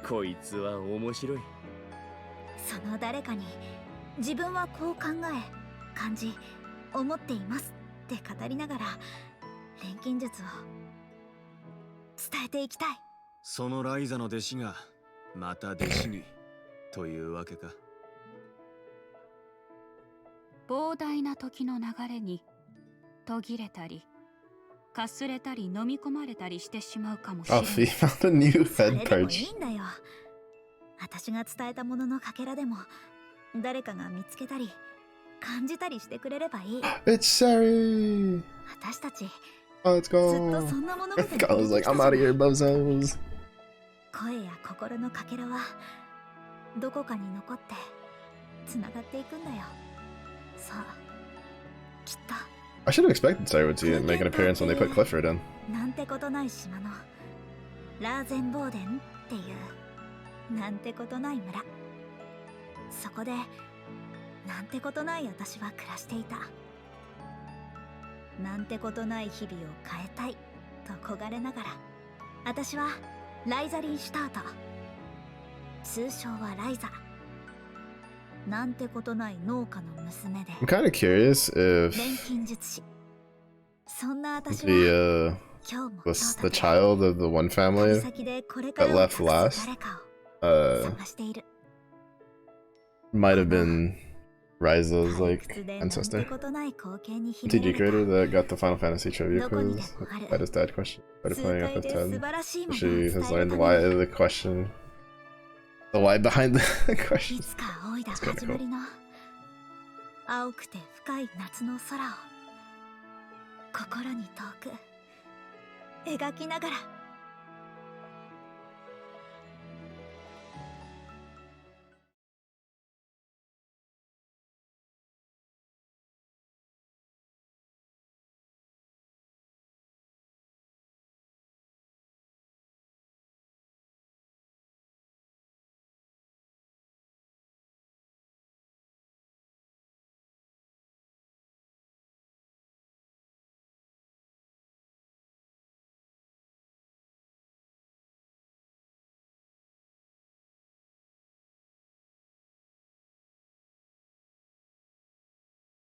こいつは面白い。その誰かに自分はこう考え感じ思っていますって語りながら錬金術を伝えていきたい。そのライザの弟子がまた弟子にというわけか。膨大な時の流れに途切れたりかすれたり飲み込まれたりしてしまうかもしれない。Oh, he found a new head それでもい perch. いんだよ。私が伝えたもののかけらでも誰かが見つけたり感じたりしてくれればいい。 It's Sherry! 私たち Let's ずっ go! とそんな物語 I was like, I'm out of here, bozos! 声や心のかけらはどこかに残ってつながっていくんだよ。そう、きっと I should have expected Cyrus to make an appearance when they put Clifford in. なんてことない島のラーゼンボーデンっていうなんてことない村。そこでなんてことない私は暮らしていた。なんてことない日々を変えたいと焦がれながら、私はライザリン・シュタート、通称はライザ。なんてことない農家の娘で I'm kind of curious if 錬金術師。そんな私は the child of the one family that left last might have been Ryza's like ancestor. TG creator that got the Final Fantasy trivia quiz by his dad question started playing FF10. She has learned why the question, the why behind the question. いつか仰いだ始まりの青くて深い夏の空を心に遠く描きながら。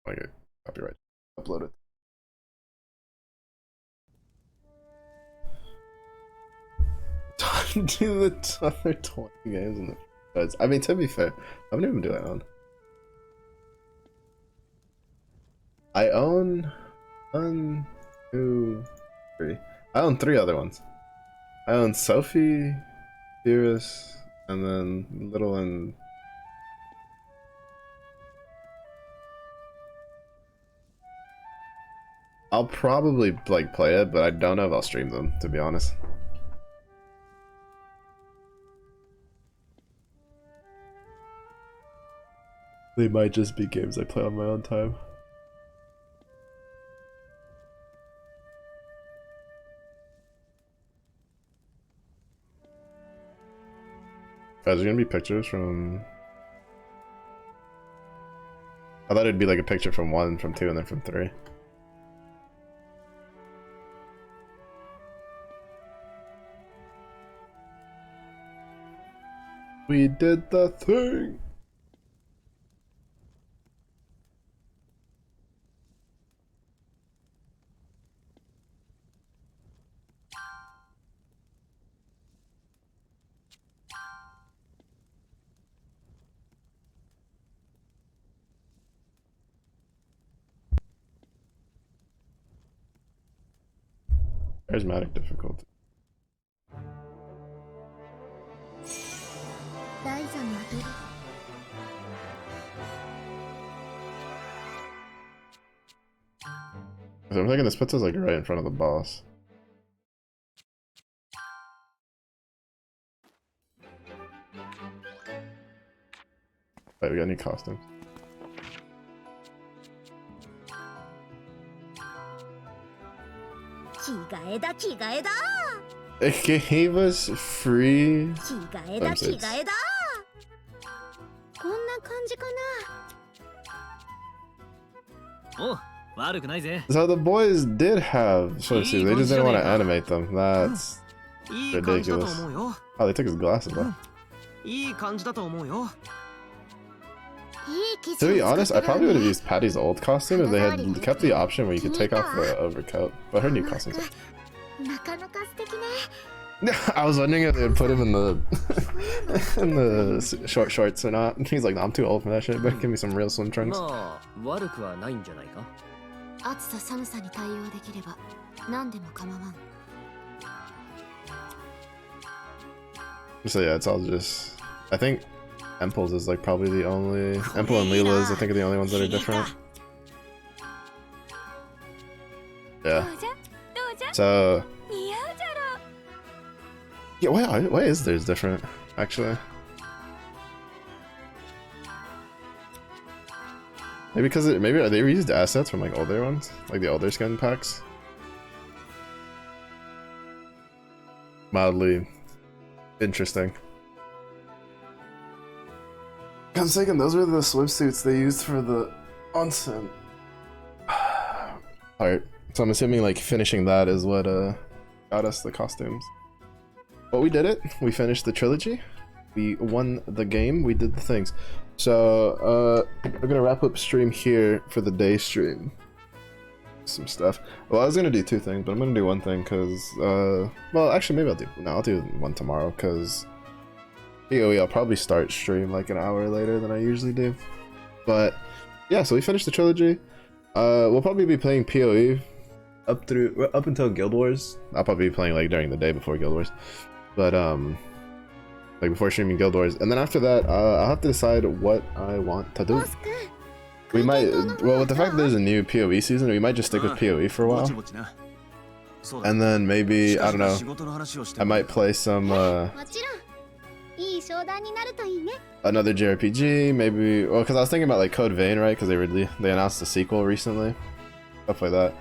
Okay, copyright. Upload it. Do the other 20 games in the. I mean, to be fair, I've never been doing that on. I own 1, 2, 3. I own 3 other ones. I own Sophie, Beerus, and then Little and I'll probably like play it, but I don't know if I'll stream them, to be honest. They might just be games I play on my own time. Guys, there's gonna be pictures from... I thought it'd be like a picture from 1, from 2, and then from 3. We did the thing! Charismatic difficulty. I'm thinking this puts us like right in front of the boss. Wait, we got any costumes? It gave us free. So the boys did have swimsuits, they just didn't want to animate them. That's ridiculous. Oh, they took his glasses off. To be honest, I probably would have used Patty's old costume if they had kept the option where you could take off the overcoat. But her new costume's like... I was wondering if they would put him in the in the short shorts or not. He's like, no, I'm too old for that shit, but give me some real swim trunks. So yeah, it's all just... I think Emple's is like probably the only... Emple and Leela's I think are the only ones that are different. Yeah. So... Yeah, why is theirs different, actually? Maybe because maybe are they reused assets from like older ones? Like the older skin packs? Mildly interesting. I was thinking those were the swimsuits they used for the onsen part. So I'm assuming like finishing that is what got us the costumes. But we did it. We finished the trilogy. We won the game. We did the things. So we're gonna wrap up stream here for the day stream. Some stuff. Well, I was gonna do 2 things, but I'm gonna do 1 thing because well, actually maybe I'll do 1 tomorrow because PoE I'll probably start stream like an hour later than I usually do. But yeah, so we finished the trilogy. We'll probably be playing PoE up until Guild Wars. I'll probably be playing like during the day before Guild Wars. But like before streaming Guild Wars, and then after that I'll have to decide what I want to do. We might, well, with the fact that there's a new PoE season, we might just stick with PoE for a while, and then maybe, I don't know, I might play some another JRPG, maybe, well, because I was thinking about like Code Vein, right, because they announced a sequel recently, stuff like that.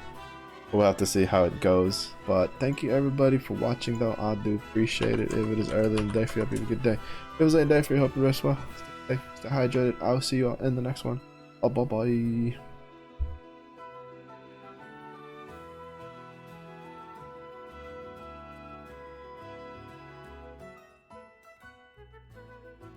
We'll have to see how it goes. But thank you everybody for watching though. I do appreciate it. If it is early in the day for you, have a good day. If it was late day for you, hope you rest well. Stay safe, stay hydrated. I'll see you all in the next one. Oh, bye bye.